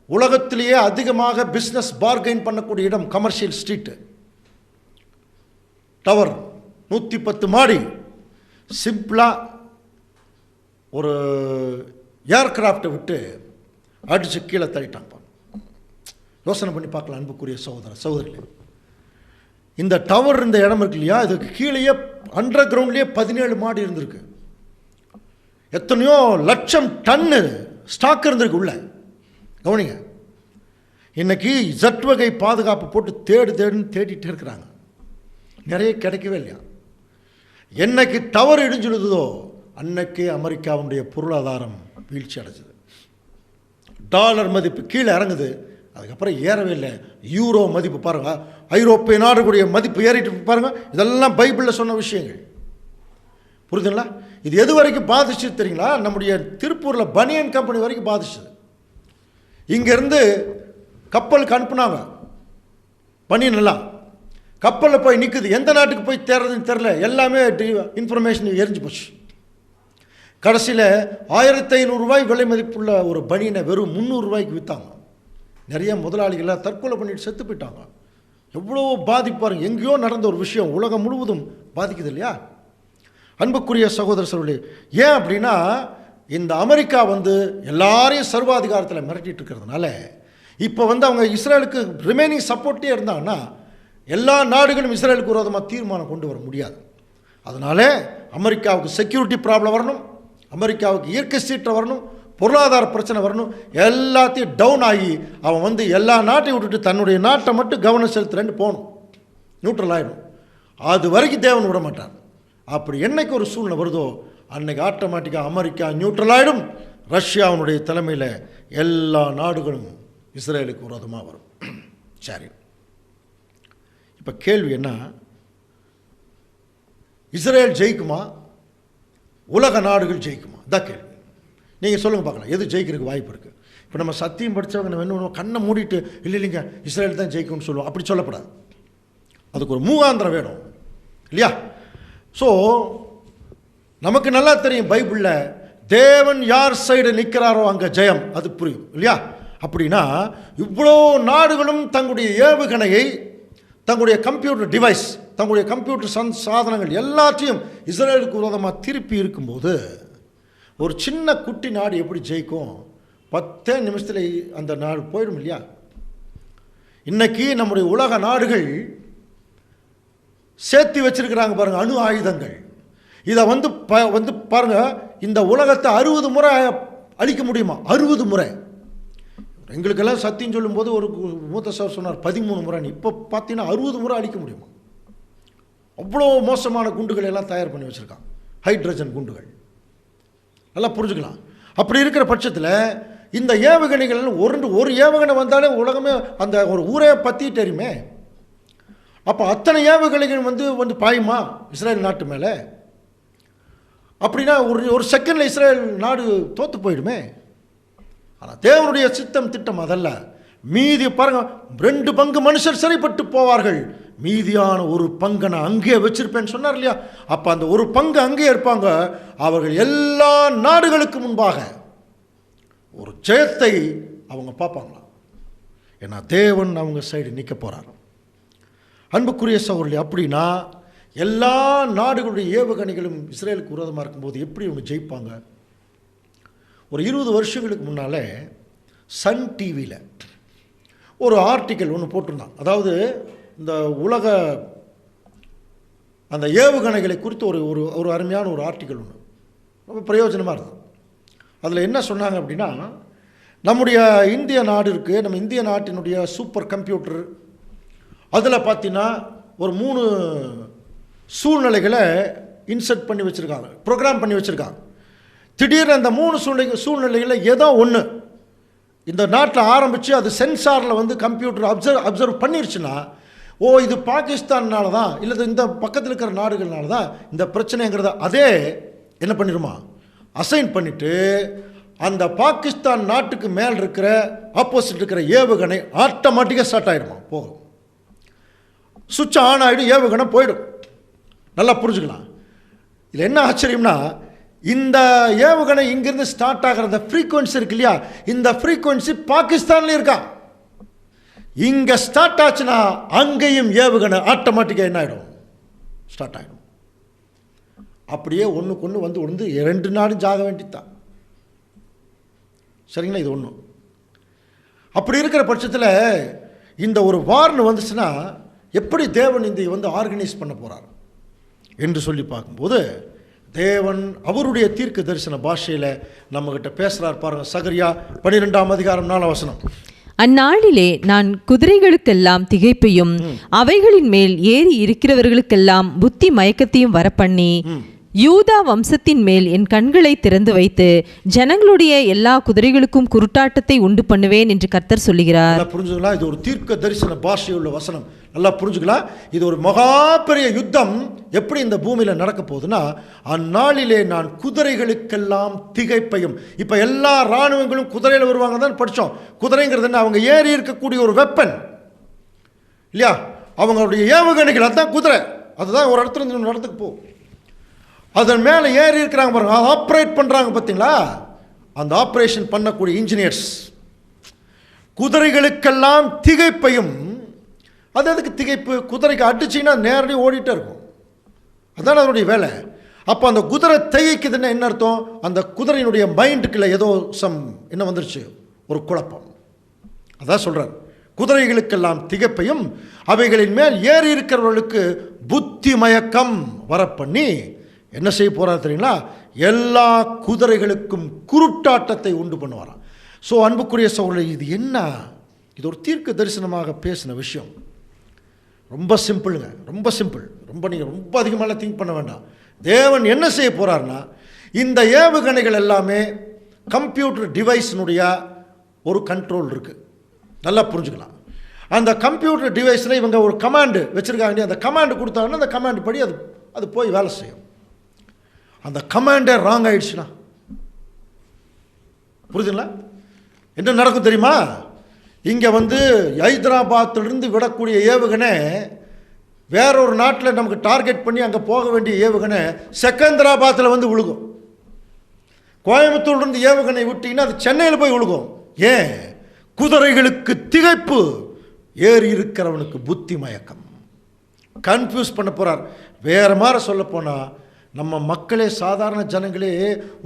உலகத்திலேயே அதிகமாக பிஸ்னஸ் பார்கெயின் பண்ணக்கூடிய இடம் கமர்ஷியல் ஸ்ட்ரீட்டு. டவர் 110 மாடி, சிம்பிளாக ஒரு ஏர்கிராஃப்டை விட்டு அடித்து கீழே தள்ளிட்டாங்க. யோசனை பண்ணி பார்க்கலாம் அன்புக்குரிய சகோதரர்களே. இந்த டவர் இந்த இடம் இருக்கு இல்லையா, இதுக்கு கீழேயே அண்டர் கிரவுண்ட்லேயே 17 மாடி இருந்திருக்கு. எத்தனையோ லட்சம் டன்னு ஸ்டாக் இருந்திருக்கு உள்ள. கவனிங்க, இன்னைக்கு ஜட் வகை பாதுகாப்பு போட்டு தேடுன்னு தேடிட்டு இருக்கிறாங்க. நிறைய கிடைக்கவே இல்லையா. என்னைக்கு டவர் இடிஞ்சுடுதோ அன்னைக்கே அமெரிக்காவுடைய பொருளாதாரம் வீழ்ச்சி அடைஞ்சது. டாலர் மதிப்பு கீழே இறங்குது, அதுக்கப்புறம் ஏறவே இல்லை. யூரோ மதிப்பு பாருங்கள், ஐரோப்பிய நாடுகளுடைய மதிப்பு ஏறிட்டு பாருங்க. இதெல்லாம் பைபிளில் சொன்ன விஷயங்கள். புரியுதுங்களா? இது எது வரைக்கும் பாதிச்சு தெரியுங்களா? நம்முடைய திருப்பூரில் பனியன் கம்பெனி வரைக்கும் பாதிச்சது. இங்கேருந்து கப்பலுக்கு அனுப்புனாங்க பனியன் எல்லாம், கப்பலில் போய் நிற்குது. எந்த நாட்டுக்கு போய் தேர்றதுன்னு தெரில, எல்லாமே இன்ஃபர்மேஷன் எரிஞ்சு போச்சு. கடைசியில் 1500 ரூபாய் விலை மதிப்புள்ள ஒரு பனியனை வெறும் 300 ரூபாய்க்கு விற்றாங்க. நிறைய முதலாளிகளை தற்கொலை பண்ணிட்டு செத்து போயிட்டாங்க. எவ்வளோ பாதிப்பாருங்க. எங்கேயோ நடந்த ஒரு விஷயம் உலகம் முழுவதும் பாதிக்குது இல்லையா? அன்புக்குரிய சகோதர சகோதரர்களே, ஏன் அப்படின்னா இந்த அமெரிக்கா வந்து எல்லாரையும் சர்வாதிகாரத்தில் மிரட்டிட்டு இருக்கிறதுனால இப்போ வந்து அவங்க இஸ்ரேலுக்கு ரிமைனிங் சப்போர்ட்டே இருந்தாங்கன்னா எல்லா நாடுகளும் இஸ்ரேலுக்கு விரோதமாக தீர்மானம் கொண்டு வர முடியாது. அதனால் அமெரிக்காவுக்கு செக்யூரிட்டி ப்ராப்ளம் வரணும், அமெரிக்காவுக்கு இயற்கை சீற்றம் வரணும், பொருளாதார பிரச்சனை வரணும், எல்லாத்தையும் டவுன் ஆகி அவன் வந்து எல்லா நாட்டையும் விட்டுட்டு தன்னுடைய நாட்டை மட்டும் கவனம் செலுத்துறேன்னு போகணும், நியூட்ரல் ஆகிடும். அது வரைக்கும் தேவன் விட மாட்டார். அப்படி என்னைக்கு ஒரு சூழ்நிலை வருதோ அன்னைக்கு ஆட்டோமேட்டிக்காக அமெரிக்கா நியூட்ரல் ஆகிடும். ரஷ்யாவுடைய தலைமையில் எல்லா நாடுகளும் இஸ்ரேலுக்கு விரோதமாக வரும். சரி, இப்போ கேள்வி என்ன? இஸ்ரேல் ஜெயிக்குமா, உலக நாடுகள் ஜெயிக்குமா? இதான் கேள்வி. நீங்கள் சொல்லுங்கள் பார்க்கலாம், எது ஜெயிக்கிறதுக்கு வாய்ப்பு இருக்குது? இப்போ நம்ம சத்தியம் படித்தவங்க நம்ம என்ன பண்ணுவோம், கண்ணை மூடிட்டு இல்லைங்க இஸ்ரேல் தான் ஜெயிக்கும்னு சொல்லுவோம். அப்படி சொல்லப்படாது. அதுக்கு ஒரு மூகாந்திரம் வேணும் இல்லையா? ஸோ நமக்கு நல்லா தெரியும் பைபிளில் தேவன் யார் சைடு நிற்கிறாரோ அங்கே ஜெயம், அது புரியும் இல்லையா? அப்படின்னா இவ்வளோ நாடுகளும் தங்களுடைய ஏவுகணையை, தங்களுடைய கம்ப்யூட்டர் டிவைஸ், தங்களுடைய கம்ப்யூட்டர் சாதனங்கள் எல்லாத்தையும் இஸ்ரேலுக்கு விரோதமாக திருப்பி இருக்கும்போது ஒரு சின்ன குட்டி நாடு எப்படி ஜெயிக்கும்? 10 நிமிஷத்தில் அந்த நாடு போயிடும் இல்லையா? இன்னைக்கு நம்முடைய உலக நாடுகள் சேர்த்து வச்சிருக்கிறாங்க பாருங்க அணு ஆயுதங்கள். இதை வந்து பாருங்க, இந்த உலகத்தை 60 முறை அழிக்க முடியுமா? 60 முறை. எங்களுக்கெல்லாம் சத்தியம் சொல்லும்போது ஒரு மூத்த சார் சொன்னார் 13 முறை. இப்போ பார்த்தீங்கன்னா 60 முறை அழிக்க முடியுமா? அவ்வளோ மோசமான குண்டுகளை எல்லாம் தயார் பண்ணி வச்சுருக்கான், ஹைட்ரஜன் குண்டுகள். நல்லா புரிஞ்சுக்கலாம். அப்படி இருக்கிற பட்சத்தில் இந்த ஏவுகணைகள் ஒரு ஏவுகணை வந்தாலே உலகமே அந்த ஒரு ஊரே பற்றி தெரியுமே. அப்போ அத்தனை ஏவுகணைகள் வந்து பாயுமா இஸ்ரேல் நாட்டு மேலே? அப்படின்னா ஒரு செகண்டில் இஸ்ரேல் நாடு தோற்று போயிடுமே. ஆனால் தேவனுடைய சித்தம் திட்டம் அதல்ல. மீதி பாருங்க, 2 பங்கு மனுஷர் சிறைப்பட்டு போவார்கள், மீதியான ஒரு பங்கை நான் அங்கேயே வச்சிருப்பேன்னு சொன்னார் இல்லையா? அப்போ அந்த ஒரு பங்கு அங்கேயே இருப்பாங்க. அவர்கள் எல்லா நாடுகளுக்கு முன்பாக ஒரு ஜெயத்தை அவங்க பார்ப்பாங்களாம். ஏன்னா தேவன் அவங்க சைடு நிற்க போகிறார். அன்புக்குரிய சகோதரர்களே, அப்படின்னா எல்லா நாடுகளுடைய ஏவுகணைகளும் இஸ்ரேலுக்கு விரோதமாக இருக்கும்போது எப்படி இவங்க ஜெயிப்பாங்க? ஒரு 20 வருஷங்களுக்கு முன்னால் சன் டிவியில் ஒரு ஆர்டிக்கல் ஒன்று போட்டிருந்தான். அதாவது இந்த உலக அந்த ஏவுகணைகளை குறித்து ஒரு ஒரு அருமையான ஒரு ஆர்டிக்கல் ஒன்று, ரொம்ப பிரயோஜனமாக இருந்தது. அதில் என்ன சொன்னாங்க அப்படின்னா, நம்முடைய இந்திய நாடு இருக்குது, நம்ம இந்திய நாட்டினுடைய சூப்பர் கம்ப்யூட்டர், அதில் பார்த்தீங்கன்னா ஒரு 3 சூழ்நிலைகளை இன்சர்ட் பண்ணி வச்சுருக்காங்க, ப்ரோக்ராம் பண்ணி வச்சுருக்காங்க. திடீர்னு அந்த 3 சூழ்நிலைகளில் ஏதோ ஒன்று இந்த நாட்டில் ஆரம்பித்து அது சென்சாரில் கம்ப்யூட்டர் அப்சர்வ் பண்ணிருச்சுன்னா, ஓ இது பாகிஸ்தான்னால தான் இல்லை இந்த பக்கத்தில் இருக்கிற நாடுகள்னால தான் இந்த பிரச்சனைங்கிறத அதே என்ன பண்ணிடுமா, அசைன் பண்ணிவிட்டு அந்த பாகிஸ்தான் நாட்டுக்கு மேல் இருக்கிற ஆப்போசிட் இருக்கிற ஏவுகணை ஆட்டோமேட்டிக்காக ஸ்டார்ட் ஆகிடுமா, போகும், சுவிட்ச் ஆன் ஆகிடும், ஏவுகணை போயிடும். நல்லா புரிஞ்சுக்கலாம். இதில் என்ன ஆச்சரியம்னா, இந்த ஏவுகணை இங்கிருந்து ஸ்டார்ட் ஆகிற அந்த ஃப்ரீக்வன்சி இருக்கு இல்லையா, இந்த ஃப்ரீக்வன்சி பாகிஸ்தான்லேயும் இருக்கா. இங்கே ஸ்டார்ட் ஆச்சுன்னா அங்கேயும் ஏவுகணை ஆட்டோமேட்டிக்காக என்ன ஆகிடும், ஸ்டார்ட் ஆகிடும். அப்படியே ஒன்றுக்கு ஒன்று விழுந்து 2 நாடும் ஜாக வேண்டித்தான். சரிங்களா? இது ஒன்று. அப்படி இருக்கிற பட்சத்தில் இந்த ஒரு வார்னு வந்துச்சுன்னா எப்படி தேவன் இந்த ஆர்கனைஸ் பண்ண போகிறார் என்று சொல்லி பார்க்கும்போது, தேவன் அவருடைய தீர்க்க தரிசன பாஷையில் நம்மகிட்ட பேசுகிறார் பாருங்கள். சகரியா 12ஆம் அதிகாரம் 4ஆம் வசனம். அந்நாளிலே நான் குதிரைகளுக்கெல்லாம் திகைப்பையும் அவைகளின் மேல் ஏறி இருக்கிறவர்களுக்கெல்லாம் புத்தி மயக்கத்தையும் வரப்பண்ணி யூதா வம்சத்தின் மேல் என் கண்களை திறந்து வைத்து ஜனங்களுடைய எல்லா குதிரைகளுக்கும் குருட்டாட்டத்தை உண்டு பண்ணுவேன் என்று கர்த்தர் சொல்லுகிறார். புரிஞ்சுக்கலாம். இது ஒரு தீர்க்க தரிசன பாஷையுள்ள வசனம். நல்லா புரிஞ்சுக்கலாம். இது ஒரு மகா பெரிய யுத்தம் எப்படி இந்த பூமியில் நடக்க போகுதுன்னா, அந்நாளிலே நான் குதிரைகளுக்கெல்லாம் திகைப்பையும். இப்போ எல்லா இராணுவங்களும் குதிரையில் வருவாங்க தான் படித்தோம். குதிரைங்கிறது என்ன, அவங்க ஏறி இருக்கக்கூடிய ஒரு வெப்பன் இல்லையா, அவங்களுடைய ஏவுகணைகள், அதுதான் குதிரை. அதுதான் ஒரு இடத்துல இருந்து இன்னொரு இடத்துக்கு போகும். அதன் மேலே ஏறி இருக்கிறாங்க பாருங்க, ஆப்ரேட் பண்ணுறாங்க பார்த்தீங்களா, அந்த ஆப்ரேஷன் பண்ணக்கூடிய இன்ஜினியர்ஸ். குதிரைகளுக்கெல்லாம் திகைப்பையும். அது எதுக்கு திகைப்பு? குதிரைக்கு அடிச்சிங்கன்னா நேரடி ஓடிட்டே இருக்கும், அதுதான் அதனுடைய வேலை. அப்போ அந்த குதிரை திகைக்குதுன்னா என்ன அர்த்தம்? அந்த குதிரையினுடைய மைண்டுக்குள்ள ஏதோ என்ன வந்துருச்சு, ஒரு குழப்பம். அதான் சொல்கிறார், குதிரைகளுக்கெல்லாம் திகைப்பையும் அவைகளின் மேல் ஏறி இருக்கிறவர்களுக்கு புத்தி மயக்கம் வரப்பண்ணி என்ன செய்ய போகிறார் தெரியுங்களா, எல்லா குதிரைகளுக்கும் குருட்டாட்டத்தை உண்டு பண்ணுவாராம். ஸோ அன்புக்குரிய சகோதரர்களே, இது என்ன, இது ஒரு தீர்க்க தரிசனமாக பேசின விஷயம். ரொம்ப சிம்பிளுங்க, ரொம்ப சிம்பிள். நீங்கள் ரொம்ப அதிகமாக திங்க் பண்ண வேண்டாம். தேவன் என்ன செய்ய போகிறார்னா, இந்த ஏவுகணைகள் எல்லாமே கம்ப்யூட்டர் டிவைஸினுடைய ஒரு கண்ட்ரோல் இருக்குது. நல்லா புரிஞ்சுக்கலாம். அந்த கம்ப்யூட்டர் டிவைஸில் இவங்க ஒரு கமாண்டு வச்சுருக்காங்க. அந்த கமாண்டு கொடுத்தாங்கன்னா அந்த கமாண்டு படி அது போய் வேலை செய்யும். அந்த கமாண்டே ராங் ஆயிடுச்சுன்னா புரியுதுங்களா, என்ன நடக்கும் தெரியுமா? இங்கே ஹைதராபாத்திலிருந்து விடக்கூடிய ஏவுகணை வேறொரு நாட்டில் நமக்கு டார்கெட் பண்ணி அங்கே போக வேண்டிய ஏவுகணை செகந்திராபாத்தில் விழுகும். கோயம்புத்தூர்லேருந்து ஏவுகணை விட்டிங்கன்னா அது சென்னையில் போய் விழுகும். ஏன்? குதிரைகளுக்கு திகைப்பு, ஏறி இருக்கிறவனுக்கு புத்தி மயக்கம். கன்ஃபியூஸ் பண்ண போகிறார். வேறு மாதிரி சொல்ல போனால், நம்ம மக்களே, சாதாரண ஜனங்களே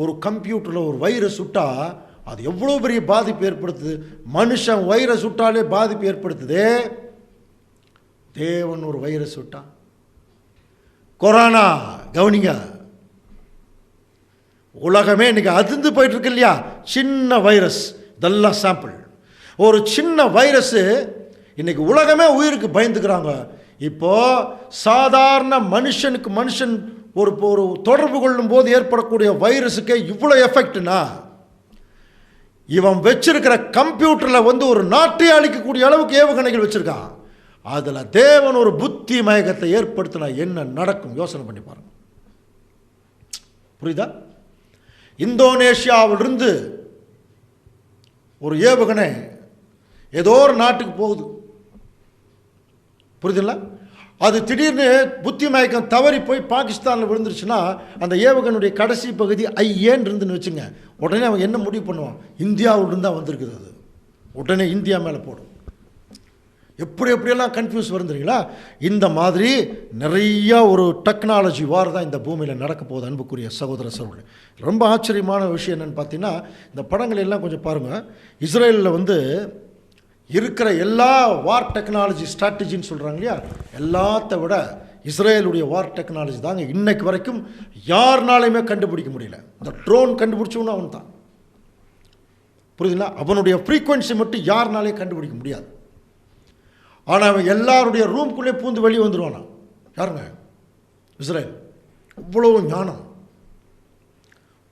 ஒரு கம்ப்யூட்டரில் ஒரு வைரஸ் விட்டால் அது எவ்வளோ பெரிய பாதிப்பு ஏற்படுத்துது. மனுஷன் வைரஸ் விட்டாலே பாதிப்பு ஏற்படுத்துது. தேவன் ஒரு வைரஸ் விட்டான், கொரோனா. கவனிங்க, உலகமே இன்னைக்கு அதிர்ந்து போயிட்டு இருக்கு இல்லையா. சின்ன வைரஸ், இதெல்லாம் சாம்பிள். ஒரு சின்ன வைரஸு இன்னைக்கு உலகமே உயிருக்கு பயந்துக்கிறாங்க. இப்போ சாதாரண மனுஷனுக்கு மனுஷன் ஒரு தொடர்பு கொள்ளும் போது ஏற்படக்கூடிய வைரஸுக்கு இவ்வளோ எஃபெக்ட்னா, இவன் வச்சிருக்கிற கம்ப்யூட்டரில் வந்து ஒரு நாட்டை அழிக்கக்கூடிய அளவுக்கு ஏவுகணைகள் வச்சிருக்கான். அதில் தேவன் ஒரு புத்தி மயக்கத்தை ஏற்படுத்தினா என்ன நடக்கும் யோசனை பண்ணி பாருங்க. புரியுதா? இந்தோனேஷியாவிலிருந்து ஒரு ஏவுகணை ஏதோ ஒரு நாட்டுக்கு போகுது, புரியுதுல்ல? அது திடீர்னு புத்தி மயக்கம் தவறி போய் பாகிஸ்தானில் விழுந்துருச்சுன்னா அந்த ஏவுகணையுடைய கடைசி பகுதி ஐயேன்னு இருந்துன்னு வச்சுங்க, உடனே அவன் என்ன முடிவு பண்ணுவான்? இந்தியாவிலிருந்து தான் வந்திருக்குது, அது உடனே இந்தியா மேலே போடும். எப்படியெல்லாம் கன்ஃபியூஸ் வருந்துறீங்களா? இந்த மாதிரி நிறைய ஒரு டெக்னாலஜி வார் தான் இந்த பூமியில் நடக்க போகுது. அன்புக்குரிய சகோதர சகோதரி, ரொம்ப ஆச்சரியமான விஷயம் என்னென்னு பார்த்தீங்கன்னா, இந்த படங்கள் எல்லாம் கொஞ்சம் பாருங்கள். இஸ்ரேலில் வந்து இருக்கிற எல்லா வார் டெக்னாலஜி ஸ்ட்ராட்டஜின்னு சொல்கிறாங்க இல்லையா, எல்லாத்த விட இஸ்ரேலுடைய வார் டெக்னாலஜி தாங்க இன்னைக்கு வரைக்கும் யாருனாலையுமே கண்டுபிடிக்க முடியல. இந்த ட்ரோன் கண்டுபிடிச்சவனும் அவன் தான், புரியுதுங்களா? அவனுடைய ஃப்ரீக்வன்சி மட்டும் யாருனாலையும் கண்டுபிடிக்க முடியாது. ஆனால் அவன் எல்லாருடைய ரூம்குள்ளே பூந்து வெளியே வந்துடுவானா? யாருங்க? இஸ்ரேல். அவ்வளோ ஞானம்.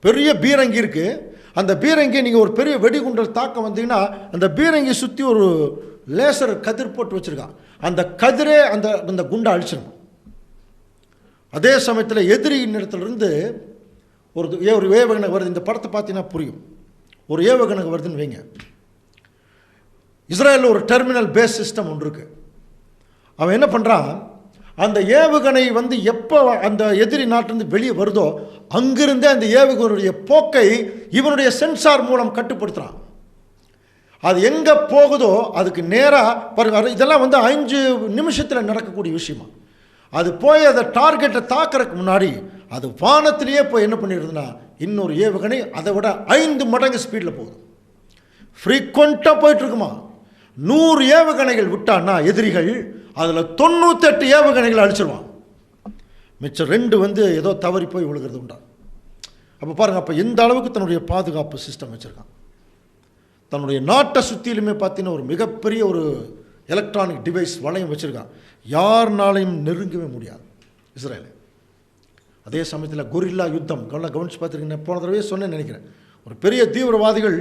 பெரிய பீரங்கி இருக்குது, அந்த பீரங்கி நீங்கள் ஒரு பெரிய வெடிகுண்டல் தாக்கம் வந்தீங்கன்னா அந்த பீரங்கி சுற்றி ஒரு லேசர் கதிர் போட்டு வச்சுருக்கான். அந்த கதிரே அந்த குண்டை அழிச்சிடும். அதே சமயத்தில் எதிரியின் இடத்துலேருந்து ஒரு ஏவுகணை வருது. இந்த படத்தை பார்த்தீங்கன்னா புரியும். ஒரு ஏவுகணை வருதுன்னு வைங்க, இஸ்ரேலில் ஒரு டெர்மினல் பேஸ் சிஸ்டம் ஒன்று இருக்குது. அவன் என்ன பண்ணுறான், அந்த ஏவுகணை வந்து எப்போ அந்த எதிரி நாட்டிலேருந்து வெளியே வருதோ அங்கிருந்தே அந்த ஏவுகணையுடைய போக்கை இவனுடைய சென்சார் மூலம் கட்டுப்படுத்துகிறான். அது எங்கே போகுதோ அதுக்கு நேராக பாருங்க. இதெல்லாம் வந்து 5 நிமிஷத்தில் நடக்கக்கூடிய விஷயமா. அது போய் அதை டார்கெட்டை தாக்கிறதுக்கு முன்னாடி அது வானத்திலேயே போய் என்ன பண்ணிடுதுன்னா இன்னொரு ஏவுகணை அதை விட 5 மடங்கு ஸ்பீடில் போகுது. ஃப்ரீக்வெண்ட்டாக போயிட்டுருக்குமா. 100 ஏவுகணைகள் விட்டான்னா எதிரிகள் அதில் 98 ஏவுகணைகள் அழிச்சிருவான். மிச்சம் 2 வந்து ஏதோ தவறி போய் விழுகிறது உண்டா. அப்போ பாருங்கள், அப்போ எந்த அளவுக்கு தன்னுடைய பாதுகாப்பு சிஸ்டம் வச்சுருக்கான். தன்னுடைய நாட்டை சுற்றிலுமே பார்த்தீங்கன்னா ஒரு மிகப்பெரிய ஒரு எலக்ட்ரானிக் டிவைஸ் வளையம் வச்சுருக்கான். யாருனாலையும் நெருங்கவே முடியாது இஸ்ரேல். அதே சமயத்தில் கொரில்லா யுத்தம் கவனித்து பார்த்துருக்கீங்க. போன தடவையே சொன்னேன்னு நினைக்கிறேன். ஒரு பெரிய தீவிரவாதிகள்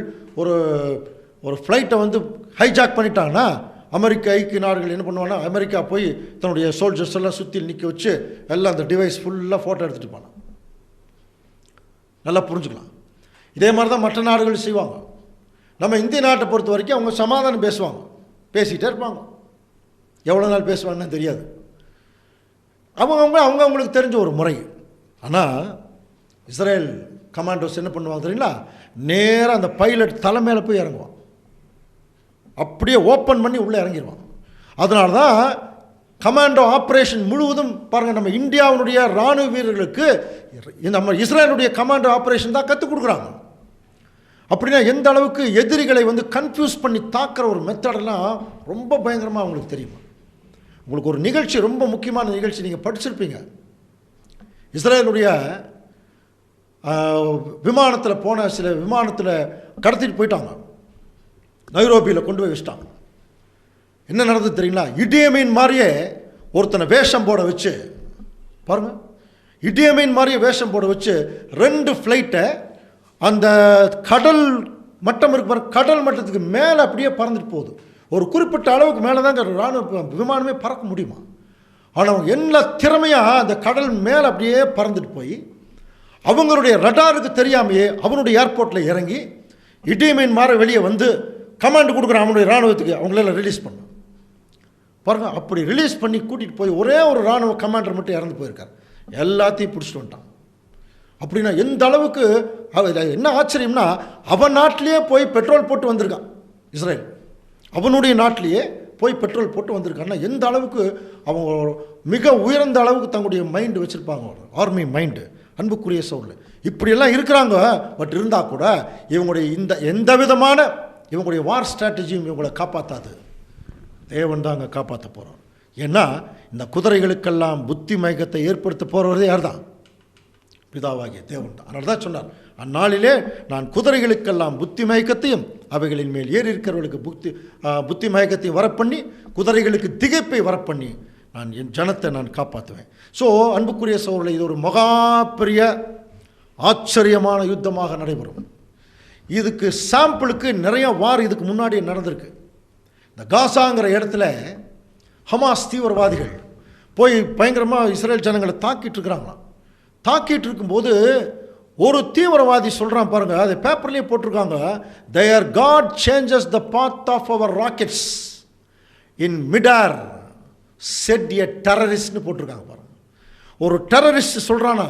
ஒரு ஃப்ளைட்டை வந்து ஹைஜாக் பண்ணிட்டாங்கன்னா அமெரிக்க ஐக்கிய நாடுகள் என்ன பண்ணுவாங்கன்னா, அமெரிக்கா போய் தன்னுடைய சோல்ஜர்ஸ் எல்லாம் சுற்றி நிற்க வச்சு எல்லாம் அந்த டிவைஸ் ஃபுல்லாக ஃபோட்டோ எடுத்துகிட்டு போனான். நல்லா புரிஞ்சுக்கலாம். இதே மாதிரி தான் மற்ற நாடுகள் செய்வாங்க. நம்ம இந்திய நாட்டை பொறுத்த வரைக்கும் அவங்க சமாதானம் பேசுவாங்க, பேசிகிட்டே இருப்பாங்க. எவ்வளோ நாள் பேசுவாங்கன்னு தெரியாது. அவங்களுக்கு தெரிஞ்ச ஒரு முறை. ஆனால் இஸ்ரேல் கமாண்டோஸ் என்ன பண்ணுவாங்க தெரியுங்களா, நேராக அந்த பைலட் தலை மேலே போய் இறங்குவான். அப்படியே ஓப்பன் பண்ணி உள்ளே இறங்கிடுவான். அதனால தான் கமாண்டோ ஆப்ரேஷன் முழுவதும் பாருங்கள், நம்ம இந்தியாவுடைய இராணுவ வீரர்களுக்கு நம்ம இஸ்ரேலுடைய கமாண்டோ ஆப்ரேஷன் தான் கற்றுக் கொடுக்குறாங்க. அப்படின்னா எந்த அளவுக்கு எதிரிகளை வந்து கன்ஃபியூஸ் பண்ணி தாக்குற ஒரு மெத்தடெல்லாம் ரொம்ப பயங்கரமாக அவங்களுக்கு தெரியுமா. உங்களுக்கு ஒரு நிகழ்ச்சி, ரொம்ப முக்கியமான நிகழ்ச்சி நீங்கள் படிச்சிருப்பீங்க. இஸ்ரேலுடைய விமானத்தில் போன சில விமானத்தில் கடத்திட்டு போயிட்டாங்க, நைரோபியில் கொண்டு போய் வச்சிட்டாங்க. என்ன நடந்தது தெரியுங்களா? இடியமீன் மாதிரியே ஒருத்தனை வேஷம் போட வச்சு பாருங்கள், இடியமீன் மாதிரியே வேஷம் போட வச்சு 2 ஃப்ளைட்டை அந்த கடல் மட்டம் இருக்கு பாருங்க, கடல் மட்டத்துக்கு மேலே அப்படியே பறந்துட்டு போகுது. ஒரு குறிப்பிட்ட அளவுக்கு மேலே தாங்க இராணுவ விமானமே பறக்க முடியுமா. ஆனால் அவங்க என்ன திறமையாக அந்த கடல் மேலே அப்படியே பறந்துட்டு போய் அவங்களுடைய ரடாருக்கு தெரியாமையே அவனுடைய ஏர்போர்ட்டில் இறங்கி இடியமீன் மாதிரி வெளியே வந்து கமாண்ட் கொடுக்குறான் அவனுடைய இராணுவத்துக்கு. அவங்களெல்லாம் ரிலீஸ் பண்ண பாருங்கள். அப்படி ரிலீஸ் பண்ணி கூட்டிகிட்டு போய் ஒரே ஒரு இராணுவ கமாண்டர் மட்டும் இறந்து போயிருக்கார். எல்லாத்தையும் பிடிச்சிட்டு வந்துட்டான். அப்படின்னா எந்த அளவுக்கு என்ன ஆச்சரியம்னா, அவன் நாட்டிலேயே போய் பெட்ரோல் போட்டு வந்திருக்கான் இஸ்ரேல். அவனுடைய நாட்டிலேயே போய் பெட்ரோல் போட்டு வந்திருக்கான்னா எந்த அளவுக்கு அவங்க மிக உயர்ந்த அளவுக்கு தங்களுடைய மைண்டு வச்சுருப்பாங்க, ஆர்மி மைண்டு. அன்புக்குரிய சோழல் இப்படியெல்லாம் இருக்கிறாங்க. பட் இருந்தால் கூட இவங்களுடைய எந்த விதமான இவங்களுடைய வார் ஸ்ட்ராட்டஜியும் இவங்களை காப்பாற்றாது. தேவன் தான் அங்கே காப்பாற்ற போகிறோம். ஏன்னா இந்த குதிரைகளுக்கெல்லாம் புத்தி மயக்கத்தை ஏற்படுத்த போகிறவரே யார் தான்? பிதாவாகிய தேவன் தான். அதனால தான் சொன்னார், அந்நாளிலே நான் குதிரைகளுக்கெல்லாம் புத்தி மயக்கத்தையும் அவைகளின் மேல் ஏறி இருக்கிறவர்களுக்கு புத்தி மயக்கத்தையும் வரப்பண்ணி குதிரைகளுக்கு திகைப்பை வரப்பண்ணி நான் என் ஜனத்தை நான் காப்பாற்றுவேன். ஸோ அன்புக்குரிய சகோதரர்களே, இது ஒரு மகா பெரிய ஆச்சரியமான யுத்தமாக நடைபெறும். இதுக்கு சாம்பிளுக்கு நிறைய வார் இதுக்கு முன்னாடி நடந்திருக்கு. இந்த காசாங்கிற இடத்துல ஹமாஸ் தீவிரவாதிகள் போய் பயங்கரமாக இஸ்ரேல் ஜனங்களை தாக்கிட்டு இருக்கிறாங்களாம். தாக்கிட்டு இருக்கும்போது ஒரு தீவிரவாதி சொல்கிறான் பாருங்கள், அது பேப்பர்லேயே போட்டிருக்காங்க, there got changes the path of our rockets in midair set a டெரரிஸ்ட்னு போட்டிருக்காங்க பாருங்கள். ஒரு டெரரிஸ்ட் சொல்கிறானா,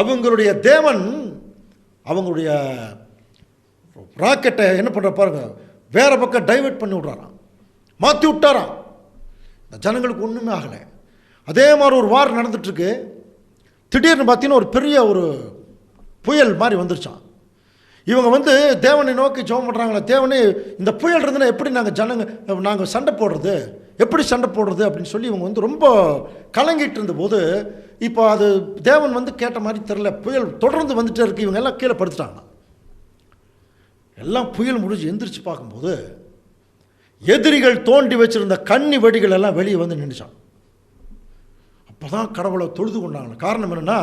அவங்களுடைய தேவன் அவங்களுடைய ராக்கெட்டை என்ன பண்ணுற பாருங்க, வேற பக்கம் டைவெர்ட் பண்ணி விட்றாராம், மாற்றி விட்டாராம். இந்த ஜனங்களுக்கு ஒன்றுமே ஆகலை. அதே மாதிரி ஒரு வார் நடந்துட்டுருக்கு. திடீர்னு பார்த்தீங்கன்னா ஒரு பெரிய ஒரு புயல் மாதிரி வந்துருச்சான். இவங்க தேவனை நோக்கி ஜெபம் பண்ணுறாங்களே, தேவனே இந்த புயல் இருந்துன்னா எப்படி நாங்கள் சண்டை போடுறது, எப்படி சண்டை போடுறது அப்படின்னு சொல்லி இவங்க ரொம்ப கலங்கிட்டு இருந்தபோது, இப்போ அது தேவன் கேட்ட மாதிரி தெரில, புயல் தொடர்ந்து வந்துட்டே இருக்கு. இவங்க எல்லாம் கீழே படுத்துட்டாங்க. எல்லாம் புயல் முடிஞ்சு எந்திரிச்சு பார்க்கும்போது எதிரிகள் தோண்டி வச்சிருந்த கன்னி வெடிகள் எல்லாம் வெளியே வந்து நின்றுச்சான். அப்போ தான் கடவுளை தொழுது கொண்டாங்க. காரணம் என்னென்னா,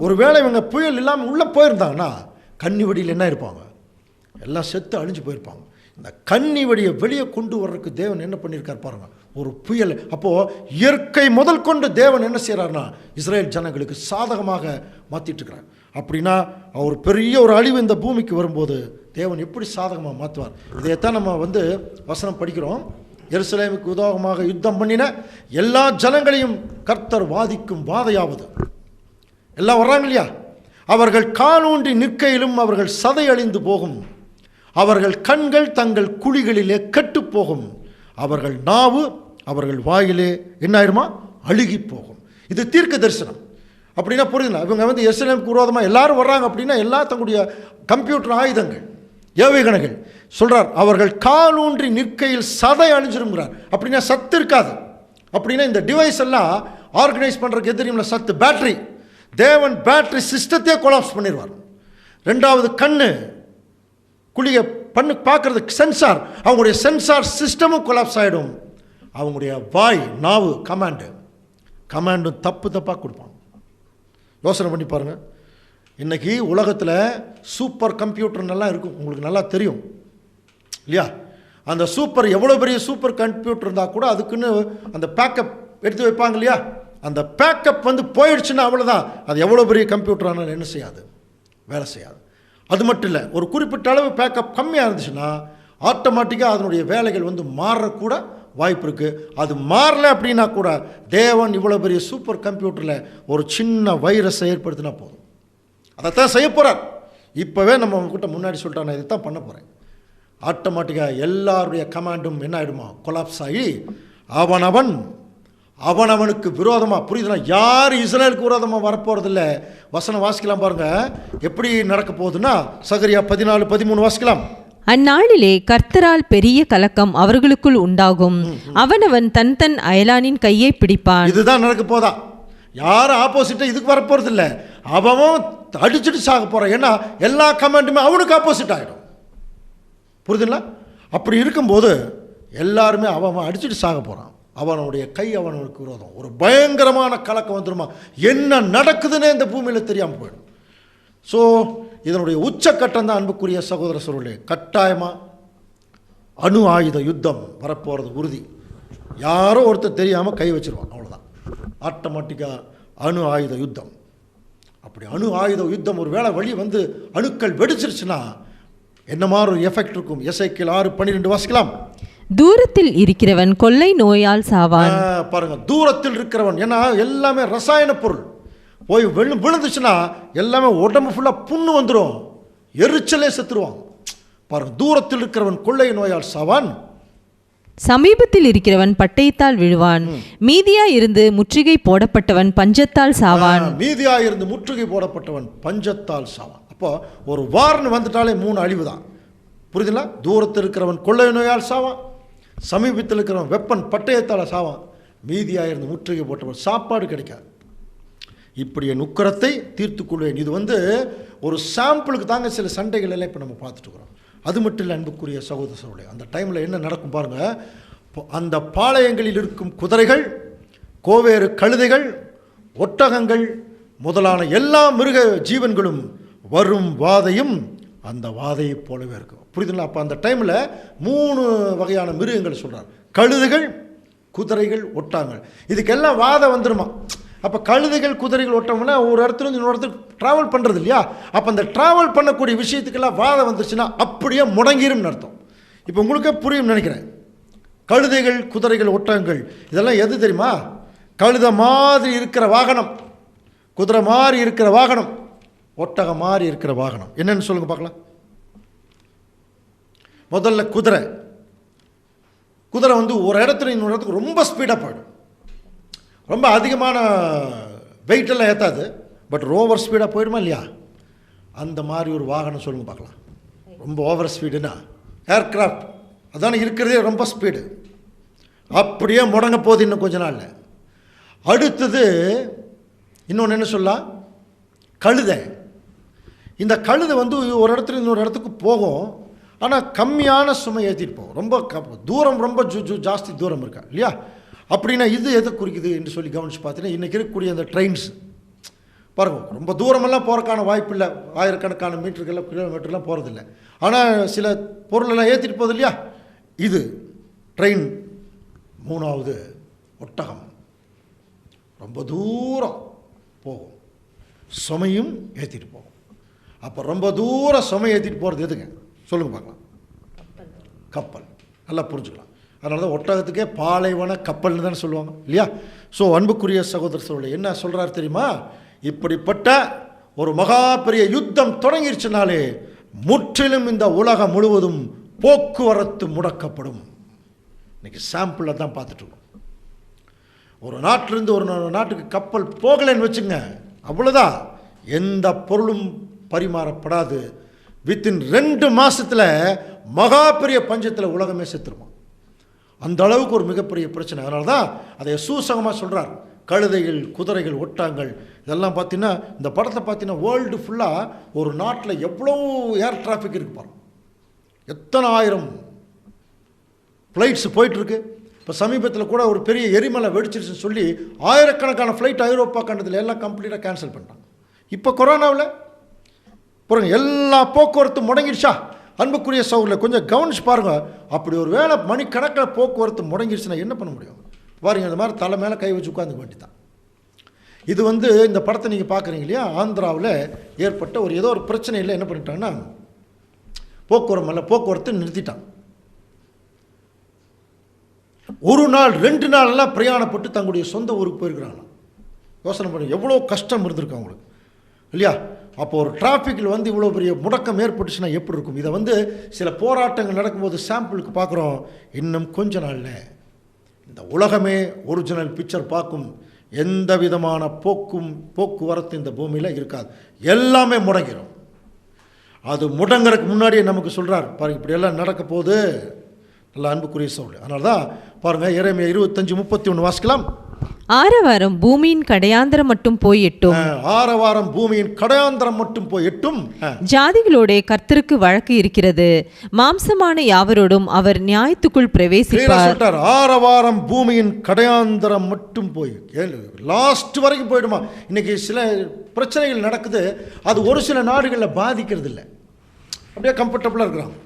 ஒருவேளை இவங்க புயல் இல்லாமல் உள்ளே போயிருந்தாங்கன்னா கன்னி வெடியில் என்ன இருப்பாங்க, எல்லாம் செத்து அழிஞ்சு போயிருப்பாங்க. இந்த கன்னி வெடியை வெளியே கொண்டு வர்றதுக்கு தேவன் என்ன பண்ணியிருக்கார் பாருங்கள், ஒரு புயல். அப்போது இயற்கை முதல் கொண்டு தேவன் என்ன செய்கிறாருன்னா இஸ்ரேல் ஜனங்களுக்கு சாதகமாக மாற்றிட்டு இருக்கிறார். அப்படின்னா ஒரு பெரிய ஒரு அழிவு இந்த பூமிக்கு வரும்போது தேவன் எப்படி சாதகமாக மாற்றுவார். இதைத்தான் நம்ம வசனம் படிக்கிறோம். எருசலேமுக்கு உதாரணமாக யுத்தம் பண்ணின எல்லா ஜனங்களையும் கர்த்தர் வாதிக்கும் வாதையாவது. எல்லாம் வர்றாங்க இல்லையா, அவர்கள் காலூன்றி நிற்கையிலும் அவர்கள் சதை அழிந்து போகும், அவர்கள் கண்கள் தங்கள் குழிகளிலே கெட்டு போகும், அவர்கள் நாவு அவர்கள் வாயிலே என்ன ஆயிருமா, அழுகி போகும். இது தீர்க்க தரிசனம். அப்படின்னா புரியுதுங்களா, இவங்க எருசலேமுக்கு விரோதமாக எல்லாரும் வர்றாங்க அப்படின்னா எல்லா தங்களுடைய கம்ப்யூட்டர் ஆயுதங்கள், ஏவுகணைகள் சொல்கிறார், அவர்கள் காலூன்றி நிற்கையில் சதை அழிஞ்சிருங்கிறார். அப்படின்னா சத்து இருக்காது. அப்படின்னா இந்த டிவைஸ் எல்லாம் ஆர்கனைஸ் பண்ணுறதுக்கு எதிரியில் சத்து, பேட்டரி, தேவன் பேட்டரி சிஸ்டத்தையே கொலாப்ஸ் பண்ணிடுவார். ரெண்டாவது கண்ணு குளிய பண்ணு பார்க்குறதுக்கு சென்சார், அவங்களுடைய சென்சார் சிஸ்டமும் கொலாப்ஸ் ஆகிடும். அவங்களுடைய வாய் நாவு கமாண்டும் தப்பாக கொடுப்பாங்க. யோசனை பண்ணி பாருங்கள். இன்றைக்கி உலகத்தில் சூப்பர் கம்ப்யூட்டர் நல்லா இருக்கும், உங்களுக்கு நல்லா தெரியும் இல்லையா. அந்த சூப்பர் எவ்வளோ பெரிய சூப்பர் கம்ப்யூட்டர் இருந்தால் கூட அதுக்குன்னு அந்த பேக்கப் எடுத்து வைப்பாங்க இல்லையா. அந்த பேக்கப் போயிடுச்சுன்னா அவ்வளோதான், அது எவ்வளோ பெரிய கம்ப்யூட்டர் ஆனாலும் என்ன செய்யாது, வேலை செய்யாது. அது மட்டும் இல்லை, ஒரு குறிப்பிட்ட அளவு பேக்கப் கம்மியாக இருந்துச்சுன்னா ஆட்டோமேட்டிக்காக அதனுடைய வேலைகள் மாறக்கூட வாய்ப்பு இருக்குது. அது மாறலை அப்படின்னா கூட தேவன் இவ்வளோ பெரிய சூப்பர் கம்ப்யூட்டரில் ஒரு சின்ன வைரஸை ஏற்படுத்தினா போதும். அதைத்தான் செய்ய போகிறார். இப்போவே நம்ம உங்ககிட்ட முன்னாடி சொல்லிட்டா, நான் இதை தான் பண்ண போகிறேன். ஆட்டோமேட்டிக்காக எல்லாருடைய கமாண்டும் என்ன ஆகிடுமா, கொலாப்ஸ் ஆகி அவனவனுக்கு விரோதமாக, புரியுதுன்னா, யார் இஸ்ரேலுக்கு விரோதமாக வரப்போகிறதில்ல. வசனம் வாசிக்கலாம் பாருங்கள், எப்படி நடக்க போகுதுன்னா சகரியா 14:13 வாசிக்கலாம். அந்நாளிலே கர்த்தரால் பெரிய கலக்கம் அவர்களுக்குள் உண்டாகும், அவனவன் தன் அயலானின் கையை பிடிப்பான். இதுதான் நடக்க போதா, யாரும் ஆப்போசிட்டாக இதுக்கு வரப்போகிறது இல்லை. அவன் அடிச்சுட்டு சாக போகிறான். ஏன்னா எல்லா கமெண்ட்டுமே அவனுக்கு ஆப்போசிட் ஆகிடும். புரியுதுங்களா? அப்படி இருக்கும்போது எல்லாருமே அவன் அடிச்சுட்டு சாக போகிறான். அவனுடைய கை அவனுக்கு விரோதம். ஒரு பயங்கரமான கலக்கம் வந்துடுமா, என்ன நடக்குதுன்னே இந்த பூமியில் தெரியாமல் போயிடும். ஸோ இதனுடைய உச்சக்கட்டம் தான் அன்புக்குரிய சகோதர சகோதரர்களே, கட்டாயமாக அணு ஆயுத யுத்தம் வரப்போகிறது உறுதி. யாரோ ஒருத்தர் தெரியாமல் கை வச்சிருவான், அவ்வளோதான். ஆட்டோமேட்டிக்காக அணு ஆயுத யுத்தம். அப்படி அணு ஆயுத யுத்தம் ஒரு வேளை அணுக்கள் வெடிச்சிருச்சுன்னா என்ன மாதிரி ஒரு எஃபெக்ட் இருக்கும். எசேக்கியேல் 6:12 வாசிக்கலாம். தூரத்தில் இருக்கிறவன் கொள்ளை நோயால் சாவான். பாருங்க, தூரத்தில் இருக்கிறவன், ஏன்னா எல்லாமே ரசாயன பொருள் போய் விழுந்துச்சுன்னா எல்லாமே உடம்பு ஃபுல்லாக புண்ணு வந்துடும், எரிச்சலே செத்துருவான். பாருங்க, தூரத்தில் இருக்கிறவன் கொள்ளை நோயால் சாவான், சமீபத்தில் இருக்கிறவன் பட்டயத்தால் விழுவான், மீதியாயிருந்து முற்றுகை போடப்பட்டவன் பஞ்சத்தால் சாவான். மீதியாயிருந்து முற்றுகை போடப்பட்டவன் பஞ்சத்தால் சாவான். அப்போ ஒரு வார்னு வந்துட்டாலே 3 அழிவு தான். புரியுதுங்களா? தூரத்தில் இருக்கிறவன் கொள்ளை நோயால் சாவான், சமீபத்தில் இருக்கிறவன் வெப்பன் பட்டயத்தால் சாவான், மீதியாயிருந்து முற்றுகை போட்டவன் சாப்பாடு கிடைக்காது. இப்படி என் உக்கரத்தை தீர்த்துக்கொள்வேன். இது ஒரு சாம்பிளுக்கு தாங்க சில சண்டைகள் எல்லாம் இப்போ நம்ம பார்த்துட்டு இருக்கிறோம். அது மட்டும் இல்லை அன்புக்குரிய சகோதர சகோதரர்களே, அந்த டைமில் என்ன நடக்கும் பாருங்கள். அந்த பாளையங்களில் இருக்கும் குதிரைகள் கோவேறு கழுதைகள், ஒட்டகங்கள் முதலான எல்லா மிருக ஜீவன்களும் வரும் வாதையும் அந்த வாதையை போலவே இருக்கும். புரியுதுங்களா? அப்போ அந்த டைமில் 3 வகையான மிருகங்கள் சொல்கிறார். கழுதைகள், குதிரைகள், ஒட்டகங்கள். இதுக்கெல்லாம் வாதை வந்துடுமா? அப்போ கழுதைகள், குதிரைகள், ஒட்டகம்னா ஒரு இடத்துலேருந்து இன்னொரு இடத்துக்கு ட்ராவல் பண்ணுறது இல்லையா? அப்போ அந்த ட்ராவல் பண்ணக்கூடிய விஷயத்துக்கெல்லாம் வாதை வந்துருச்சுன்னா அப்படியே முடங்கிரும்னு அர்த்தம். இப்போ உங்களுக்கே புரியும் நினைக்கிறேன். கழுதைகள், குதிரைகள், ஒட்டகங்கள் இதெல்லாம் எது தெரியுமா? கழுதை மாதிரி இருக்கிற வாகனம், குதிரை மாதிரி இருக்கிற வாகனம், ஒட்டகம் மாதிரி இருக்கிற வாகனம். என்னன்னு சொல்லுங்க பார்க்கலாம். முதல்ல குதிரை. குதிரை வந்து ஒரு இடத்துல இன்னொரு இடத்துக்கு ரொம்ப ஸ்பீடாக போயிடும். ரொம்ப அதிகமான வெயிட்டெல்லாம் ஏற்றாது, பட் ஓவர் ஸ்பீடாக போயிடுமா இல்லையா? அந்த மாதிரி ஒரு வாகனம் சொல்லுங்க பார்க்கலாம். ரொம்ப ஓவர் ஸ்பீடுனா ஏர்கிராஃப்ட், அதானே இருக்கிறதே ரொம்ப ஸ்பீடு. அப்படியே முடங்க போகுது இன்னும் கொஞ்ச நாளில். அடுத்தது இன்னொன்று என்ன சொல்லலாம்? கழுதை. இந்த கழுதை வந்து ஒரு இடத்துல இன்னொரு இடத்துக்கு போகும், ஆனால் கம்மியான சுமை ஏற்றிட்டு போகும். ரொம்ப தூரம், ரொம்ப ஜாஸ்தி தூரம் இருக்கா இல்லையா? அப்படின்னா இது எதை குறிக்குது என்று சொல்லி கவனித்து பார்த்தீங்கன்னா, இன்றைக்கி இருக்கக்கூடிய அந்த ட்ரெயின்ஸ் பாருங்க, ரொம்ப தூரமெல்லாம் போகிறக்கான வாய்ப்பு இல்லை. ஆயிரக்கணக்கான மீட்டருக்கெல்லாம், கிலோமீட்டர்லாம் போகிறதில்ல. ஆனால் சில பொருளெல்லாம் ஏற்றிட்டு போகுது இல்லையா? இது ட்ரெயின். 3வது ஒட்டகம். ரொம்ப தூரம் போகும், சுமையும் ஏற்றிட்டு போகும். அப்போ ரொம்ப தூரம் சுமை ஏற்றிட்டு போகிறது எதுங்க சொல்லுங்க பார்க்கலாம்? கப்பல். நல்லா புரிஞ்சுக்கலாம். அதனால தான் ஒட்டகத்துக்கே பாலைவன கப்பல்னு தானே சொல்லுவாங்க இல்லையா? ஸோ அன்புக்குரிய சகோதர சகோதரி என்ன சொல்கிறார் தெரியுமா? இப்படிப்பட்ட ஒரு மகா பெரிய யுத்தம் தொடங்கிருச்சுனாலே முற்றிலும் இந்த உலகம் முழுவதும் போக்குவரத்து முடக்கப்படும். இன்னைக்கு சாம்பிளில் தான் பார்த்துட்ருக்கோம். ஒரு நாட்டிலிருந்து ஒரு நாட்டுக்கு கப்பல் போகலைன்னு வச்சுங்க, அவ்வளோதான். எந்த பொருளும் பரிமாறப்படாது. வித்தின் 2 மாதத்தில் மகா பெரிய பஞ்சத்தில் உலகமே செத்துருமா. அந்த அளவுக்கு ஒரு மிகப்பெரிய பிரச்சனை. அதனால தான் அதை சூசகமாக சொல்கிறார். கழுதைகள், குதிரைகள், ஒட்டகங்கள் இதெல்லாம் பார்த்தீங்கன்னா, இந்த படத்தை பார்த்தீங்கன்னா வேர்ல்டு ஃபுல்லாக ஒரு நாட்டில் எவ்வளோ ஏர் டிராஃபிக் இருக்கு பாருங்க. எத்தனை ஆயிரம் ஃப்ளைட்ஸ் போயிட்டுருக்கு. இப்போ சமீபத்தில் கூட ஒரு பெரிய எரிமலை வெடிச்சிருச்சுன்னு சொல்லி ஆயிரக்கணக்கான ஃப்ளைட் ஐரோப்பா கண்டத்தில் எல்லாம் கம்ப்ளீட்டாக கேன்சல் பண்ணிட்டாங்க. இப்போ கொரோனாவில் பாருங்க, எல்லா போக்குவரத்து முடங்கிடுச்சா? அன்புக்குரிய சவுரில் கொஞ்சம் கவனிச்சு பாருங்கள். அப்படி ஒரு வேளை மணிக்கணக்கில் போக்குவரத்து முடங்கிடுச்சுன்னா என்ன பண்ண முடியும் பாருங்கள். இந்த மாதிரி தலை மேலே கை வச்சு உட்காந்து வேண்டி தான். இது வந்து இந்த படத்தை நீங்கள் பார்க்குறீங்க இல்லையா? ஆந்திராவில் ஏற்பட்ட ஒரு ஏதோ ஒரு பிரச்சனையில் என்ன பண்ணிட்டாங்கன்னா, போக்குவரத்து நிறுத்திட்டான். ஒரு நாள் 2 நாளெல்லாம் பிரயாணப்பட்டு தங்களுடைய சொந்த ஊருக்கு போயிருக்கிறாங்க. யோசனை பண்ணி எவ்வளோ கஷ்டம் இருந்திருக்கு அவங்களுக்கு இல்லையா? அப்போ ஒரு டிராஃபிக்கில் வந்து இவ்வளோ பெரிய முடக்கம் ஏற்பட்டுச்சுன்னா எப்படி இருக்கும்? இதை வந்து சில போராட்டங்கள் நடக்கும்போது சாம்பிளுக்கு பார்க்குறோம். இன்னும் கொஞ்ச நாளில் இந்த உலகமே ஒரிஜினல் பிக்சர் பார்க்கும். எந்த விதமான போக்குவரத்து இந்த பூமியில் இருக்காது, எல்லாமே முடங்கிடும். அது முடங்கிறதுக்கு முன்னாடியே நமக்கு சொல்கிறார் பாருங்கள், இப்படியெல்லாம் நடக்க போகுது. நல்ல அன்புக்குரிய சவுல். அதனால தான் பாருங்கள், எரேமியா 25:31 வாசிக்கலாம். ஆரவாரம் பூமியின் கடையாந்தரம் மட்டும் போய் எட்டும். ஆரவாரம் பூமியின் கடையாந்தரம் மட்டும் போய் எட்டும். ஜாதிகளோட கர்த்தருக்கு வழக்கு இருக்கிறது, மாம்சமான யாவரோடும் அவர் நியாயத்துக்குள் பிரவேசிப்பார். ஆரவாரம் பூமியின் கடையாந்தரம் மட்டும் போய் லாஸ்ட் வரைக்கும் போயிடுமா? இன்னைக்கு சில பிரச்சனைகள் நடக்குது, அது ஒரு சில நாடுகளில் பாதிக்கிறது இல்லை, அப்படியே கம்ஃபர்டபுளாக இருக்கிறாங்க.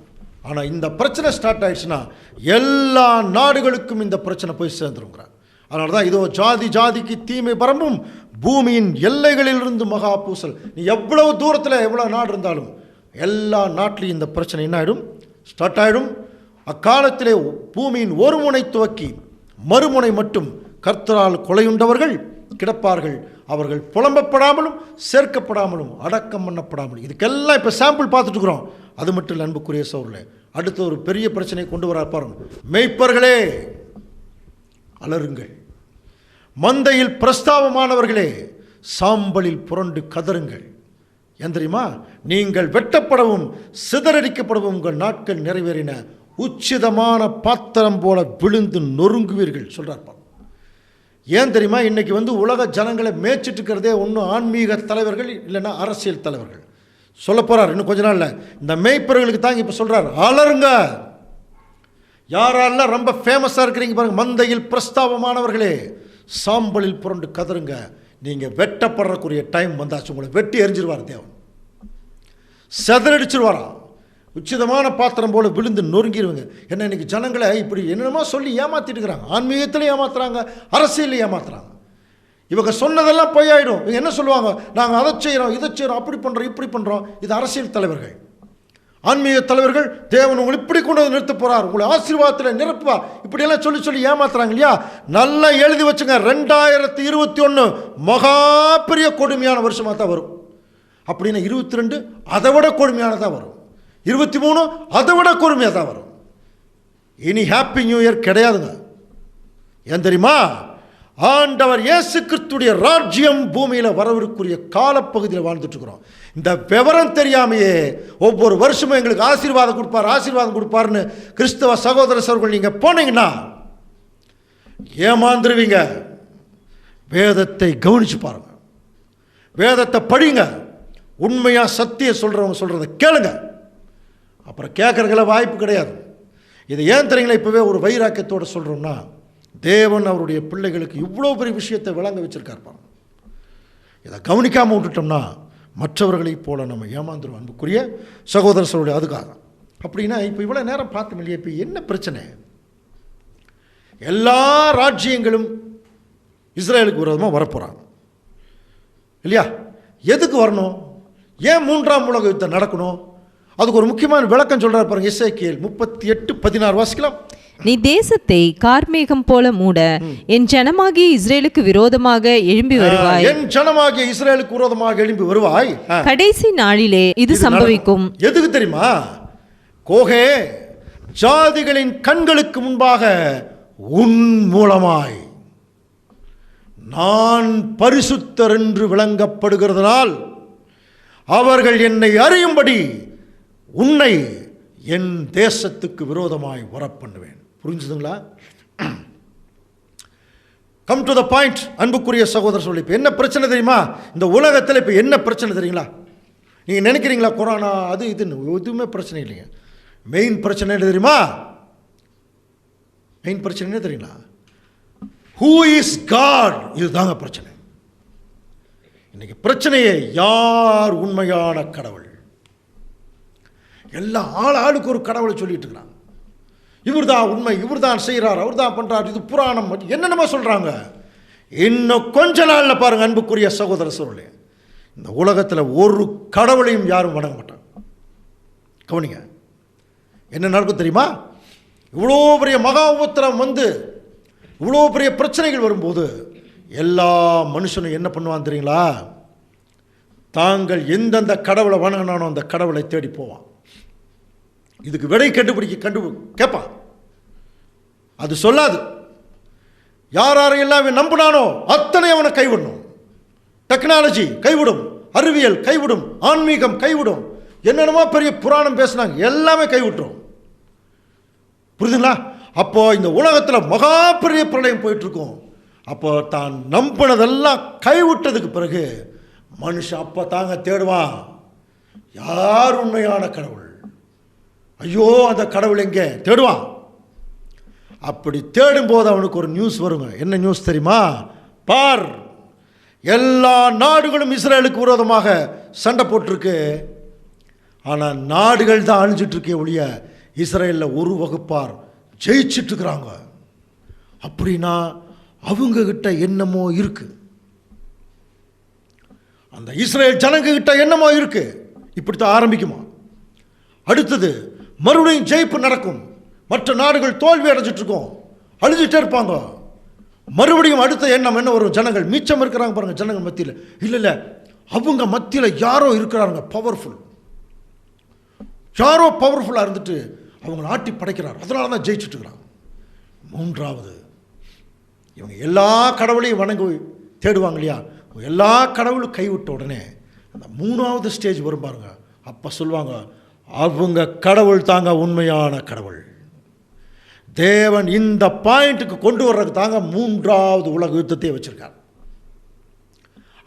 ஆனால் இந்த பிரச்சனை ஸ்டார்ட் ஆயிடுச்சுன்னா எல்லா நாடுகளுக்கும் இந்த பிரச்சனை போய் சேர்ந்துருங்கிறார். அதனால தான் இதோ ஜாதிக்கு தீமை பரம்பும், பூமியின் எல்லைகளிலிருந்து மகா பூசல். நீ எவ்வளவு தூரத்தில் எவ்வளோ நாடு இருந்தாலும் எல்லா நாட்டிலையும் இந்த பிரச்சனை என்ன ஆகிடும்? ஸ்டார்ட் ஆகிடும். அக்காலத்திலே பூமியின் ஒரு முனை துவக்கி மறுமுனை மட்டும் கர்த்தரால் கொலையுண்டவர்கள் கிடப்பார்கள். அவர்கள் புலம்பப்படாமலும் சேர்க்கப்படாமலும் அடக்கம் பண்ணப்படாமலும். இதுக்கெல்லாம் இப்போ சாம்பிள் பார்த்துட்டு இருக்கிறோம். அது மட்டும் இல்லை அன்புக்குரிய சோர்ல, அடுத்த ஒரு பெரிய பிரச்சனை கொண்டு வர பாருங்க. மேய்ப்பர்களே அலருங்கள், மந்தையில் பிரஸ்தாபமானவர்களே சாம்பலில் புரண்டு கதறுங்கள். ஏன் தெரியுமா? நீங்கள் வெட்டப்படவும் சிதறடிக்கப்படவும் உங்கள் நாட்கள் நிறைவேறின, உச்சிதமான பாத்திரம் போல விழுந்து நொறுங்குவீர்கள் சொல்றார். ஏன் தெரியுமா? இன்னைக்கு வந்து உலக ஜனங்களை மேய்ச்சிட்டு இருக்கிறதே ஒன்றும் ஆன்மீக தலைவர்கள் இல்லைன்னா அரசியல் தலைவர்கள். சொல்ல போறார் இன்னும் கொஞ்ச நாள்ல. இந்த மேய்ப்பர்களுக்கு தாங்க இப்போ சொல்றார், அலருங்க. யாரெல்லாம் ரொம்ப ஃபேமஸாக இருக்கிறீங்க பாருங்க, மந்தையில் பிரஸ்தாபமானவர்களே சாம்பலில் புரண்டு கதறுங்க. நீங்கள் வெட்டப்படுறக்குரிய டைம் வந்தாச்சு. உங்களை வெட்டி எரிஞ்சிருவார் தேவன், செதறடிச்சிருவாராம். உச்சிதமான பாத்திரம் போல விழுந்து நொறுங்கிடுவங்க. என்ன இன்னைக்கு ஜனங்களை இப்படி என்னென்னமோ சொல்லி ஏமாற்றிட்டு இருக்கிறாங்க. ஆன்மீகத்திலையும் ஏமாத்துறாங்க, அரசியலையும் ஏமாத்துறாங்க. இவங்க சொன்னதெல்லாம் பொய்யாயிடும். இவங்க என்ன சொல்லுவாங்க, நாங்கள் அதை செய்கிறோம் இதை செய்கிறோம் அப்படி பண்ணுறோம் இப்படி பண்ணுறோம். இது அரசியல் தலைவர்கள், ஆன்மீக தலைவர்கள். தேவன் உங்களை இப்படி கொண்டு வந்து நிறுத்த போகிறார், உங்களை ஆசீர்வாதத்தில் நிரப்புவார், இப்படியெல்லாம் சொல்லி சொல்லி ஏமாத்துறாங்க இல்லையா? நல்லா எழுதி வச்சுங்க. 2021 மகா பெரிய கொடுமையான வருஷமாக தான் வரும். அப்படின்னா 22 அதை விட கொடுமையானதாக வரும். 23 அதை விட கொடுமையாக தான் வரும். இனி ஹாப்பி நியூ இயர் கிடையாதுங்க. ஏன் தெரியுமா? ஆண்டவர் இயேசு கிறிஸ்துடைய ராஜ்யம் பூமியில் வரவிருக்கிற காலப்பகுதியில் வாழ்ந்துட்டு இருக்கிறோம். இந்த விவரம் தெரியாமையே ஒவ்வொரு வருஷமும் எங்களுக்கு ஆசீர்வாதம் கொடுப்பார்னு கிறிஸ்தவ சகோதர சகோதரர்கள் நீங்கள் போனீங்கன்னா ஏமாந்துருவீங்க. வேதத்தை கவனிச்சு பாருங்க, வேதத்தை படிங்க, உண்மையா சத்திய சொல்றவங்க சொல்றதை கேளுங்க. அப்புறம் கேட்கறதுல வாய்ப்பு கிடையாது. இதை ஏன் தெரியுங்களா இப்பவே ஒரு வைராக்கியத்தோடு சொல்றோம்னா, தேவன் அவருடைய பிள்ளைகளுக்கு இவ்வளோ பெரிய விஷயத்தை விளங்க வச்சிருக்கார் பாருங்க. இதை கவனிக்காமல் விட்டுட்டோம்னா மற்றவர்களைப் போல நம்ம ஏமாந்துருவோம். அன்புக்குரிய சகோதர சகோதரி, அதுக்காக அப்படின்னா இப்போ இவ்வளோ நேரம் பார்த்தோம் இல்லையா, இப்போ என்ன பிரச்சனை? எல்லா ராஜ்யங்களும் இஸ்ரேலுக்கு விரோதமாக வரப்போகிறாங்க இல்லையா? எதுக்கு வரணும்? ஏன் 3ஆம் உலக யுத்தம் நடக்கணும்? அதுக்கு ஒரு முக்கியமான விளக்கம் சொல்றார் பாருங்க. எசேக்கியேல் 38:16 வாசிக்கலாம். நீ தேசத்தை கார்மேகம் போல மூட என் ஜனமாகிய இஸ்ரேலுக்கு விரோதமாக எழும்பி வருவாய். என் ஜனமாகிய இஸ்ரேலுக்கு விரோதமாக எழும்பி வருவாய். கடைசி நாளிலே இது சம்பவிக்கும். எதுக்கு தெரியுமா? கோகே, ஜாதிகளின் கண்களுக்கு முன்பாக உன் மூலமாய் நான் பரிசுத்தர் என்று விளங்கப்படுகிறதுனால் அவர்கள் என்னை அறியும்படி உன்னை என் தேசத்துக்கு விரோதமாய் வரப்பண்ணுவேன். புரிஞ்சுதுங்களா? Come to the point. அன்புக்குரிய சகோதரர் சொல்லி இப்போ என்ன பிரச்சனை தெரியுமா? இந்த உலகத்தில் இப்போ என்ன பிரச்சனை தெரியுங்களா? நீங்கள் நினைக்கிறீங்களா கொரோனா அது இதுன்னு? எதுவுமே பிரச்சனை இல்லைங்க. மெயின் பிரச்சனை என்ன தெரியுமா? மெயின் பிரச்சனை என்ன தெரியுங்களா? Who is God? இதுதாங்க பிரச்சனை. இன்னைக்கு பிரச்சனையே யார் உண்மையான கடவுள்? எல்லா ஆளுக்கு ஒரு கடவுளை சொல்லிட்டு இருக்கிறாங்க. இவர் தான் உண்மை, இவர் தான் செய்கிறார், அவர் தான் பண்ணுறார், இது புராணம், என்னென்னமோ சொல்கிறாங்க. இன்னும் கொஞ்ச நாளில் பாருங்கள் அன்புக்குரிய சகோதர சகோதரர்களே, இந்த உலகத்தில் ஒரு கடவுளையும் யாரும் வணங்க மாட்டாங்க. கவனிங்க, என்ன நடக்கும் தெரியுமா? இவ்வளோ பெரிய மகா உபத்திரம் வந்து இவ்வளோ பெரிய பிரச்சனைகள் வரும்போது எல்லா மனுஷனும் என்ன பண்ணுவான் தெரியுங்களா? தாங்கள் எந்தெந்த கடவுளை வணங்கினானோ அந்த கடவுளை தேடி போவான். இதுக்கு விடை கேட்பான். அது சொல்லாது. யாரெல்லாம் நம்பினானோ அத்தனை அவனை கைவிடணும். டெக்னாலஜி கைவிடும், அறிவியல் கைவிடும், ஆன்மீகம் கைவிடும், என்னென்னமோ பெரிய புராணம் பேசினாங்க, எல்லாமே கைவிட்டுரும். புரியுதுங்களா? அப்போ இந்த உலகத்தில் மகா பெரிய பிரளயம் போயிட்டு இருக்கும். அப்போ தான் நம்பினதெல்லாம் கைவிட்டதுக்கு பிறகு மனுஷன் அப்போ தாங்க தேடுவான், யார் உண்மையான கடவுள்? ஐயோ அந்த கடவுள் எங்கே தேடுவான். அப்படி தேடும்போது அவனுக்கு ஒரு நியூஸ் வருங்க. என்ன நியூஸ் தெரியுமா? பார், எல்லா நாடுகளும் இஸ்ரேலுக்கு விரோதமாக சண்டை போட்டிருக்கு. ஆனால் நாடுகள் தான் அழிஞ்சிட்டு இருக்கே ஒழிய இஸ்ரேலில் ஒரு வகுப்பார் ஜெயிச்சிட்டு இருக்கிறாங்க. அப்படின்னா அவங்க கிட்ட என்னமோ இருக்கு, அந்த இஸ்ரேல் ஜனங்க கிட்ட என்னமோ இருக்கு. இப்படித்தான் ஆரம்பிக்குமா? அடுத்தது மறுபடியும் ஜெயிப்பு நடக்கும். மற்ற நாடுகள் தோல்வி அடைஞ்சிட்டு இருக்கோம், அழிஞ்சிட்டே இருப்பாங்க. மறுபடியும் அடுத்த எண்ணம் என்ன வரும்? ஜனங்கள் மிச்சம் இருக்கிறாங்க பாருங்க, ஜனங்கள் மத்தியில் இல்லை அவங்க மத்தியில் யாரோ இருக்கிறாங்க பவர்ஃபுல், யாரோ பவர்ஃபுல்லாக இருந்துட்டு அவங்கள ஆட்டி படைக்கிறார், அதனால தான் ஜெயிச்சுட்டு இருக்கிறாங்க. மூன்றாவது, இவங்க எல்லா கடவுளையும் வணங்கி தேடுவாங்க இல்லையா? எல்லா கடவுளும் கைவிட்ட உடனே அந்த 3வது ஸ்டேஜ் வரும் பாருங்க. அப்போ சொல்லுவாங்க, அவங்க கடவுள் தாங்க உண்மையான கடவுள். தேவன் இந்த பாயிண்ட்டுக்கு கொண்டு வர்றதுக்கு தாங்க 3வது உலக யுத்தத்தை வச்சிருக்கார்.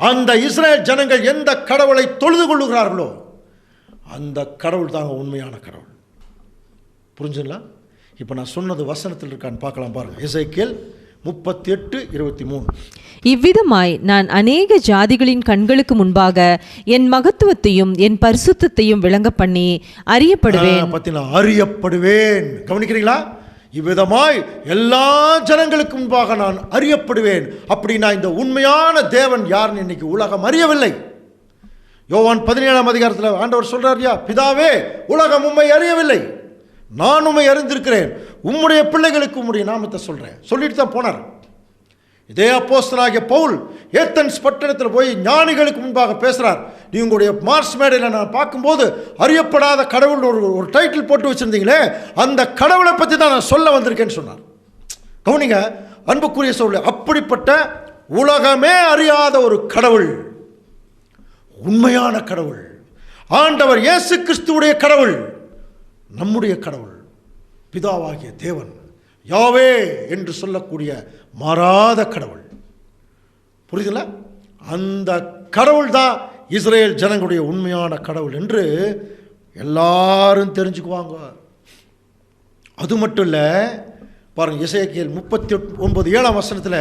அந்த இஸ்ரேல் ஜனங்கள் எந்த கடவுளை தொழுது கொள்ளுகிறார்களோ அந்த கடவுள் தாங்க உண்மையான கடவுள். புரிஞ்சுங்களா? இப்போ நான் சொன்னது வசனத்தில் இருக்கான்னு பார்க்கலாம் பாருங்க. எசேக்கியேல் 38:23. இவ்விதமாய் நான் அநேக ஜாதிகளின் கண்களுக்கு முன்பாக என் மகத்துவத்தையும் என் பரிசுத்தத்தையும் விளங்க பண்ணி அறியப்படுவேன். அறியப்படுவேன். கவனிக்கிறீங்களா? இவ்விதமாய் எல்லா ஜனங்களுக்கு முன்பாக நான் அறியப்படுவேன். அப்படின்னா இந்த உண்மையான தேவன் யாருன்னு இன்னைக்கு உலகம் அறியவில்லை. யோவான் 17ஆம் அதிகாரத்தில் ஆண்டவர் சொல்றாருயா, பிதாவே, உலகம் உம்மை அறியவில்லை, நான் உம்மை அறிந்திருக்கிறேன், உம்முடைய பிள்ளைகளுக்கு உம்முடைய நாமத்தை சொல்றேன் சொல்லிட்டு தான் போனார். இதே அப்போஸ்தலனாகிய பவுல் ஏத்தன்ஸ் பட்டணத்தில் போய் ஞானிகளுக்கு முன்பாக பேசுறார். நீ உங்களுடைய மார்ஸ் மேடையில் நான் பார்க்கும்போது அறியப்படாத கடவுள் ஒரு டைட்டில் போட்டு வச்சிருந்தீங்களே, அந்த கடவுளை பற்றி தான் நான் சொல்ல வந்திருக்கேன்னு சொன்னார். கவனிங்க அன்புக்குரிய சொல்ல, அப்படிப்பட்ட உலகமே அறியாத ஒரு கடவுள், உண்மையான கடவுள், ஆண்டவர் இயேசு கிறிஸ்துவுடைய கடவுள், நம்முடைய கடவுள், பிதாவாகிய தேவன், யாவே என்று சொல்லக்கூடிய மாறாத கடவுள். புரியுதுல? அந்த கடவுள் தான் இஸ்ரேல் ஜனங்களுடைய உண்மையான கடவுள் என்று எல்லாரும் தெரிஞ்சுக்குவாங்க. அது மட்டும் இல்லை, பாருங்க எசேக்கியேல் 39:7 வசனத்தில்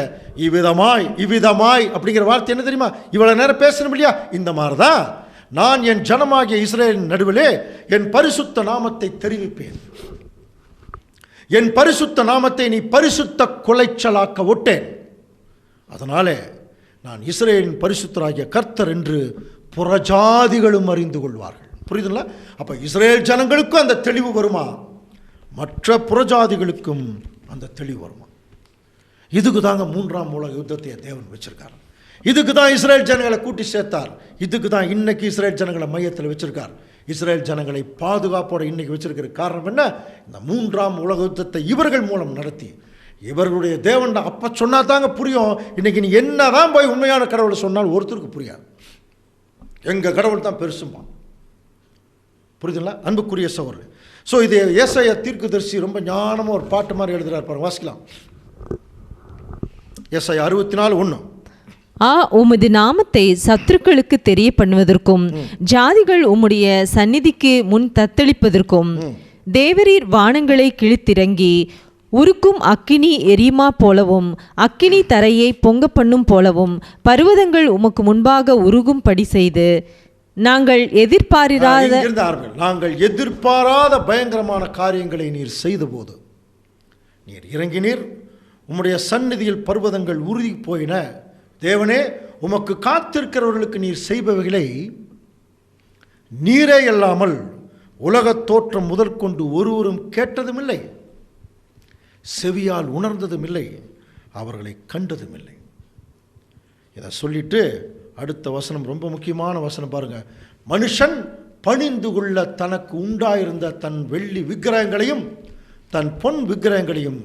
இவ்விதமாய் அப்படிங்கிற வார்த்தை என்ன தெரியுமா? இவ்வளவு நேரம் பேசணும் இல்லையா? இந்த மாதிரி தான் நான் என் ஜனமாகிய இஸ்ரேலின் நடுவிலே என் பரிசுத்த நாமத்தை தெரிவிப்பேன். என் பரிசுத்த நாமத்தை நீ பரிசுத்த குலைச்சலாக்க விட்டேன். அதனாலே நான் இஸ்ரேலின் பரிசுத்தராகிய கர்த்தர் என்று புறஜாதிகளும் அறிந்து கொள்வார்கள். புரியுதுங்களா? அப்போ இஸ்ரேல் ஜனங்களுக்கும் அந்த தெளிவு வருமா? மற்ற புறஜாதிகளுக்கும் அந்த தெளிவு வருமா? இதுக்கு தாங்க 3ஆம் உலக யுத்தத்தை தேவன் வச்சிருக்கார். இதுக்கு தான் இஸ்ரேல் ஜனங்களை கூட்டி சேர்த்தார். இதுக்கு தான் இன்னைக்கு இஸ்ரேல் ஜனங்களை மையத்தில் வச்சிருக்கார். இஸ்ரேல் ஜனங்களை பாதுகாப்போட இன்னைக்கு வச்சிருக்கிற காரணம் என்ன? இந்த 3ஆம் உலக யுத்தத்தை இவர்கள் மூலம் நடத்தி இவர்களுடைய தேவன் அப்போ சொன்னா தாங்க புரியும். இன்னைக்கு நீ என்னதான் போய் உண்மையான கடவுளை சொன்னால் ஒருத்தருக்கு புரியாது. எங்கள் கடவுள் தான் பெருசுமா. புரியுதுங்களா அன்புக்குரிய சகோதரர்? ஸோ இது ஏசாயா தீர்க்கதரிசி ரொம்ப ஞானமாக ஒரு பாட்டு மாதிரி எழுதுறாரு பாருங்க, வாசிக்கலாம். ஏசாயா 64:1. உமது நாமத்தை சத்துருக்களுக்கு தெரிய பண்ணுவதற்கும் ஜாதிகள் உம்முடைய சந்நிதிக்கு முன் தத்தளிப்பதற்கும் தேவரீர் வானங்களை கிழித்திறங்கி உருக்கும் அக்கினி எரியுமா போலவும் அக்கினி தரையை பொங்க பண்ணும் போலவும் பர்வதங்கள் உமக்கு முன்பாக உருகும்படி செய்து நாங்கள் எதிர்பாராத பயங்கரமான காரியங்களை நீர் செய்த போது நீர் இறங்கினீர். உம்முடைய சந்நிதியில் பர்வதங்கள் உருகி போயின. தேவனே, உமக்கு காத்திருக்கிறவர்களுக்கு நீர் செய்பவைகளை நீரே இல்லாமல் உலகத் தோற்றம் முதற்கொண்டு ஒருவரும் கேட்டதும் இல்லை, செவியால் உணர்ந்ததும் இல்லை, அவர்களை கண்டதும் இல்லை. இதை சொல்லிட்டு அடுத்த வசனம் ரொம்ப முக்கியமான வசனம் பாருங்க. மனுஷன் பணிந்து கொள்ள தனக்கு உண்டாயிருந்த தன் வெள்ளி விக்கிரகங்களையும் தன் பொன் விக்கிரகங்களையும்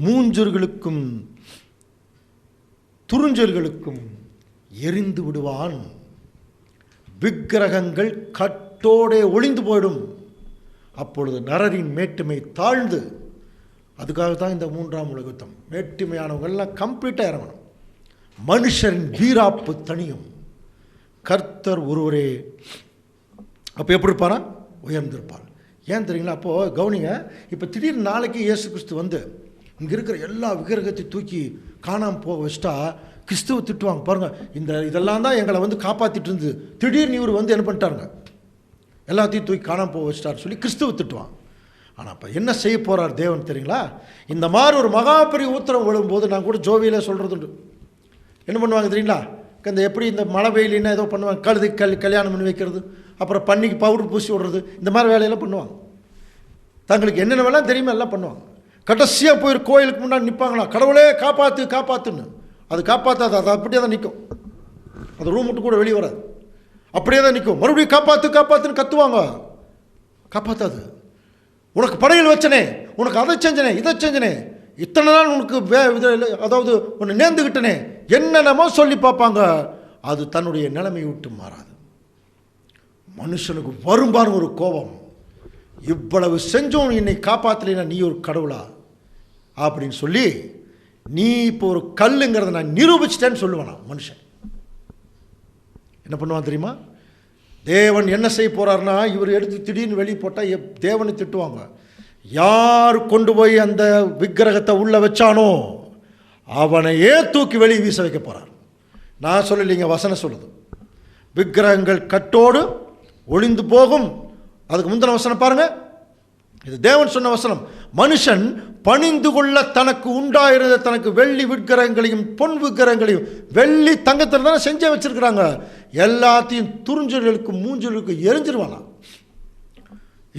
மூஞ்சர்களுக்கும் துறிஞ்சல்களுக்கும் எரிந்து விடுவான். விக்கிரகங்கள் கட்டோடே ஒளிந்து போயிடும். அப்பொழுது நரரின் மேட்டுமை தாழ்ந்து, அதுக்காக தான் இந்த 3ஆம் உலக யுத்தம், மேட்டுமையானவங்கெல்லாம் கம்ப்ளீட்டாக இறங்கணும். மனுஷரின் வீராப்பு தனியும். கர்த்தர் ஒருவரே அப்போ எப்படி இருப்பாரா? உயர்ந்திருப்பார். ஏன் தெரியுங்களா? அப்போது கவனிங்க, இப்போ திடீர்னு நாளைக்கு இயேசு கிறிஸ்து வந்து இங்கே இருக்கிற எல்லா விக்கிரகத்தை தூக்கி காணாமல் போக வச்சிட்டா கிறிஸ்துவ திட்டுவாங்க பாருங்கள். இதெல்லாம் தான் எங்களை வந்து காப்பாற்றிட்டு இருந்து திடீர்னு இவர் வந்து என்ன பண்ணிட்டாருங்க, எல்லாத்தையும் தூக்கி காணாமல் போக வச்சிட்டார் சொல்லி கிறிஸ்துவ திட்டுவாங்க. ஆனால் இப்போ என்ன செய்ய போகிறார் தேவன் தெரியுங்களா? இந்த மாதிரி ஒரு மகா பெரிய உத்தரவு விழும்போது நான் கூட ஜோவியில் சொல்கிறதுண்டு. என்ன பண்ணுவாங்க தெரியுங்களா? இந்த எப்படி இந்த மழை வெயிலின்னா ஏதோ பண்ணுவாங்க, கழுது கல்யாணம் பண்ணி வைக்கிறது, அப்புறம் பன்னிக்கு பவுடர் பூசி விடுறது, இந்த மாதிரி வேலையெல்லாம் பண்ணுவாங்க. தங்களுக்கு என்னென்ன வேலை தெரியுமா எல்லாம் பண்ணுவாங்க. கடைசியாக போய் கோயிலுக்கு முன்னாடி நிற்பாங்களா, கடவுளே காப்பாற்றுன்னு. அது காப்பாற்றாது, அது அப்படியே தான் நிற்கும். அது ரூம் விட்டு கூட வெளியே வராது, அப்படியே தான் நிற்கும். மறுபடியும் காப்பாற்றுன்னு கத்துவாங்க, காப்பாற்றாது. உனக்கு படையில் வச்சனே, உனக்கு அதை செஞ்சனே, இதை செஞ்சனே, இத்தனை நாள் உனக்கு அதாவது உன்னை நேர்ந்துக்கிட்டனே, என்னென்னமோ சொல்லி பார்ப்பாங்க. அது தன்னுடைய நிலைமையை விட்டு மாறாது. மனுஷனுக்கு வரும்பாரு ஒரு கோபம், இவ்வளவு செஞ்சோம் என்னை காப்பாற்றலைன்னா நீ ஒரு கடவுளா அப்படின்னு சொல்லி, நீ இப்போ ஒரு கல்லுங்கிறத நான் நிரூபிச்சிட்டேன்னு சொல்லுவேன். மனுஷன் என்ன பண்ணுவான் தெரியுமா? தேவன் என்ன செய்ய போகிறாருன்னா, இவர் எடுத்து திடீர்னு வெளியே போட்டால் தேவனை திட்டுவாங்க. யார் கொண்டு போய் அந்த விக்கிரகத்தை உள்ளே வச்சானோ அவனையே தூக்கி வெளியே வீச வைக்க போகிறார். நான் சொல்லலைங்க, வசனம் சொல்லுது. விக்கிரகங்கள் கட்டோடு ஒளிந்து போகும். அதுக்கு முந்தின வசனம் பாருங்க, இது தேவன் சொன்ன வசனம். மனுஷன் பணிந்து கொள்ள தனக்கு உண்டாயிருந்த தனக்கு வெள்ளி விக்கிரகங்களையும் பொன் விக்கிரகங்களையும், வெள்ளி தங்கத்தில் தானே செஞ்சே வச்சிருக்கிறாங்க, எல்லாத்தையும் துறிஞ்சலுக்கு மூஞ்சலுக்கு எரிஞ்சிருவானா.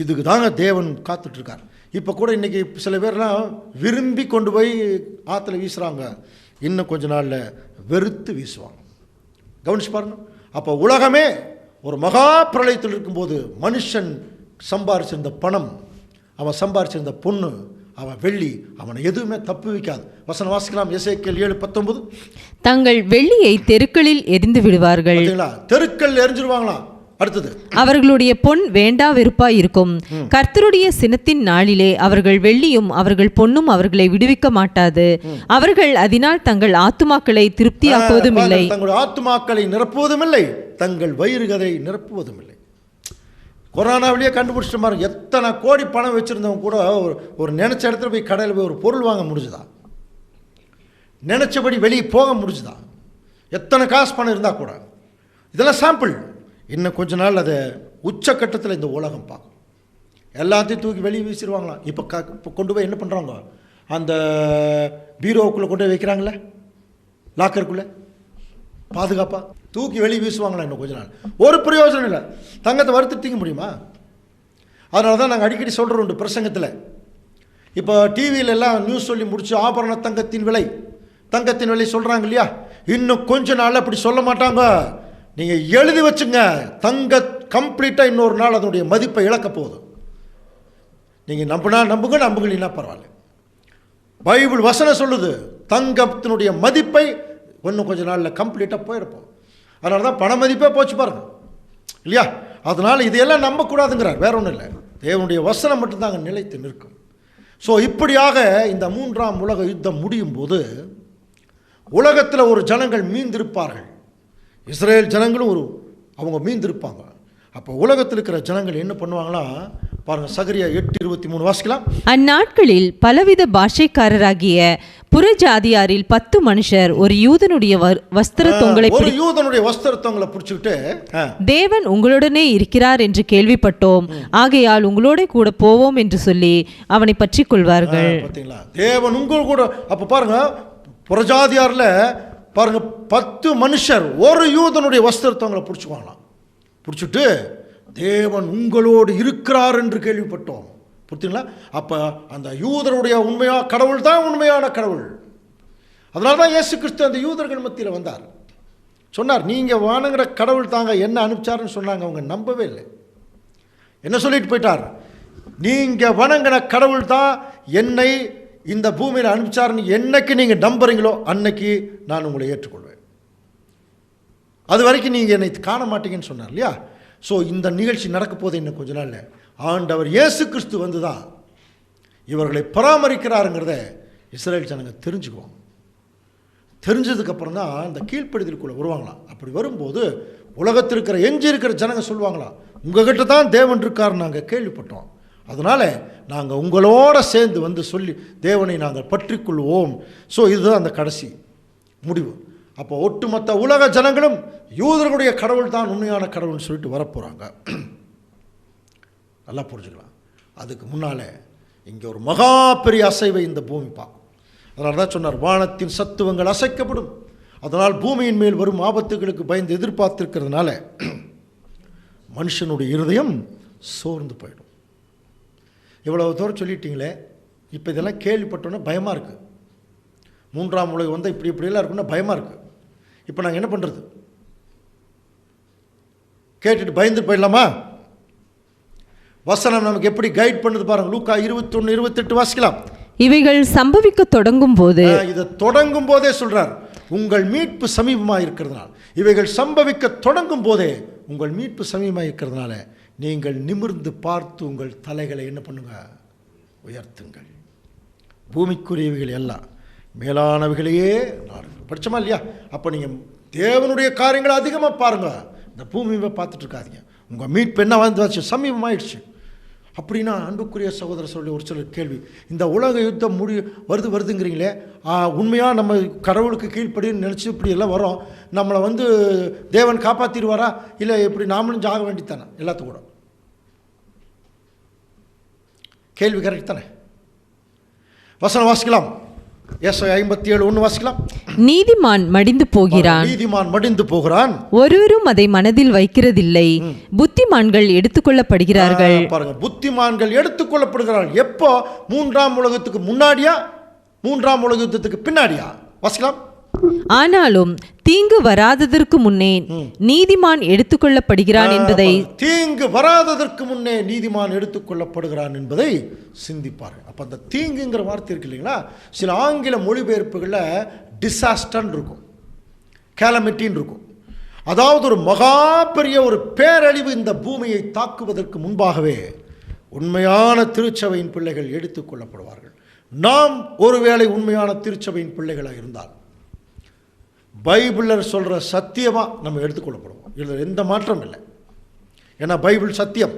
இதுக்கு தாங்க தேவன் காத்துட்டு இருக்கார். இப்போ கூட இன்றைக்கி சில பேர்லாம் விரும்பி கொண்டு போய் ஆற்றுல வீசுகிறாங்க, இன்னும் கொஞ்ச நாளில் வெறுத்து வீசுவாங்க. கவனிச்சு பாருங்க. அப்போ உலகமே ஒரு மகா பிரளயத்தில் இருக்கும்போது மனுஷன் சம்பாரிச்சிருந்த பணம், அவன் சம்பாரிச்சிருந்த பொண்ணு, அவன் வெள்ளி, அவனை எதுவுமே தப்பு வைக்காது. வசனம் வாசிக்கலாம், எசேக்கியேல் 7:19. தங்கள் வெள்ளியை தெருக்களில் எரிந்து விடுவார்கள். தெருக்கள் எரிஞ்சிருவாங்களாம். அடுத்தது, அவர்களுடைய பொன் வேண்டா வெறுப்பாய் இருக்கும். கர்த்தருடைய சினத்தின் நாளிலே அவர்கள் வெள்ளியும் அவர்கள் பொன்னும் அவர்களை விடுவிக்க மாட்டாது. அவர்கள் அதனால் தங்கள் ஆத்துமாக்களை திருப்தியாக்குவதும் இல்லை, தங்கள் ஆத்துமாக்களை நிரப்புவதும் இல்லை, தங்கள் வயிறுகளை நிரப்புவதும் இல்லை. கொரோனாவிலேயே கண்டுபிடிச்சிட்டு மாதிரி எத்தனை கோடி பணம் வச்சுருந்தவங்க கூட ஒரு நினச்ச இடத்துல போய் கடையில் போய் ஒரு பொருள் வாங்க முடிஞ்சுதா? நினச்சபடி வெளியே போக முடிஞ்சுதா? எத்தனை காசு பணம் இருந்தால் கூட. இதெல்லாம் சாம்பிள். இன்னும் கொஞ்ச நாள் அதை உச்சக்கட்டத்தில் இந்த உலகம் பார்க்கும். எல்லாத்தையும் தூக்கி வெளியே வீசிடுவாங்களாம். இப்போ கொண்டு போய் என்ன பண்ணுறாங்க, அந்த பீரோவுக்குள்ளே கொண்டு போய் வைக்கிறாங்களே, லாக்கருக்குள்ளே பாதுகாப்பாக தூக்கி வெளியே வீசுவாங்களா இன்னும் கொஞ்ச நாள். ஒரு பிரயோஜனம் இல்லை. தங்கத்தை வறுத்து தீங்க முடியுமா? அதனால தான் நாங்கள் அடிக்கடி சொல்கிறோம் உண்டு பிரசங்கத்தில். இப்போ டிவியில் எல்லாம் நியூஸ் சொல்லி முடிச்சு ஆபரண தங்கத்தின் விலை சொல்கிறாங்க இல்லையா? இன்னும் கொஞ்ச நாள் அப்படி சொல்ல மாட்டாங்க. நீங்கள் எழுதி வச்சுங்க, தங்க கம்ப்ளீட்டாக இன்னொரு நாள் அதனுடைய மதிப்பை இழக்க போகுது. நீங்கள் நம்புங்க, நம்புங்களா பரவாயில்ல. பைபிள் வசனம் சொல்லுது, தங்கத்தினுடைய மதிப்பை இன்னும் கொஞ்சம் நாளில் கம்ப்ளீட்டாக போயிருப்போம். அதனால தான் பண மதிப்பே போச்சு பாருங்க இல்லையா? அதனால் இதையெல்லாம் நம்பக்கூடாதுங்கிறார், வேற ஒன்றும் இல்லை. தேவனுடைய வசனம் மட்டும்தான் அங்கே நிலைத்து நிற்கும். ஸோ இப்படியாக இந்த 3ஆம் உலக யுத்தம் முடியும் போது உலகத்தில் ஒரு ஜனங்கள் மீந்திருப்பார்கள். இஸ்ரேல் ஜனங்களும் அவங்க மீந்திருப்பாங்க. அப்போ உலகத்தில் இருக்கிற ஜனங்கள் என்ன பண்ணுவாங்களா பாருங்க, சகரியா 8:23 வாசிக்கலாம். அந்நாட்களில் பலவித பாஷைக்காரராகிய புறஜாதியாரில் 10 மனுஷர் ஒரு யூதனுடைய வஸ்திர தொங்கலை பிடிச்சுக்கிட்டு, தேவன் உங்களுடனே இருக்கிறார் என்று கேள்விப்பட்டோம், ஆகையால் உங்களோட கூட போவோம் என்று சொல்லி அவனை பற்றி கொள்வார்கள். பார்த்தீங்களா, தேவன் உங்கள் கூட. அப்போ பாருங்க, புறஜாதியாரில் பாருங்க 10 மனுஷர் ஒரு யூதனுடைய வஸ்திரத்தவங்களை பிடிச்சுக்குவாங்களாம். பிடிச்சிட்டு தேவன் உங்களோடு இருக்கிறார் என்று கேள்விப்பட்டோம். புரியுதுங்களா? அப்போ அந்த யூதருடைய கடவுள் தான் உண்மையான கடவுள். அதனால தான் இயேசு கிறிஸ்து அந்த யூதர்கள் மத்தியில் வந்தார். சொன்னார், நீங்கள் வானுங்கிற கடவுள் தாங்க என்ன அனுப்பிச்சாருன்னு சொன்னாங்க. அவங்க நம்பவே இல்லை. என்ன சொல்லிட்டு போயிட்டார், நீங்கள் வணங்கின கடவுள் தான் என்னை இந்த பூமியில் அனுப்பிச்சாருன்னு என்னைக்கு நீங்கள் நம்புறீங்களோ அன்னைக்கு நான் உங்களை ஏற்றுக்கொள்வேன். அது வரைக்கும் நீங்கள் என்னை காண மாட்டீங்கன்னு சொன்னார் இல்லையா? ஸோ இந்த நிகழ்ச்சி நடக்க போது இன்னும் கொஞ்ச நாள் ஆண்டவர் இயேசு கிறிஸ்து வந்து தான் இவர்களை பராமரிக்கிறாருங்கிறத இஸ்ரேல் ஜனங்க தெரிஞ்சுக்குவாங்க. தெரிஞ்சதுக்கப்புறம் தான் இந்த கீழ்ப்படுதலுக்குள்ளே வருவாங்களாம். அப்படி வரும்போது உலகத்தில் இருக்கிற எஞ்சி இருக்கிற ஜனங்க சொல்லுவாங்களாம், உங்ககிட்ட தான் தேவன் இருக்காருன்னு நாங்கள் கேள்விப்பட்டோம், அதனால் நாங்கள் உங்களோட சேர்ந்து வந்து சொல்லி தேவனை நாங்கள் பற்றிக்கொள்வோம். ஸோ இதுதான் அந்த கடைசி முடிவு. அப்போ ஒட்டுமொத்த உலக ஜனங்களும் யூதர்களுடைய கடவுள் தான் உண்மையான கடவுள்னு சொல்லிட்டு வரப்போகிறாங்க. நல்லா புரிஞ்சுக்கலாம். அதுக்கு முன்னால் இங்கே ஒரு மகா பெரிய அசைவை இந்த பூமி பார்க்கும். அதனால தான் சொன்னார், வானத்தின் சத்துவங்கள் அசைக்கப்படும். அதனால் பூமியின் மேல் வரும் ஆபத்துகளுக்கு பயந்து எதிர்பார்த்திருக்கிறதுனால மனுஷனுடைய இருதயம் சோர்ந்து போயிடும். இவ்வளவு தூரம் சொல்லிட்டீங்களே, இப்போ இதெல்லாம் கேள்விப்பட்டோன்னே பயமாக இருக்குது. 3ஆம் உலகம் வந்தால் இப்படியெல்லாம் இருக்குன்னா பயமாக இருக்குது. இப்போ நாங்கள் என்ன பண்ணுறது? கேட்டுட்டு பயந்து போயிடலாமா? வசனம் நமக்கு எப்படி கைட் பண்ணுது பாருங்க. லூக்கா 21:28 வாசிக்கலாம். இவைகள் சம்பவிக்க தொடங்கும் போது, இதை தொடங்கும் போதே சொல்றார், உங்கள் மீட்பு சமீபமாக இருக்கிறதுனால, இவைகள் சம்பவிக்க தொடங்கும் போதே உங்கள் மீட்பு சமீபமாக இருக்கிறதுனால நீங்கள் நிமிர்ந்து பார்த்து உங்கள் தலைகளை என்ன பண்ணுங்க, உயர்த்துங்கள். பூமிக்குரியவைகள் எல்லாம் மேலானவைகளையே நாடுங்கள். படிச்சோமா இல்லையா? அப்போ நீங்கள் தேவனுடைய காரியங்களை அதிகமாக பாருங்கள், இந்த பூமியை பார்த்துட்டு இருக்காதீங்க. உங்கள் மீட்பு என்ன வந்து சமீபமாயிடுச்சு. அப்படின்னா அன்புக்குரிய சகோதர சொல்லி ஒரு சிலர் கேள்வி, இந்த உலக யுத்தம் வருதுங்கிறீங்களே, உண்மையாக நம்ம கடவுளுக்கு கீழ்ப்படின்னு நினச்சி இப்படி எல்லாம் வரோம், நம்மளை வந்து தேவன் காப்பாற்றிடுவாரா, இல்லை இப்படி நாமளும் ஜாக வேண்டித்தானே? எல்லாத்துக்கும் கூட கேள்வி கரெக்ட் தானே? வசனம் வாசிக்கலாம். ஏசாயா 57:1 வாசிக்கலாம். நீதிமான் மடிந்து போகிறான், நீதிமான் மடிந்து போகிறான், ஒருவரும் அதை மனதில் வைக்கிறதில்லை. புத்திமான்கள் எடுத்துக்கொள்ளப்படுகிறார்கள். பாருங்க, புத்திமான்கள் எடுத்துக்கொள்ளப்படுகிறார்கள். எப்போ? 3ஆம் உலகத்துக்கு முன்னாடியா, 3ஆம் உலக யுத்தத்துக்கு பின்னாடியா? வாசிக்கலாம். ஆனாலும் தீங்கு வராததற்கு முன்னே நீதிமான் எடுத்துக்கொள்ளப்படுகிறான் என்பதை, தீங்கு வராததற்கு முன்னே நீதிமான் எடுத்துக்கொள்ளப்படுகிறான் என்பதை சிந்திப்பார்கள். அப்போ அந்த தீங்குங்கிற வார்த்தை இருக்கு இல்லைங்களா, சில ஆங்கில மொழிபெயர்ப்புகளில் டிசாஸ்டர்ன்னு இருக்கும், கேலமிட்டின்னு இருக்கும். அதாவது ஒரு மகா பெரிய ஒரு பேரழிவு இந்த பூமியை தாக்குவதற்கு முன்பாகவே உண்மையான திருச்சபையின் பிள்ளைகள் எடுத்துக்கொள்ளப்படுவார்கள். நாம் ஒருவேளை உண்மையான திருச்சபையின் பிள்ளைகளாக இருந்தால் பைபிளில் சொல்கிற சத்தியமாக நம்ம எடுத்துக்கொள்ளப்படுவோம். இதில் எந்த மாற்றம் இல்லை. ஏன்னா பைபிள் சத்தியம்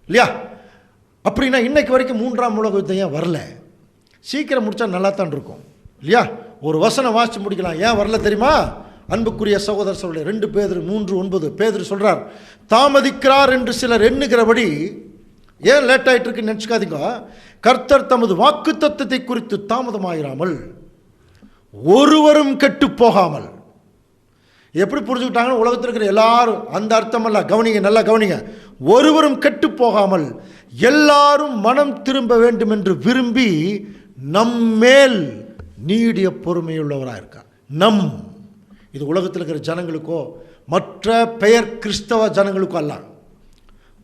இல்லையா? அப்படின்னா இன்னைக்கு வரைக்கும் 3ஆம் உலக யுத்தம் ஏன் வரல? சீக்கிரம் முடித்தா நல்லா தான் இருக்கும் இல்லையா? ஒரு வசனம் வாசித்து முடிக்கலாம். ஏன் வரல தெரியுமா? அன்புக்குரிய சகோதரர் சொல்ல 2 பேதுரு 3:9 பேதுரு சொல்கிறார், தாமதிக்கிறார் என்று சிலர் எண்ணுகிறபடி. ஏன் லேட் ஆகிட்டு இருக்குன்னு நினச்சிக்காதீங்க. கர்த்தர் தமது வாக்கு தத்தத்தை குறித்து தாமதமாயிராமல் ஒருவரும் கெட்டு போகாமல். எப்படி புரிஞ்சுக்கிட்டாங்கன்னு உலகத்தில் இருக்கிற எல்லாரும், அந்த அர்த்தம் அல்ல, கவனிங்க, நல்லா கவனிங்க. ஒருவரும் கெட்டு போகாமல் எல்லாரும் மனம் திரும்ப வேண்டும் என்று விரும்பி நம்மேல் நீடிய பொறுமையுள்ளவராக இருக்கார். இது உலகத்தில் இருக்கிற ஜனங்களுக்கோ மற்ற பெயர் கிறிஸ்தவ ஜனங்களுக்கோ அல்ல.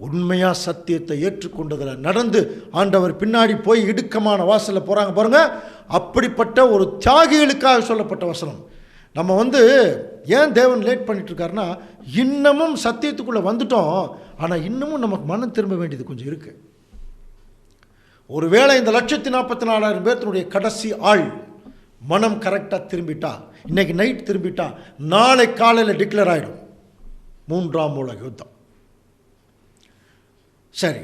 உண்மையாக சத்தியத்தை ஏற்றுக்கொண்டதில் நடந்து ஆண்டவர் பின்னாடி போய் இடுக்கமான வாசலில் போகிறாங்க பாருங்க. அப்படிப்பட்ட ஒரு தியாகிகளுக்காக சொல்லப்பட்ட வசனம். நம்ம ஏன் தேவன் லேட் பண்ணிட்டு இருக்காருன்னா, இன்னமும் சத்தியத்துக்குள்ளே வந்துட்டோம், ஆனால் இன்னமும் நமக்கு மனம் திரும்ப வேண்டியது கொஞ்சம் இருக்குது. ஒருவேளை இந்த 1,44,000 பேர்த்தினுடைய கடைசி ஆள் மனம் கரெக்டாக திரும்பிட்டா, இன்னைக்கு நைட் திரும்பிட்டா, நாளை காலையில் டிக்ளேர் ஆகிடும் 3ஆம் உலக யுத்தம். சரி,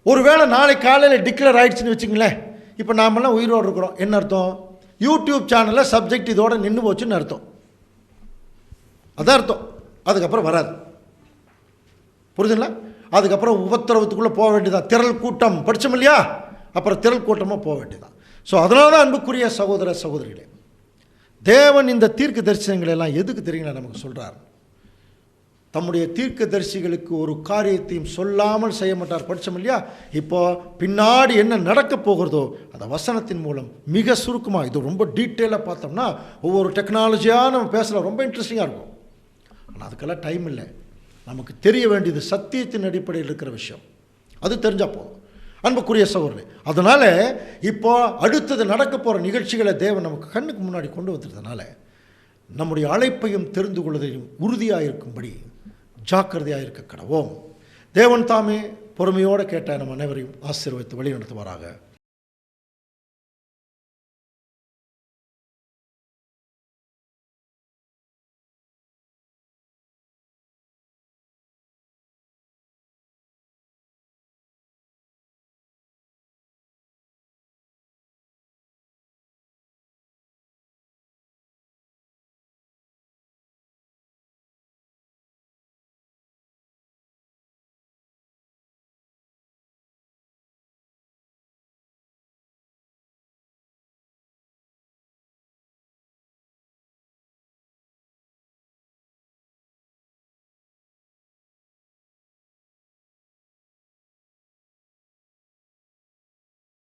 ஒருவேளை நாளை காலையில் டிக்ளேர் ஆகிடுச்சுன்னு வச்சுங்களேன். இப்போ நாமெல்லாம் உயிரோடு இருக்கிறோம். என்ன அர்த்தம்? யூடியூப் சேனலில் சப்ஜெக்ட் இதோட நின்று போச்சுன்னு அர்த்தம். அதான் அர்த்தம். அதுக்கப்புறம் வராது. புரியுதுங்களா? அதுக்கப்புறம் உபத்திரவத்துக்குள்ளே போக வேண்டியதான். திரள் கூட்டம் படித்தோம் இல்லையா? அப்புறம் திரள் கூட்டமாக போக வேண்டியதான். ஸோ அதனால தான் அன்புக்குரிய சகோதர சகோதரிகளே, தேவன் இந்த தீர்க்க தரிசனங்களெல்லாம் எதுக்கு தெரியுங்களா நமக்கு சொல்கிறார்? தம்முடைய தீர்க்க தரிசிகளுக்கு ஒரு காரியத்தையும் சொல்லாமல் செய்ய மாட்டார். படித்தோம் இல்லையா? இப்போ பின்னாடி என்ன நடக்க போகிறதோ அந்த வசனத்தின் மூலம் மிக சுருக்கமாக, இது ரொம்ப டீட்டெயிலாக பார்த்தோம்னா ஒவ்வொரு டெக்னாலஜியாக நம்ம பேசலாம், ரொம்ப இன்ட்ரெஸ்டிங்காக இருக்கும். ஆனால் அதுக்கெல்லாம் டைம் இல்லை. நமக்கு தெரிய வேண்டியது சத்தியத்தின் அடிப்படையில் இருக்கிற விஷயம், அது தெரிஞ்சால் போதும் அன்புக்குரிய சகோதரர்களே. அதனால் இப்போ அடுத்தது நடக்க போகிற நிகழ்ச்சிகளை தேவன் நமக்கு கண்ணுக்கு முன்னாடி கொண்டு வந்துட்டதுனால நம்முடைய அழைப்பையும் தெரிந்து கொள்வதையும் உறுதியாக இருக்கும்படி ஜாக்கிரதையாக இருக்க கடவோம். தேவன் தாமே பொறுமையோடு கேட்ட நம் அனைவரையும் ஆசீர்வதித்து வழி நடத்துவாராக.